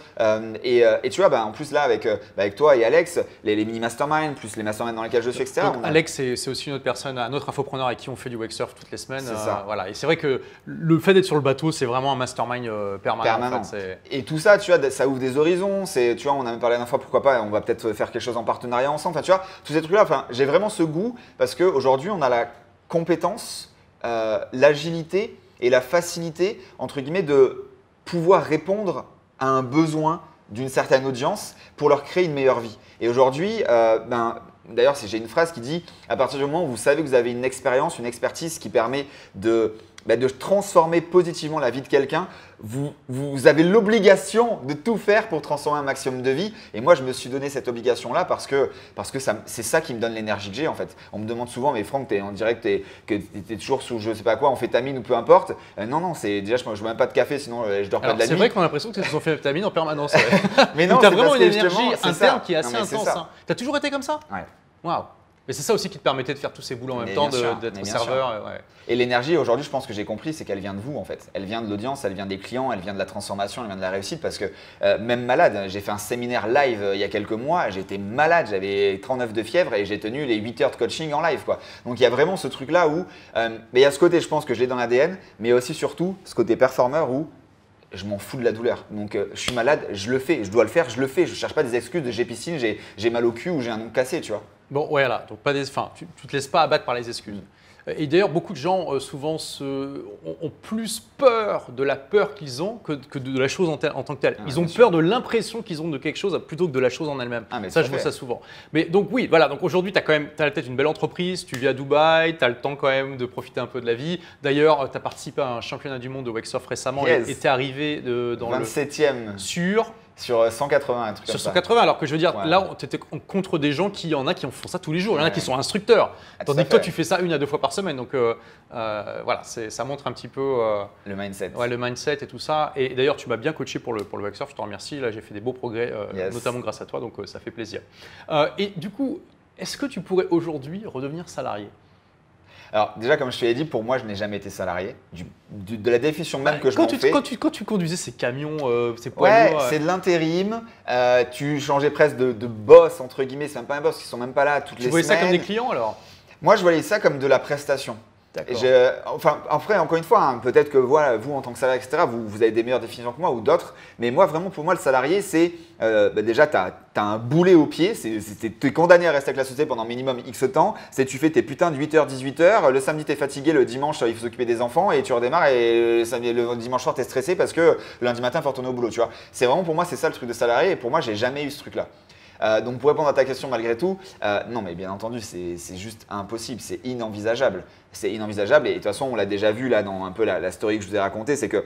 et tu vois, en plus là avec toi et Alex, les mini masterminds, plus les masterminds dans lesquels je suis, etc. Donc, Alex, c'est aussi une autre personne, un autre infopreneur avec qui on fait du wake surf toutes les semaines. C'est ça. Voilà. Et c'est vrai que le fait d'être sur le bateau, c'est vraiment un mastermind permanent. En fait, et tout ça, tu vois, ça ouvre des horizons. Tu vois, on a même parlé la dernière fois, pourquoi pas, on va peut-être faire quelque chose en partenariat ensemble. Enfin, tu vois, tous ces trucs-là. Enfin, j'ai vraiment ce goût parce qu'aujourd'hui, on a la compétence, l'agilité et la facilité, entre guillemets, de pouvoir répondre à un besoin d'une certaine audience pour leur créer une meilleure vie. Et aujourd'hui, D'ailleurs, j'ai une phrase qui dit à partir du moment où vous savez que vous avez une expérience, une expertise qui permet de transformer positivement la vie de quelqu'un, vous avez l'obligation de tout faire pour transformer un maximum de vie. Et moi, je me suis donné cette obligation-là parce que c'est ça qui me donne l'énergie que j'ai en fait. On me demande souvent, mais Franck, on dirait que tu es toujours sous je sais pas quoi, amphétamine ou peu importe. Non, déjà, je ne bois même pas de café, sinon je dors pas de la nuit. C'est vrai qu'on a l'impression que tu es sous amphétamine en permanence. Mais non, tu as vraiment une énergie interne qui est Non, assez mais c'est intense. ça. Hein. Tu as toujours été comme ça? Ouais. Waouh! Mais c'est ça aussi qui te permettait de faire tous ces boulots en même Mais temps, bien sûr, d'être mais bien serveur. Ouais. Et l'énergie, aujourd'hui, je pense que j'ai compris, c'est qu'elle vient de vous en fait. Elle vient de l'audience, elle vient des clients, elle vient de la transformation, elle vient de la réussite. Parce que même malade, j'ai fait un séminaire live il y a quelques mois, j'étais malade, j'avais 39 de fièvre et j'ai tenu les 8 heures de coaching en live, quoi. Donc il y a vraiment ce truc-là où mais il y a ce côté, je pense que je l'ai dans l'ADN, mais aussi surtout ce côté performeur où je m'en fous de la douleur. Donc je suis malade, je le fais, je dois le faire, je le fais. Je ne cherche pas des excuses de j'ai piscine, j'ai mal au cul ou j'ai un ongle cassé, tu vois. Bon, voilà, donc tu ne te laisses pas abattre par les excuses. Et d'ailleurs, beaucoup de gens souvent ont plus peur de la peur qu'ils ont que de la chose en tant que telle. Ils ont peur de l'impression qu'ils ont de quelque chose plutôt que de la chose en elle-même. Ça, je vois ça souvent. Mais donc oui, voilà. Donc aujourd'hui, tu as la tête d'une belle entreprise, tu vis à Dubaï, tu as le temps quand même de profiter un peu de la vie. D'ailleurs, tu as participé à un championnat du monde de wake surf récemment et tu es arrivé dans 27e. Sur 180, un truc comme ça. Sur 180, alors que je veux dire, là, tu étais contre des gens qui font ça tous les jours. Il y en a qui sont instructeurs. Tandis que toi, tu fais ça 1 à 2 fois par semaine. Donc voilà, ça montre un petit peu le mindset. Ouais, le mindset et tout ça. Et d'ailleurs, tu m'as bien coaché pour le wake surf. Je te remercie. Là, j'ai fait des beaux progrès, notamment grâce à toi. Donc ça fait plaisir. Et du coup, est-ce que tu pourrais aujourd'hui redevenir salarié? Alors déjà, comme je te l'ai dit, pour moi, je n'ai jamais été salarié. De la définition même que je m'en fais. Quand tu conduisais ces camions, ces poids lourds… Ouais, c'est de l'intérim. Tu changeais presque de boss, entre guillemets. C'est même pas un boss, ils sont même pas là toutes les semaines. Tu voyais ça comme des clients alors? Moi, je voyais ça comme de la prestation. Après, encore une fois, peut-être que voilà, vous, en tant que salarié, etc., vous avez des meilleures définitions que moi ou d'autres. Mais moi, vraiment, pour moi, le salarié, c'est déjà, tu as un boulet au pied. Tu es condamné à rester avec la société pendant minimum X temps. Tu fais tes putains de 8h, 18h. Le samedi, tu es fatigué. Le dimanche, il faut s'occuper des enfants. Et tu redémarres. Et le dimanche soir, tu es stressé parce que le lundi matin, il faut retourner au boulot. Tu vois. C'est vraiment, pour moi, c'est ça le truc de salarié. Et pour moi, j'ai jamais eu ce truc-là. Donc pour répondre à ta question malgré tout, non mais bien entendu c'est juste impossible, c'est inenvisageable. C'est inenvisageable et de toute façon on l'a déjà vu là dans un peu la story que je vous ai racontée, c'est que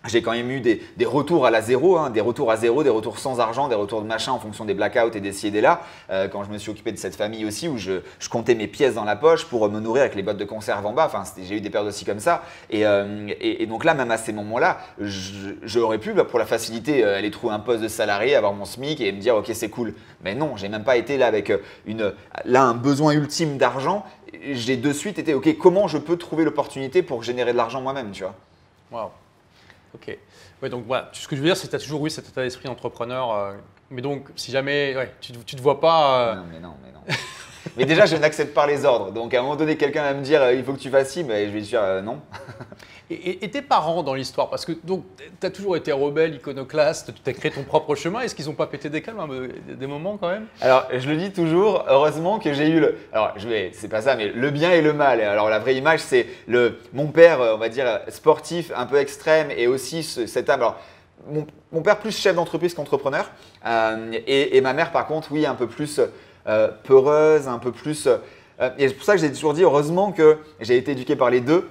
j'ai quand même eu des retours à la zéro, hein, des retours à zéro, des retours sans argent, des retours de machin en fonction des blackouts et des ci et des là. Quand je me suis occupé de cette famille aussi où je comptais mes pièces dans la poche pour me nourrir avec les bottes de conserve en bas. Enfin, j'ai eu des périodes aussi comme ça. Et donc là, même à ces moments-là, j'aurais pu, pour la facilité, aller trouver un poste de salarié, avoir mon SMIC et me dire ok c'est cool. Mais non, j'ai même pas été là avec un besoin ultime d'argent. J'ai de suite été ok, comment je peux trouver l'opportunité pour générer de l'argent moi-même, tu vois. Waouh. Ok. Ouais, donc voilà, ce que je veux dire, c'est que tu as toujours cet état d'esprit entrepreneur. Mais donc, si jamais tu ne te vois pas… Non, mais non. Mais déjà, je n'accepte pas les ordres. Donc, à un moment donné, quelqu'un va me dire il faut que tu fasses ci, mais je vais dire non. Et tes parents dans l'histoire, parce que tu as toujours été rebelle, iconoclaste, tu as créé ton propre chemin. Est-ce qu'ils n'ont pas pété des câbles des moments quand même? Alors, je le dis toujours, heureusement que j'ai eu c'est pas ça, mais le bien et le mal. Alors, la vraie image, c'est mon père, on va dire, sportif, un peu extrême et aussi cette âme. Alors, mon père plus chef d'entreprise qu'entrepreneur et ma mère, par contre, oui, un peu plus peureuse, un peu plus… et c'est pour ça que j'ai toujours dit, heureusement que j'ai été éduqué par les deux.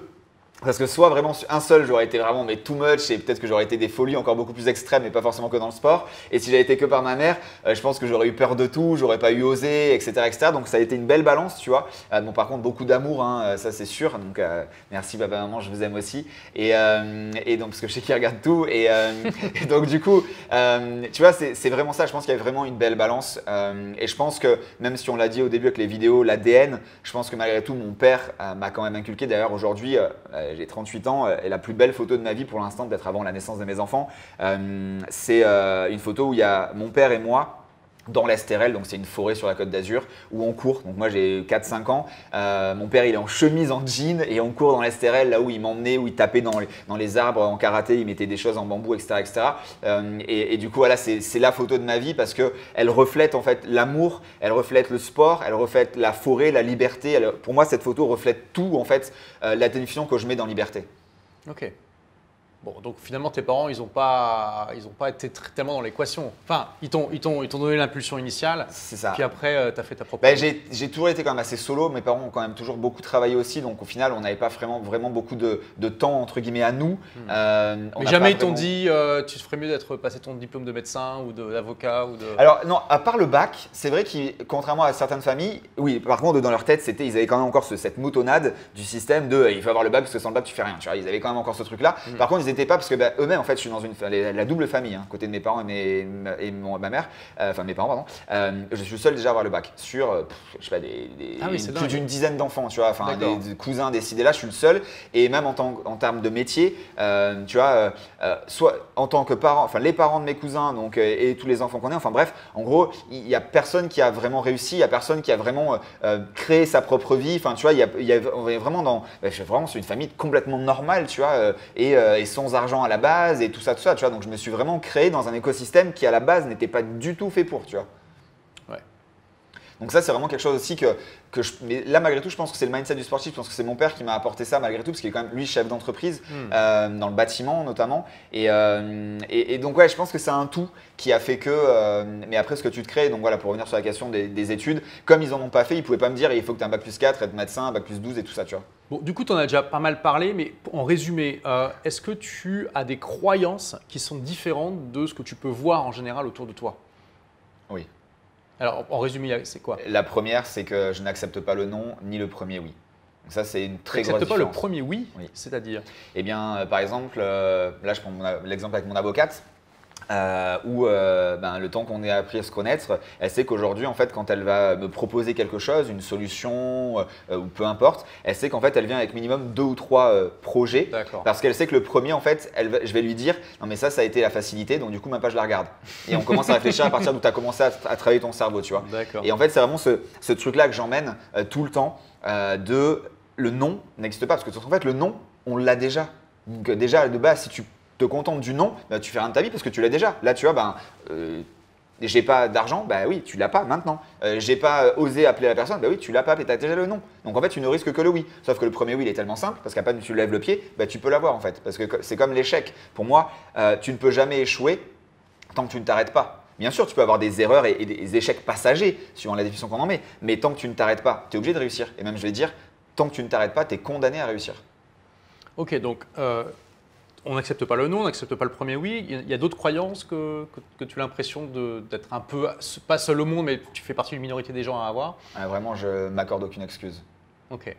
Parce que soit vraiment un seul, j'aurais été vraiment mais too much et peut-être que j'aurais été des folies encore beaucoup plus extrêmes et pas forcément que dans le sport. Et si j'avais été que par ma mère, je pense que j'aurais eu peur de tout, j'aurais pas eu osé, etc., etc. Donc ça a été une belle balance, tu vois. Bon, par contre, beaucoup d'amour, hein, ça c'est sûr. Donc merci papa, maman, je vous aime aussi. Et donc parce que je sais qu'ils regardent tout. Et donc du coup, tu vois, c'est vraiment ça. Je pense qu'il y a vraiment une belle balance. Et je pense que même si on l'a dit au début avec les vidéos, l'ADN, je pense que malgré tout, mon père m'a quand même inculqué. D'ailleurs aujourd'hui, j'ai 38 ans et la plus belle photo de ma vie pour l'instant, peut-être avant la naissance de mes enfants, c'est une photo où il y a mon père et moi dans l'Estérel, donc c'est une forêt sur la Côte d'Azur où on court. Donc moi j'ai 4-5 ans, mon père il est en chemise en jean et on court dans l'Estérel là où il m'emmenait, où il tapait dans les arbres en karaté, il mettait des choses en bambou, etc. etc. Et du coup voilà, c'est la photo de ma vie parce qu'elle reflète en fait l'amour, elle reflète le sport, elle reflète la forêt, la liberté. Pour moi cette photo reflète tout en fait, la définition que je mets dans liberté. Ok. Bon, donc finalement, tes parents, ils n'ont pas été tellement dans l'équation. Enfin, ils t'ont donné l'impulsion initiale. C'est ça. Puis après, tu as fait ta propre. Ben, j'ai toujours été quand même assez solo. Mes parents ont quand même toujours beaucoup travaillé aussi. Donc au final, on n'avait pas vraiment beaucoup de temps, entre guillemets, à nous. Mais jamais ils t'ont dit tu ferais mieux d'être passé ton diplôme de médecin ou d'avocat ou de… Alors non, à part le bac, c'est vrai que contrairement à certaines familles, oui, par contre dans leur tête, ils avaient quand même encore cette moutonnade du système de il faut avoir le bac parce que sans le bac tu fais rien. Tu vois, ils avaient quand même encore ce truc-là. Par contre, ils n'étaient pas parce que eux-mêmes, en fait, je suis dans la double famille, hein, côté de mes parents et ma mère, enfin mes parents, pardon. Je suis le seul déjà à avoir le bac sur, je sais pas, plus d'une dizaine d'enfants, tu vois, enfin des cousins décidés là, je suis le seul. Et même en termes de métier, tu vois, soit en tant que parent, enfin les parents de mes cousins, donc et tous les enfants qu'on a, enfin bref, en gros, il y a personne qui a vraiment réussi, il y a personne qui a vraiment créé sa propre vie. Enfin, tu vois, on est vraiment c'est une famille complètement normale, tu vois, et sans argent à la base et tout ça, tu vois. Donc je me suis vraiment créé dans un écosystème qui à la base n'était pas du tout fait pour, tu vois. Ouais. Donc ça, c'est vraiment quelque chose aussi mais là, malgré tout, je pense que c'est le mindset du sportif. Je pense que c'est mon père qui m'a apporté ça, malgré tout, parce qu'il est quand même, lui, chef d'entreprise, dans le bâtiment notamment. Et donc, ouais, je pense que c'est un tout qui a fait que… mais après, ce que tu te crées, donc voilà, pour revenir sur la question des études, comme ils n'en ont pas fait, ils ne pouvaient pas me dire il faut que tu aies un bac plus 4, être médecin, un bac plus 12 et tout ça, tu vois. Bon, du coup, tu en as déjà pas mal parlé, mais en résumé, est-ce que tu as des croyances qui sont différentes de ce que tu peux voir en général autour de toi? Oui. Alors, en résumé, c'est quoi? La première, c'est que je n'accepte pas le non ni le premier oui. Donc ça, c'est une très grosse différence. Tu n'acceptes pas le premier oui, c'est-à-dire? Eh bien, par exemple, là, je prends l'exemple avec mon avocate. Où le temps qu'on ait appris à se connaître, elle sait qu'aujourd'hui, en fait, quand elle va me proposer quelque chose, une solution ou peu importe, elle sait qu'en fait, elle vient avec minimum 2 ou 3 projets. Parce qu'elle sait que le premier, en fait, je vais lui dire non mais ça a été la facilité, donc du coup, même pas je la regarde. Et on commence à réfléchir à partir d'où tu as commencé à travailler ton cerveau, tu vois. Et en fait, c'est vraiment ce truc-là que j'emmène tout le temps de le non n'existe pas. Parce que en fait, le non, on l'a déjà. Donc déjà, de base, si tu te contentes du non, tu fais rien de ta vie parce que tu l'as déjà. Là, tu vois, j'ai pas d'argent, oui, tu l'as pas maintenant. J'ai pas osé appeler la personne, oui, tu l'as pas, tu as déjà le non. Donc en fait, tu ne risques que le oui. Sauf que le premier oui, il est tellement simple parce qu'à peine tu lèves le pied, tu peux l'avoir en fait. Parce que c'est comme l'échec. Pour moi, tu ne peux jamais échouer tant que tu ne t'arrêtes pas. Bien sûr, tu peux avoir des erreurs et des échecs passagers, suivant la définition qu'on en met, mais tant que tu ne t'arrêtes pas, tu es obligé de réussir. Et même, je vais dire, tant que tu ne t'arrêtes pas, tu es condamné à réussir. Ok, donc on n'accepte pas le non, on n'accepte pas le premier oui. Il y a d'autres croyances que tu as l'impression d'être un peu, pas seul au monde, mais tu fais partie d'une minorité des gens à avoir? Vraiment, je m'accorde aucune excuse. Ok.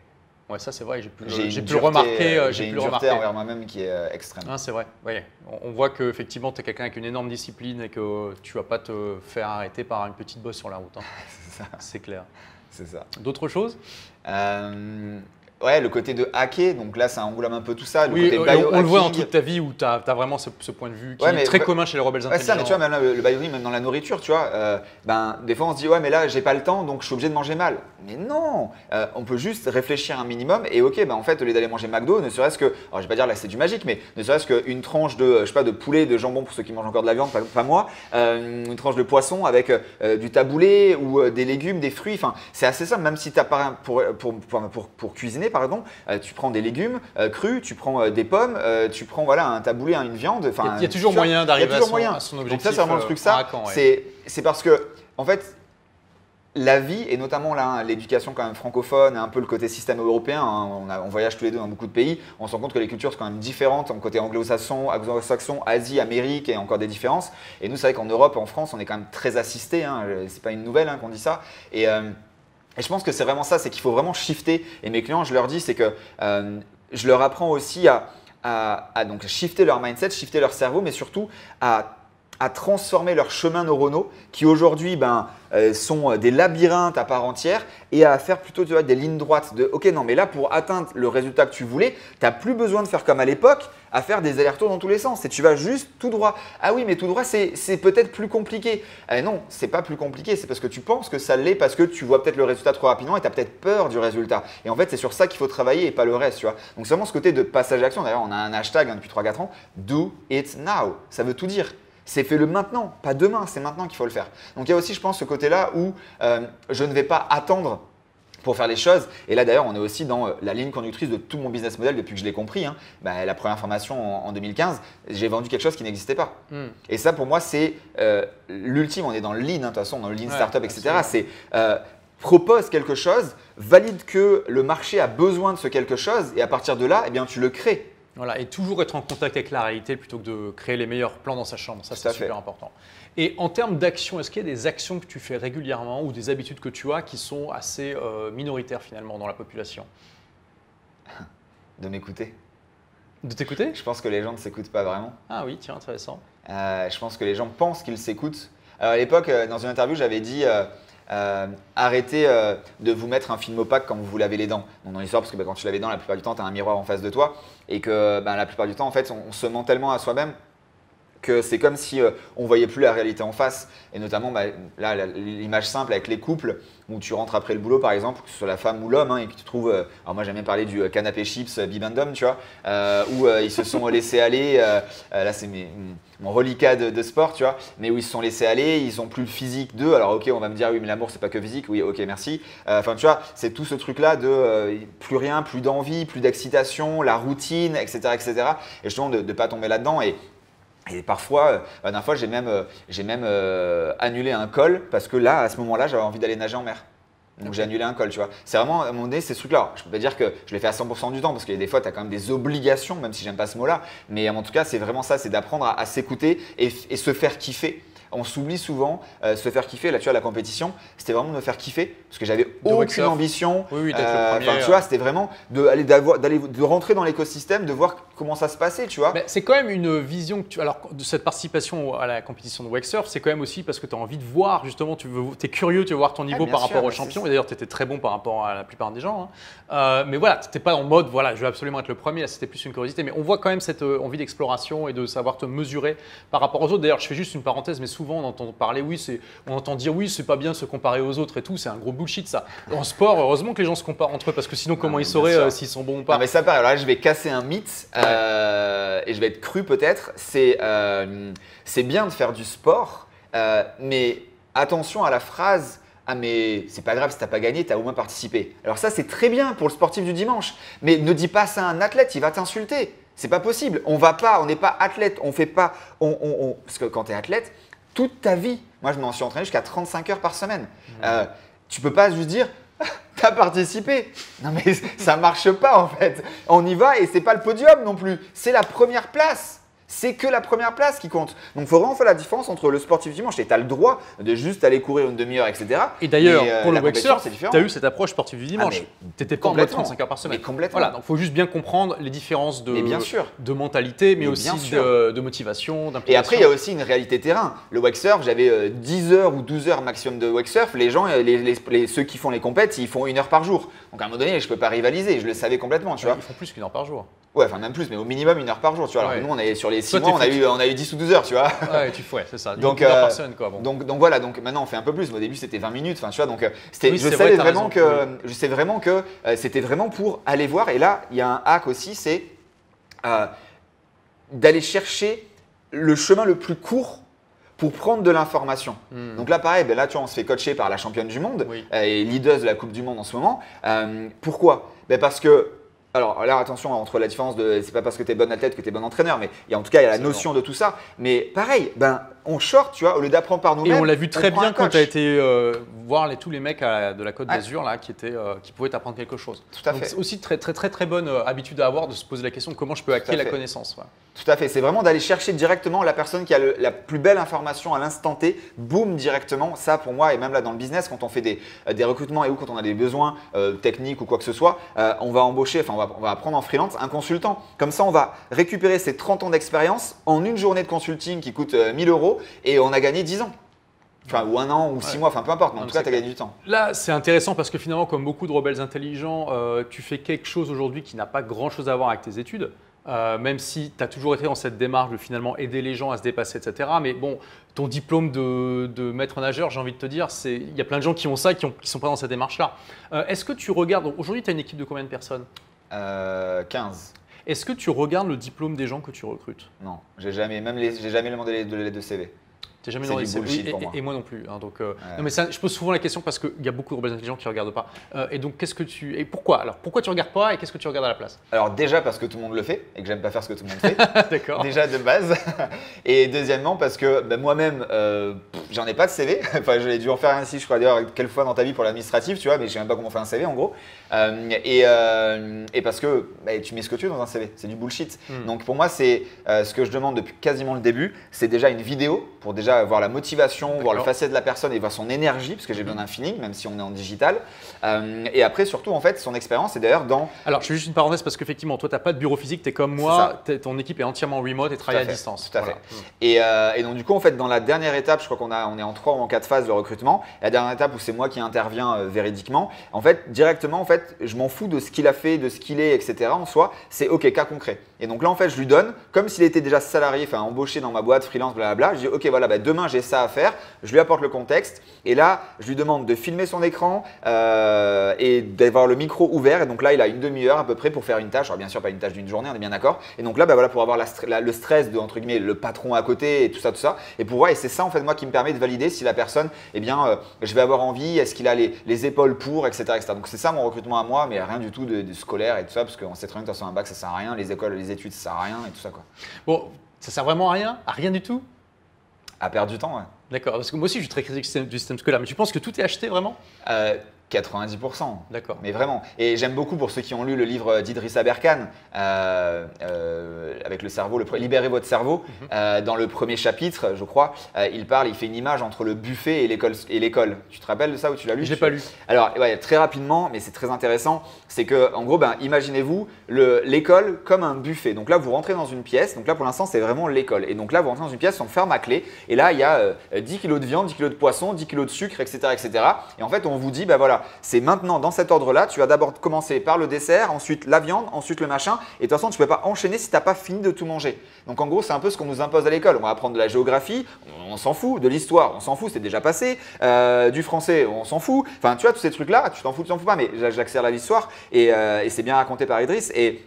Ouais, ça c'est vrai, j'ai pu le remarquer. J'ai une dureté envers moi-même qui est extrême. Ah, c'est vrai, ouais. On voit qu'effectivement, tu es quelqu'un avec une énorme discipline et que tu ne vas pas te faire arrêter par une petite bosse sur la route. Hein. C'est ça. C'est clair. C'est ça. D'autres choses? Ouais, le côté de hacker, donc là ça englobe un peu tout ça. On le voit dans toute ta vie où tu as vraiment ce point de vue qui est très commun chez les rebelles intelligents. C'est ça, mais tu vois, même là, le biohacking, même dans la nourriture, tu vois, des fois on se dit ouais, mais là j'ai pas le temps donc je suis obligé de manger mal. Mais non, on peut juste réfléchir un minimum et ok, en fait, au lieu d'aller manger McDo, ne serait-ce que, alors je vais pas dire là c'est du magique, mais ne serait-ce qu'une tranche de, je sais pas, de poulet, de jambon pour ceux qui mangent encore de la viande, pas moi, une tranche de poisson avec du taboulé ou des légumes, des fruits, enfin c'est assez simple, même si tu n'as pas pour cuisiner par exemple. Tu prends des légumes crus, tu prends des pommes, tu prends un taboulé, une viande. Il y a toujours moyen d'arriver à son objectif. Donc ça, c'est vraiment le truc. C'est parce que, en fait, la vie, et notamment l'éducation quand même francophone, et un peu le côté système européen, on voyage tous les deux dans beaucoup de pays, on se rend compte que les cultures sont quand même différentes, en côté anglo-saxon, Asie, Amérique, et encore des différences. Et nous, c'est vrai qu'en Europe, en France, on est quand même très assistés. C'est pas une nouvelle qu'on dit ça. Et je pense que c'est vraiment ça, c'est qu'il faut vraiment shifter. Et mes clients, je leur dis, c'est que je leur apprends aussi à donc shifter leur mindset, shifter leur cerveau, mais surtout à transformer leurs chemins neuronaux qui aujourd'hui sont des labyrinthes à part entière et à faire plutôt des lignes droites de ok non mais là pour atteindre le résultat que tu voulais, tu n'as plus besoin de faire comme à l'époque à faire des allers-retours dans tous les sens et tu vas juste tout droit. Ah oui mais tout droit c'est peut-être plus compliqué. Non, c'est pas plus compliqué, c'est parce que tu penses que ça l'est parce que tu vois peut-être le résultat trop rapidement et tu as peut-être peur du résultat. Et en fait c'est sur ça qu'il faut travailler et pas le reste, tu vois. Donc c'est vraiment ce côté de passage à l'action. D'ailleurs on a un hashtag depuis 3-4 ans, do it now, ça veut tout dire. C'est fais-le maintenant, pas demain, c'est maintenant qu'il faut le faire. Donc il y a aussi, je pense, ce côté-là où je ne vais pas attendre pour faire les choses. Et là d'ailleurs, on est aussi dans la ligne conductrice de tout mon business model depuis que je l'ai compris. Hein. La première formation en 2015, j'ai vendu quelque chose qui n'existait pas. Et ça pour moi, c'est l'ultime. On est dans le lean, hein, de toute façon, dans le lean startup, etc. C'est propose quelque chose, valide que le marché a besoin de ce quelque chose et à partir de là, eh bien, tu le crées. Voilà, et toujours être en contact avec la réalité plutôt que de créer les meilleurs plans dans sa chambre. Ça, c'est super important. Et en termes d'action, est-ce qu'il y a des actions que tu fais régulièrement ou des habitudes que tu as qui sont assez minoritaires finalement dans la population? De m'écouter. De t'écouter? Je pense que les gens ne s'écoutent pas vraiment. Ah oui, tiens, intéressant. Je pense que les gens pensent qu'ils s'écoutent. À l'époque, dans une interview, j'avais dit arrêtez de vous mettre un film opaque quand vous vous lavez les dents. Donc, dans l'histoire, parce que quand tu laves les dents, la plupart du temps, tu as un miroir en face de toi et que la plupart du temps, en fait, on se ment tellement à soi-même que c'est comme si on ne voyait plus la réalité en face. Et notamment, là, l'image simple avec les couples où tu rentres après le boulot, par exemple, que ce soit la femme ou l'homme, hein, et que tu trouves, alors moi j'aime bien parler du canapé chips Bibendum, tu vois, où ils se sont laissés aller, là c'est mon reliquat de sport, tu vois, mais où ils se sont laissés aller, ils n'ont plus le physique d'eux. Alors ok, on va me dire, oui, mais l'amour c'est pas que physique, oui, ok, merci. Enfin, tu vois, c'est tout ce truc-là de plus rien, plus d'envie, plus d'excitation, la routine, etc., etc. Et justement, de ne pas tomber là-dedans. Et parfois, la dernière fois, j'ai même annulé un call parce que là, à ce moment-là, j'avais envie d'aller nager en mer. Donc j'ai annulé un call, tu vois. C'est vraiment, à un moment donné, ces trucs-là. Je peux pas dire que je l'ai fait à 100% du temps parce qu'il y a des fois, tu as quand même des obligations, même si j'aime pas ce mot-là. Mais en tout cas, c'est vraiment ça, c'est d'apprendre à s'écouter et se faire kiffer. On s'oublie souvent, se faire kiffer. Là, tu vois, la compétition, c'était vraiment de me faire kiffer parce que j'avais aucune ambition. Oui, d'être le premier. Tu vois, c'était vraiment de rentrer dans l'écosystème, de voir comment ça se passait, tu vois. Mais c'est quand même une vision que alors, de cette participation à la compétition de Wake Surf, c'est quand même aussi parce que tu as envie de voir, justement, tu es curieux, tu veux voir ton niveau par rapport aux champions. Et d'ailleurs, tu étais très bon par rapport à la plupart des gens. Hein. Mais voilà, tu n'étais pas en mode, voilà, je veux absolument être le premier. Là, c'était plus une curiosité. Mais on voit quand même cette envie d'exploration et de savoir te mesurer par rapport aux autres. D'ailleurs, je fais juste une parenthèse, mais souvent, on entend parler, on entend dire, oui, c'est pas bien de se comparer aux autres et tout. C'est un gros bullshit, ça. En sport, heureusement que les gens se comparent entre eux parce que sinon, comment ils sauraient s'ils sont bons ou pas? Non, mais ça pareil. Alors là, je vais casser un mythe. Et je vais être cru peut-être, c'est bien de faire du sport, mais attention à la phrase « Ah mais c'est pas grave si t'as pas gagné, t'as au moins participé ». Alors ça c'est très bien pour le sportif du dimanche, mais ne dis pas ça à un athlète, il va t'insulter. C'est pas possible, on n'est pas athlète, on fait pas, parce que quand tu es athlète, toute ta vie, moi je m'en suis entraîné jusqu'à 35 heures par semaine, tu peux pas juste dire t'as participé. Non mais ça marche pas en fait. On y va et c'est pas le podium non plus. C'est la première place. C'est que la première place qui compte. Donc il faut vraiment faire la différence entre le sportif dimanche et tu as le droit de juste aller courir une demi-heure, etc. Et d'ailleurs, pour le Wake Surf, tu as eu cette approche sportive du dimanche. Tu n'étais pas en mode 35 heures par semaine. Mais complètement. Voilà, donc il faut juste bien comprendre les différences de mentalité, mais aussi de motivation, d'implication. Et après, il y a aussi une réalité terrain. Le Wake Surf, j'avais 10 heures ou 12 heures maximum de Wake Surf. Les gens, ceux qui font les compètes, ils font 1 heure par jour. Donc à un moment donné, je ne peux pas rivaliser. Je le savais complètement. Tu vois. Ils font plus qu'1 heure par jour. Ouais, enfin même plus, mais au minimum 1 heure par jour. Tu vois. Alors que nous, on est sur les 6 mois, on a eu 10 ou 12 heures, tu vois. Ouais, c'est ça. Donc, 1 heure par semaine, quoi. Bon. Donc voilà, donc maintenant on fait un peu plus. Mais au début, c'était 20 minutes. Enfin, tu vois, donc oui, je savais vraiment que c'était vraiment pour aller voir. Et là, il y a un hack aussi, c'est d'aller chercher le chemin le plus court pour prendre de l'information. Donc là, pareil, là, tu vois, on se fait coacher par la championne du monde et leader de la Coupe du Monde en ce moment. Pourquoi? Parce que alors là, attention, entre la différence c'est pas parce que tu es bon athlète que tu es bon entraîneur, mais en tout cas, il y a la notion de tout ça. Mais pareil, on short, tu vois, au lieu d'apprendre par nous-mêmes. Et on l'a vu très bien quand tu as été voir tous les mecs de la Côte d'Azur là, qui pouvaient t'apprendre quelque chose. Tout à fait. C'est aussi très bonne habitude à avoir de se poser la question comment je peux acquérir la connaissance. Ouais. Tout à fait. C'est vraiment d'aller chercher directement la personne qui a la plus belle information à l'instant T, boum, directement. Ça, pour moi, et même là dans le business, quand on fait des recrutements et ou quand on a des besoins techniques ou quoi que ce soit, on va embaucher, on va prendre en freelance un consultant. Comme ça, on va récupérer ses 30 ans d'expérience en une journée de consulting qui coûte 1 000 € et on a gagné 10 ans. Enfin, ou 1 an ou 6 mois, enfin peu importe, mais en tout cas, tu as gagné du temps. Là, c'est intéressant parce que finalement, comme beaucoup de rebelles intelligents, tu fais quelque chose aujourd'hui qui n'a pas grand-chose à voir avec tes études. Même si tu as toujours été dans cette démarche de finalement aider les gens à se dépasser, etc. Mais bon, ton diplôme de maître nageur, j'ai envie de te dire, il y a plein de gens qui ont ça, qui ne sont pas dans cette démarche-là. Est-ce que tu regardes, aujourd'hui, tu as une équipe de combien de personnes? 15. Est-ce que tu regardes le diplôme des gens que tu recrutes? Non, j'ai jamais demandé de l'aide de CV. T'es jamais C'est dans du les bullshit oui, pour moi. et moi non plus. Hein, donc, non, mais ça, je pose souvent la question parce qu'il y a beaucoup de rebelles intelligents qui ne regardent pas. Et donc, et pourquoi? Alors, pourquoi tu ne regardes pas et qu'est-ce que tu regardes à la place? Alors déjà parce que tout le monde le fait et que j'aime pas faire ce que tout le monde fait. D'accord. Déjà de base. Et deuxièmement parce que moi-même, j'en ai pas de CV. Enfin, j'ai dû en faire un ici, je crois d'ailleurs, quelques fois dans ta vie pour l'administratif, tu vois, mais je sais même pas comment faire un CV en gros. Et parce que tu mets ce que tu veux dans un CV, c'est du bullshit. Donc pour moi, c'est ce que je demande depuis quasiment le début, c'est déjà une vidéo pour déjà voir la motivation, voir le facet de la personne et voir son énergie, parce que j'ai besoin d'un feeling, même si on est en digital. Et après, surtout, en fait, son expérience, et d'ailleurs dans… Alors, je fais juste une parenthèse parce qu'effectivement, toi, tu n'as pas de bureau physique, tu es comme moi, ton équipe est entièrement remote et travaille à distance. Tout à fait. Et donc, du coup, en fait, dans la dernière étape, je crois on est en 3 ou en 4 phases de recrutement. La dernière étape où c'est moi qui interviens véridiquement, en fait, directement, en fait, je m'en fous de ce qu'il a fait, de ce qu'il est, etc. En soi, c'est OK, cas concret. Et donc là, en fait, je lui donne, comme s'il était déjà salarié, enfin embauché dans ma boîte, freelance, blablabla. Je dis OK, voilà, demain, j'ai ça à faire. Je lui apporte le contexte. Et là, je lui demande de filmer son écran et d'avoir le micro ouvert. Et donc là, il a une demi-heure à peu près pour faire une tâche. Alors, bien sûr, pas une tâche d'une journée, on est bien d'accord. Et donc là, voilà, pour avoir le stress de, entre guillemets, le patron à côté et tout ça. Et pour voir, et c'est ça, en fait, moi, qui me permet de valider si la personne, eh bien, je vais avoir envie, est-ce qu'il a les épaules pour, etc., etc. Donc, c'est ça mon recrutement à moi, mais rien du tout de scolaire et tout ça, parce qu'on sait très bien que de toute façon, un bac, ça sert à rien. Les écoles, les études, ça sert à rien et tout ça, quoi. Bon, ça sert vraiment à rien? À rien du tout? À perdre du temps, ouais. D'accord, parce que moi aussi, je suis très critique du système scolaire, mais tu penses que tout est acheté vraiment? 90%. D'accord. Mais vraiment. Et j'aime beaucoup pour ceux qui ont lu le livre d'Idriss Aberkan, avec le cerveau, Libérez votre cerveau. Dans le premier chapitre, je crois, il fait une image entre le buffet et l'école. Tu te rappelles de ça ou tu l'as lu? Je l'ai pas lu. Alors, ouais, très rapidement, mais c'est très intéressant. C'est que, en gros, imaginez-vous l'école comme un buffet. Donc là, vous rentrez dans une pièce. Donc là, pour l'instant, c'est vraiment l'école. Et donc là, vous rentrez dans une pièce, on ferme à clé. Et là, il y a 10 kilos de viande, 10 kilos de poisson, 10 kilos de sucre, etc., etc. Et en fait, on vous dit, voilà, c'est maintenant dans cet ordre-là, tu vas d'abord commencer par le dessert, ensuite la viande, ensuite le machin. Et de toute façon, tu ne peux pas enchaîner si tu n'as pas fini de tout manger. Donc en gros, c'est un peu ce qu'on nous impose à l'école. On va apprendre de la géographie, on s'en fout. De l'histoire, on s'en fout, c'est déjà passé. Du français, on s'en fout. Enfin, tu vois, tous ces trucs-là, tu t'en fous pas. Mais j'accélère l'histoire et c'est bien raconté par Idriss. Et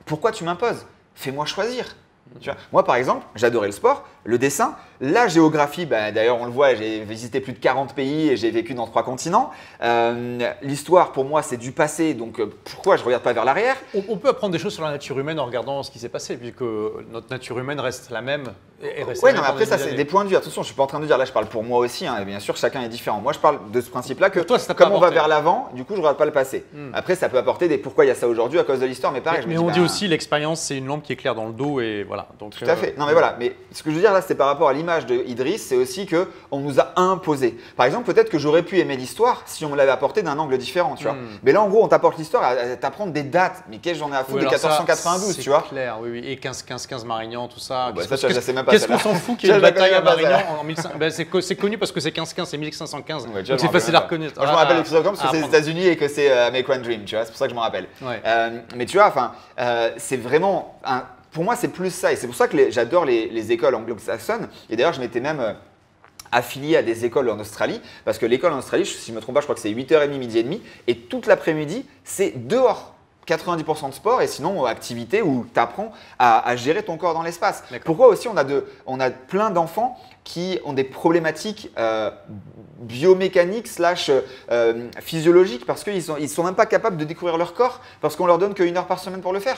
pourquoi tu m'imposes? Fais-moi choisir. Tu vois, moi, par exemple, j'adorais le sport, le dessin, la géographie. D'ailleurs, on le voit, j'ai visité plus de 40 pays et j'ai vécu dans 3 continents. L'histoire, pour moi, c'est du passé. Donc, pourquoi je ne regarde pas vers l'arrière? On peut apprendre des choses sur la nature humaine en regardant ce qui s'est passé, puisque notre nature humaine reste la même. Oui, non, mais après, ça, c'est des points de vue. Attention, je ne suis pas en train de dire, là, je parle pour moi aussi. Hein, et bien sûr, chacun est différent. Moi, je parle de ce principe-là que, toi, comme on va vers l'avant, du coup, je ne regarde pas le passé. Après, ça peut apporter des pourquoi il y a ça aujourd'hui à cause de l'histoire. Mais pareil, mais on dit aussi l'expérience, c'est une lampe qui éclaire dans le dos. Et voilà. Donc, tout à fait. Non, mais voilà. Mais ce que je veux dire là, c'est par rapport à l'image de Idriss, c'est aussi qu'on nous a imposé. Par exemple, peut-être que j'aurais pu aimer l'histoire si on me l'avait apporté d'un angle différent, tu vois. Mais là, en gros, on t'apporte l'histoire à t'apprendre des dates. Mais qu'est-ce que j'en ai à foutre de 1492, tu vois? C'est clair, oui. Et 15 Marignan, tout ça. Qu'est-ce qu'on s'en fout qu'il y ait une bataille à Marignan en 1500? C'est connu parce que c'est 1515, c'est 1515. Ouais, donc c'est facile à reconnaître. Moi, je me rappelle le parce que c'est les États-Unis et que c'est American Dream, tu vois. C'est pour ça que je me rappelle. Ouais. Mais tu vois, c'est vraiment pour moi, c'est plus ça. Et c'est pour ça que j'adore les écoles anglo-saxonnes. Et d'ailleurs, je m'étais même affilié à des écoles en Australie. Parce que l'école en Australie, si je ne me trompe pas, je crois que c'est 8h30, midi et demi. Et toute l'après-midi, c'est dehors. 90% de sport et sinon activité où tu apprends à gérer ton corps dans l'espace. Pourquoi aussi on a plein d'enfants qui ont des problématiques biomécaniques / physiologiques parce qu'ils sont même pas capables de découvrir leur corps parce qu'on leur donne qu'1 heure par semaine pour le faire.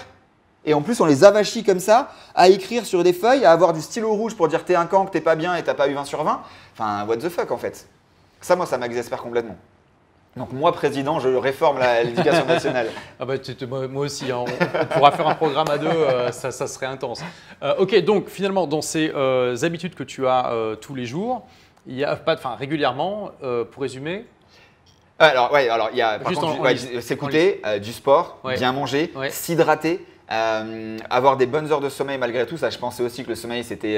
Et en plus, on les avachit comme ça, à écrire sur des feuilles, à avoir du stylo rouge pour dire t'es un camp, que t'es pas bien et t'as pas eu 20 sur 20. Enfin, what the fuck en fait. Ça, moi, ça m'exaspère complètement. Donc moi, président, je réforme l'éducation nationale. Moi aussi, hein, on pourra faire un programme à 2, ça serait intense. Ok, donc finalement, dans ces habitudes que tu as tous les jours, il y a régulièrement, pour résumer. Alors il y a s'écouter, du sport, bien manger, s'hydrater. Avoir des bonnes heures de sommeil malgré tout, ça je pensais aussi que le sommeil c'était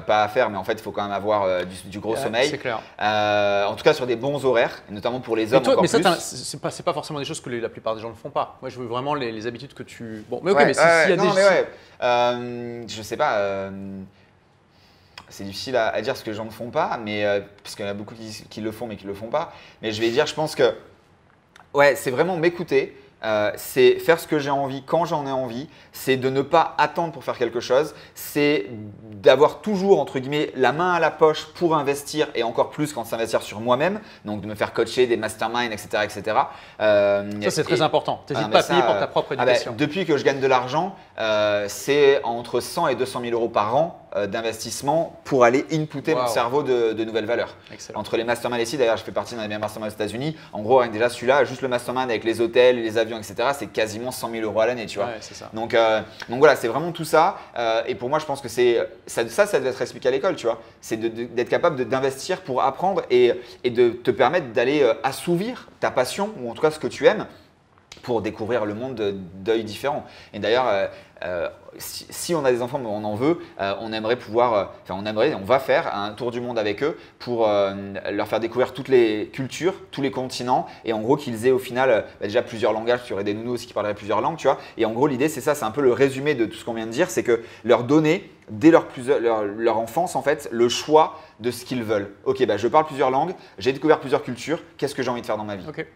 pas à faire, mais en fait il faut quand même avoir du gros sommeil. C'est clair. En tout cas sur des bons horaires, et notamment pour les hommes. Mais ça, c'est pas forcément des choses que la plupart des gens ne font pas. Moi je veux vraiment les habitudes que tu. Bon, mais je sais pas. C'est difficile à dire ce que les gens ne font pas, mais parce qu'il y en a beaucoup qui le font mais qui le font pas. Mais je vais dire, je pense que c'est vraiment m'écouter. c'est faire ce que j'ai envie quand j'en ai envie, c'est de ne pas attendre pour faire quelque chose, c'est d'avoir toujours entre guillemets la main à la poche pour investir et encore plus quand s'investir sur moi-même, donc de me faire coacher des masterminds, etc. etc. Ça c'est très important, tu n'hésites pas à payer pour ta propre éducation. Depuis que je gagne de l'argent, c'est entre 100 et 200 000 euros par an d'investissement pour aller inputer mon cerveau de nouvelles valeurs. Excellent. Entre les masterminds ici, d'ailleurs je fais partie d'un des meilleurs masterminds aux États-Unis, en gros rien que déjà celui-là, juste le mastermind avec les hôtels, les avions, etc. c'est quasiment 100 000 euros à l'année, tu vois. Ouais, c'est ça. Donc voilà, c'est vraiment tout ça. Et pour moi, je pense que ça devait être expliqué à l'école, tu vois. C'est d'être capable d'investir pour apprendre et de te permettre d'aller assouvir ta passion ou en tout cas ce que tu aimes pour découvrir le monde d'œil différent. Et d'ailleurs, si on a des enfants, mais on en veut, on aimerait pouvoir, on va faire un tour du monde avec eux pour leur faire découvrir toutes les cultures, tous les continents et en gros qu'ils aient au final déjà plusieurs langages, tu aurais des nounous aussi qui parleraient plusieurs langues, tu vois. Et en gros, l'idée c'est ça, c'est un peu le résumé de tout ce qu'on vient de dire, c'est que leur donner dès leur enfance en fait le choix de ce qu'ils veulent. Ok, je parle plusieurs langues, j'ai découvert plusieurs cultures, qu'est-ce que j'ai envie de faire dans ma vie? Okay.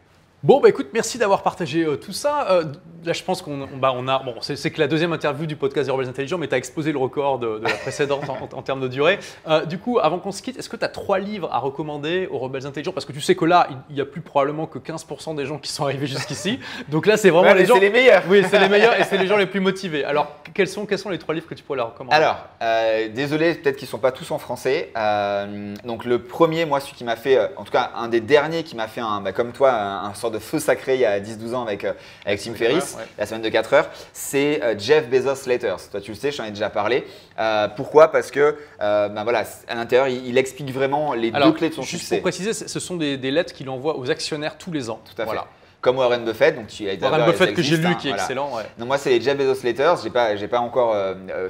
Bon, écoute, merci d'avoir partagé tout ça. Là, je pense qu'on a. Bon, c'est que la deuxième interview du podcast des Rebelles Intelligents, mais tu as exposé le record de la précédente en termes de durée. Du coup, avant qu'on se quitte, est-ce que tu as 3 livres à recommander aux Rebelles Intelligents? Parce que tu sais que là, il n'y a plus probablement que 15% des gens qui sont arrivés jusqu'ici. Donc là, c'est vraiment les gens. C'est les meilleurs. Oui, c'est les meilleurs et c'est les gens les plus motivés. Alors, quels sont les 3 livres que tu pourrais leur recommander? Alors, désolé, peut-être qu'ils ne sont pas tous en français. Donc, le premier, moi, celui qui m'a fait, en tout cas, un des derniers qui m'a fait, comme toi, un sort de feu sacré il y a 10-12 ans avec Tim Ferriss, la semaine de 4 heures, c'est Jeff Bezos Letters. Toi, tu le sais, j'en ai déjà parlé. Pourquoi? Parce que, voilà, à l'intérieur, il explique vraiment les deux clés de son succès. Pour préciser, ce sont des lettres qu'il envoie aux actionnaires tous les ans. Tout à fait. Comme Warren Buffett, donc tu as été Warren Buffett que j'ai lu, qui est excellent. Ouais. Donc moi, c'est les Jeff Bezos Letters. J'ai pas encore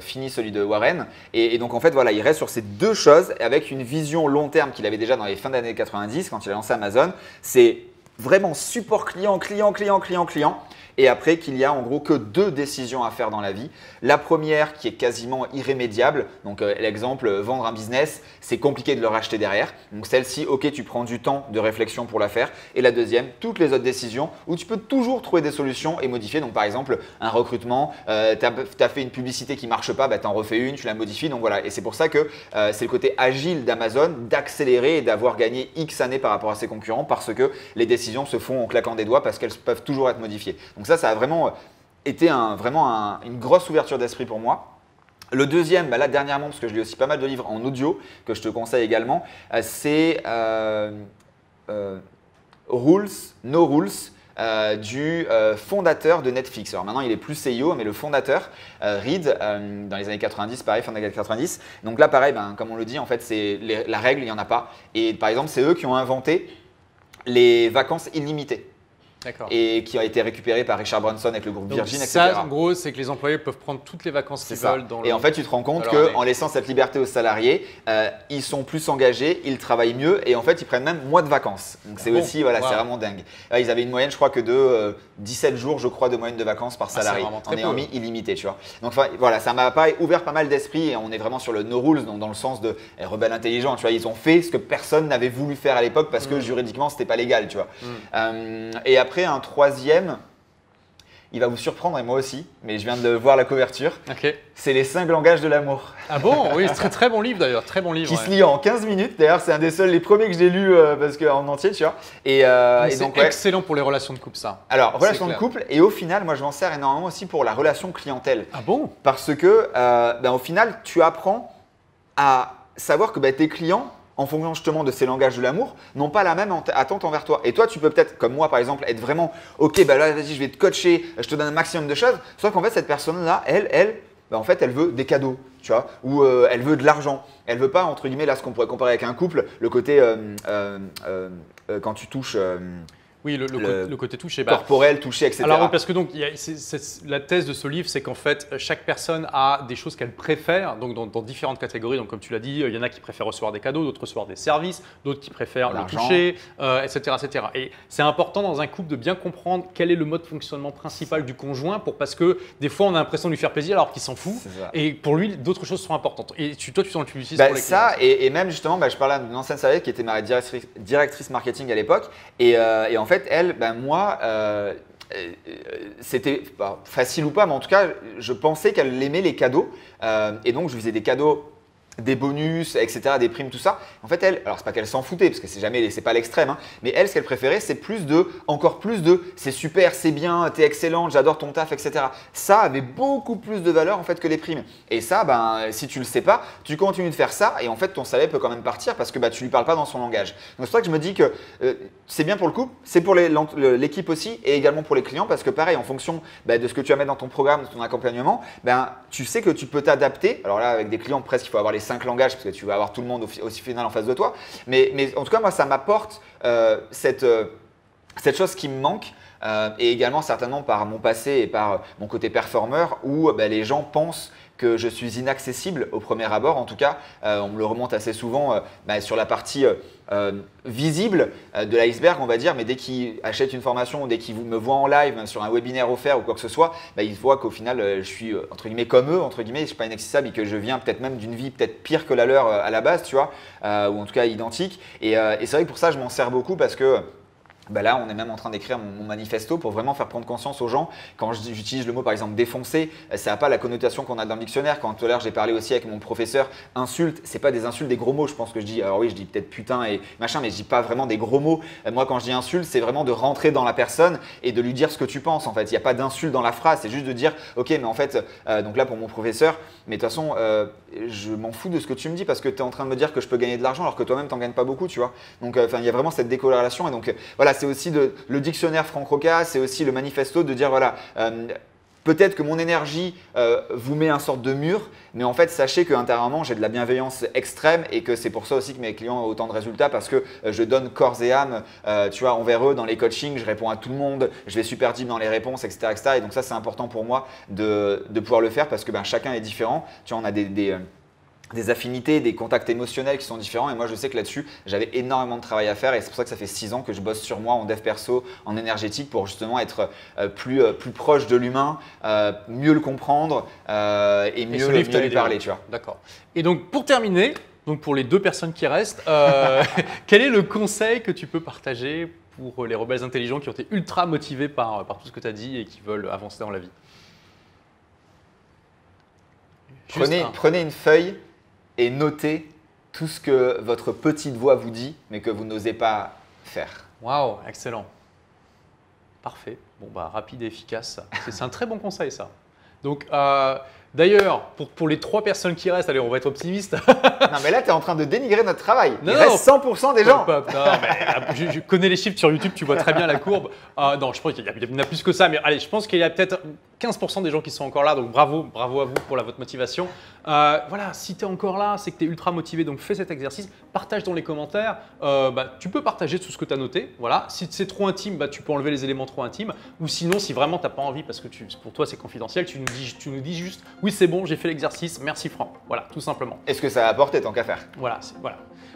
fini celui de Warren. Et donc en fait, voilà, il reste sur ces deux choses avec une vision long terme qu'il avait déjà dans les fins des années 90 quand il a lancé Amazon. C'est vraiment support client. Et après qu'il y a en gros que 2 décisions à faire dans la vie. La première qui est quasiment irrémédiable, donc l'exemple, vendre un business, c'est compliqué de le racheter derrière. Donc celle-ci, ok, tu prends du temps de réflexion pour la faire. Et la deuxième, toutes les autres décisions où tu peux toujours trouver des solutions et modifier. Donc par exemple, un recrutement, tu as fait une publicité qui ne marche pas, tu en refais une, tu la modifies. Donc voilà, et c'est pour ça que c'est le côté agile d'Amazon d'accélérer et d'avoir gagné X années par rapport à ses concurrents parce que les décisions se font en claquant des doigts parce qu'elles peuvent toujours être modifiées. Donc ça a vraiment été une grosse ouverture d'esprit pour moi. Le deuxième, là dernièrement, parce que je lis aussi pas mal de livres en audio que je te conseille également, c'est Rules, No Rules du fondateur de Netflix. Alors maintenant, il est plus CEO, mais le fondateur, Reed, dans les années 90, pareil, fin des années 90. Donc là, pareil, comme on le dit, en fait, c'est la règle, il n'y en a pas. Et par exemple, c'est eux qui ont inventé les vacances illimitées. Et qui a été récupéré par Richard Branson avec le groupe Virgin, etc. Ça, en gros, c'est que les employés peuvent prendre toutes les vacances qu'ils veulent. Et en fait, tu te rends compte qu'en laissant cette liberté aux salariés, ils sont plus engagés, ils travaillent mieux et en fait, ils prennent même moins de vacances. Donc c'est aussi, voilà, c'est vraiment dingue. Ils avaient une moyenne, je crois, que de 17 jours, je crois, de moyenne de vacances par salarié. En ayant mis illimité, tu vois. Donc voilà, ça m'a ouvert pas mal d'esprit et on est vraiment sur le no rules, donc dans le sens de rebelles intelligents. Tu vois, ils ont fait ce que personne n'avait voulu faire à l'époque parce que juridiquement, c'était pas légal, tu vois. Et après, un troisième, il va vous surprendre et moi aussi, mais je viens de voir la couverture. C'est les 5 langages de l'amour. Ah bon? Oui, c'est très bon livre d'ailleurs, très bon livre. Qui se lit en 15 minutes. D'ailleurs, c'est un des seuls, les premiers que j'ai lus parce qu'en entier, tu vois. Et donc, excellent pour les relations de couple, ça. Alors, relations de couple, et au final, moi, je m'en sers énormément aussi pour la relation clientèle. Ah bon? Parce que, au final, tu apprends à savoir que tes clients, en fonction justement de ces langages de l'amour, n'ont pas la même attente envers toi. Et toi, tu peux peut-être, comme moi par exemple, être vraiment « Ok, là, vas-y, je vais te coacher, je te donne un maximum de choses. » Sauf qu'en fait, cette personne-là, en fait, elle veut des cadeaux, tu vois, ou elle veut de l'argent. Elle veut pas, entre guillemets, là, ce qu'on pourrait comparer avec un couple, le côté quand tu touches… Oui, le côté touché. Corporel, touché, etc. Alors, parce que donc, la thèse de ce livre, c'est qu'en fait, chaque personne a des choses qu'elle préfère, donc dans différentes catégories. Donc, comme tu l'as dit, il y en a qui préfèrent recevoir des cadeaux, d'autres recevoir des services, d'autres qui préfèrent le toucher, etc., etc. Et c'est important dans un couple de bien comprendre quel est le mode de fonctionnement principal du conjoint, parce que des fois, on a l'impression de lui faire plaisir alors qu'il s'en fout. Et pour lui, d'autres choses sont importantes. Et toi, tu l'utilises pour les ça, et même justement, je parlais d'une ancienne salariée qui était ma directrice marketing à l'époque. Et en fait, elle, moi, c'était facile ou pas, mais en tout cas, je pensais qu'elle aimait les cadeaux. Et donc, je lui faisais des cadeaux, des bonus, etc., des primes, tout ça. En fait, elle, alors c'est pas qu'elle s'en foutait, parce que c'est pas l'extrême, hein, mais elle, ce qu'elle préférait, c'est encore plus de c'est super, c'est bien, t'es excellente, j'adore ton taf, etc. Ça avait beaucoup plus de valeur en fait que les primes. Et ça, si tu le sais pas, tu continues de faire ça et en fait ton salaire peut quand même partir parce que tu lui parles pas dans son langage. Donc c'est pour ça que je me dis que c'est bien pour le couple, c'est pour l'équipe aussi et également pour les clients parce que pareil, en fonction de ce que tu vas mettre dans ton programme, de ton accompagnement, tu sais que tu peux t'adapter. Alors là, avec des clients, presque il faut avoir les 5 langages parce que tu vas avoir tout le monde aussi final en face de toi. Mais en tout cas, moi, ça m'apporte cette chose qui me manque et également certainement par mon passé et par mon côté performeur où les gens pensent que je suis inaccessible au premier abord. En tout cas, on me le remonte assez souvent sur la partie visible de l'iceberg, on va dire, mais dès qu'ils achètent une formation, dès qu'ils me voient en live, même sur un webinaire offert ou quoi que ce soit, ils voient qu'au final, je suis entre guillemets comme eux, entre guillemets, je ne suis pas inaccessible et que je viens peut-être même d'une vie peut-être pire que la leur à la base, tu vois, ou en tout cas identique. Et c'est vrai que pour ça, je m'en sers beaucoup parce que là, on est même en train d'écrire mon manifesto pour vraiment faire prendre conscience aux gens. Quand j'utilise le mot par exemple défoncer, ça n'a pas la connotation qu'on a dans le dictionnaire. Quand tout à l'heure j'ai parlé aussi avec mon professeur, insulte, c'est pas des insultes, des gros mots. Je pense que je dis, alors oui, je dis peut-être putain et machin, mais je dis pas vraiment des gros mots. Moi, quand je dis insulte, c'est vraiment de rentrer dans la personne et de lui dire ce que tu penses. En fait, il n'y a pas d'insulte dans la phrase, c'est juste de dire, ok, mais en fait, donc là pour mon professeur, mais de toute façon, je m'en fous de ce que tu me dis parce que tu es en train de me dire que je peux gagner de l'argent alors que toi-même t'en gagnes pas beaucoup, tu vois. Donc, il y a vraiment cette décorrélation et donc voilà. C'est aussi le dictionnaire Franck Roca, c'est aussi le manifesto de dire voilà, peut-être que mon énergie vous met un sorte de mur, mais en fait sachez qu'intérieurement j'ai de la bienveillance extrême et que c'est pour ça aussi que mes clients ont autant de résultats parce que je donne corps et âme, tu vois, envers eux dans les coachings, je réponds à tout le monde, je vais super deep dans les réponses, etc., etc. Et donc ça c'est important pour moi de pouvoir le faire parce que chacun est différent. Tu vois, on a des affinités, des contacts émotionnels qui sont différents et moi je sais que là-dessus j'avais énormément de travail à faire et c'est pour ça que ça fait 6 ans que je bosse sur moi en dev perso, en énergétique pour justement être plus proche de l'humain, mieux le comprendre et mieux lui parler, tu vois. D'accord. Et donc pour terminer, donc pour les 2 personnes qui restent, quel est le conseil que tu peux partager pour les rebelles intelligents qui ont été ultra motivés par tout ce que tu as dit et qui veulent avancer dans la vie? Prenez une feuille et notez tout ce que votre petite voix vous dit, mais que vous n'osez pas faire. Waouh, excellent. Parfait. Bon, rapide et efficace. C'est un très bon conseil, ça. Donc, d'ailleurs, pour les 3 personnes qui restent, allez, on va être optimiste. Non, mais là, tu es en train de dénigrer notre travail. Il reste 100% des gens. Non, mais je connais les chiffres sur YouTube, tu vois très bien la courbe. Non, je pense qu'il y en a plus que ça, mais allez, je pense qu'il y a peut-être 15% des gens qui sont encore là, donc bravo à vous pour votre motivation. Voilà, si tu es encore là, c'est que tu es ultra motivé, donc fais cet exercice, partage dans les commentaires. Tu peux partager tout ce que tu as noté. Voilà. Si c'est trop intime, tu peux enlever les éléments trop intimes. Ou sinon, si vraiment tu n'as pas envie, parce que pour toi c'est confidentiel, tu nous dis juste oui, c'est bon, j'ai fait l'exercice, merci Franck. Voilà, tout simplement. Est-ce que ça a apporté tant qu'à faire? Voilà.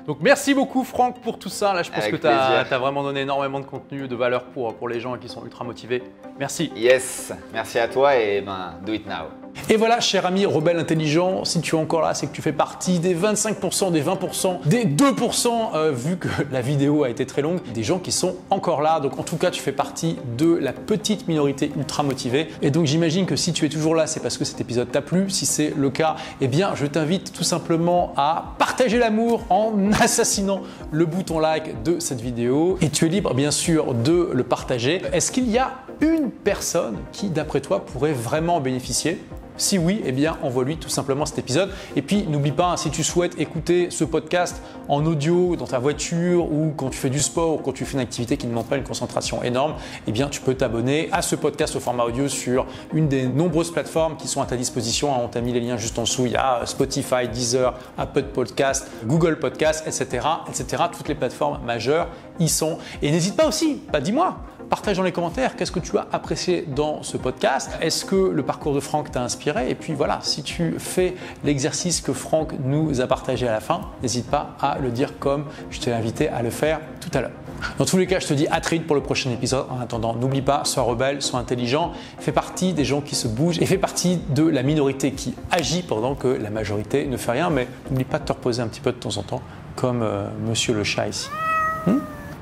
Donc merci beaucoup Franck pour tout ça. Là, je pense Avec que tu as vraiment donné énormément de contenu, de valeur pour les gens qui sont ultra motivés. Merci. Yes, merci à toi et do it now. Et voilà, cher ami rebelle intelligent, si tu es encore là, c'est que tu fais partie des 25%, des 20%, des 2%, vu que la vidéo a été très longue, des gens qui sont encore là. Donc en tout cas, tu fais partie de la petite minorité ultra motivée. Et donc j'imagine que si tu es toujours là, c'est parce que cet épisode t'a plu. Si c'est le cas, eh bien je t'invite tout simplement à partager l'amour en assassinant le bouton like de cette vidéo. Et tu es libre bien sûr de le partager. Est-ce qu'il y a une personne qui, d'après toi, pourrait vraiment en bénéficier? Si oui, eh bien envoie-lui tout simplement cet épisode. Et puis n'oublie pas, si tu souhaites écouter ce podcast en audio dans ta voiture ou quand tu fais du sport ou quand tu fais une activité qui ne demande pas une concentration énorme, eh bien tu peux t'abonner à ce podcast au format audio sur une des nombreuses plateformes qui sont à ta disposition. On t'a mis les liens juste en dessous. Il y a Spotify, Deezer, Apple Podcast, Google Podcast, etc., etc. Toutes les plateformes majeures y sont. Et n'hésite pas aussi, dis-moi. Partage dans les commentaires, qu'est-ce que tu as apprécié dans ce podcast? Est-ce que le parcours de Franck t'a inspiré? Et puis voilà, si tu fais l'exercice que Franck nous a partagé à la fin, n'hésite pas à le dire comme je t'ai invité à le faire tout à l'heure. Dans tous les cas, je te dis à très vite pour le prochain épisode. En attendant, n'oublie pas, sois rebelle, sois intelligent, fais partie des gens qui se bougent et fais partie de la minorité qui agit pendant que la majorité ne fait rien. Mais n'oublie pas de te reposer un petit peu de temps en temps, comme monsieur le chat ici.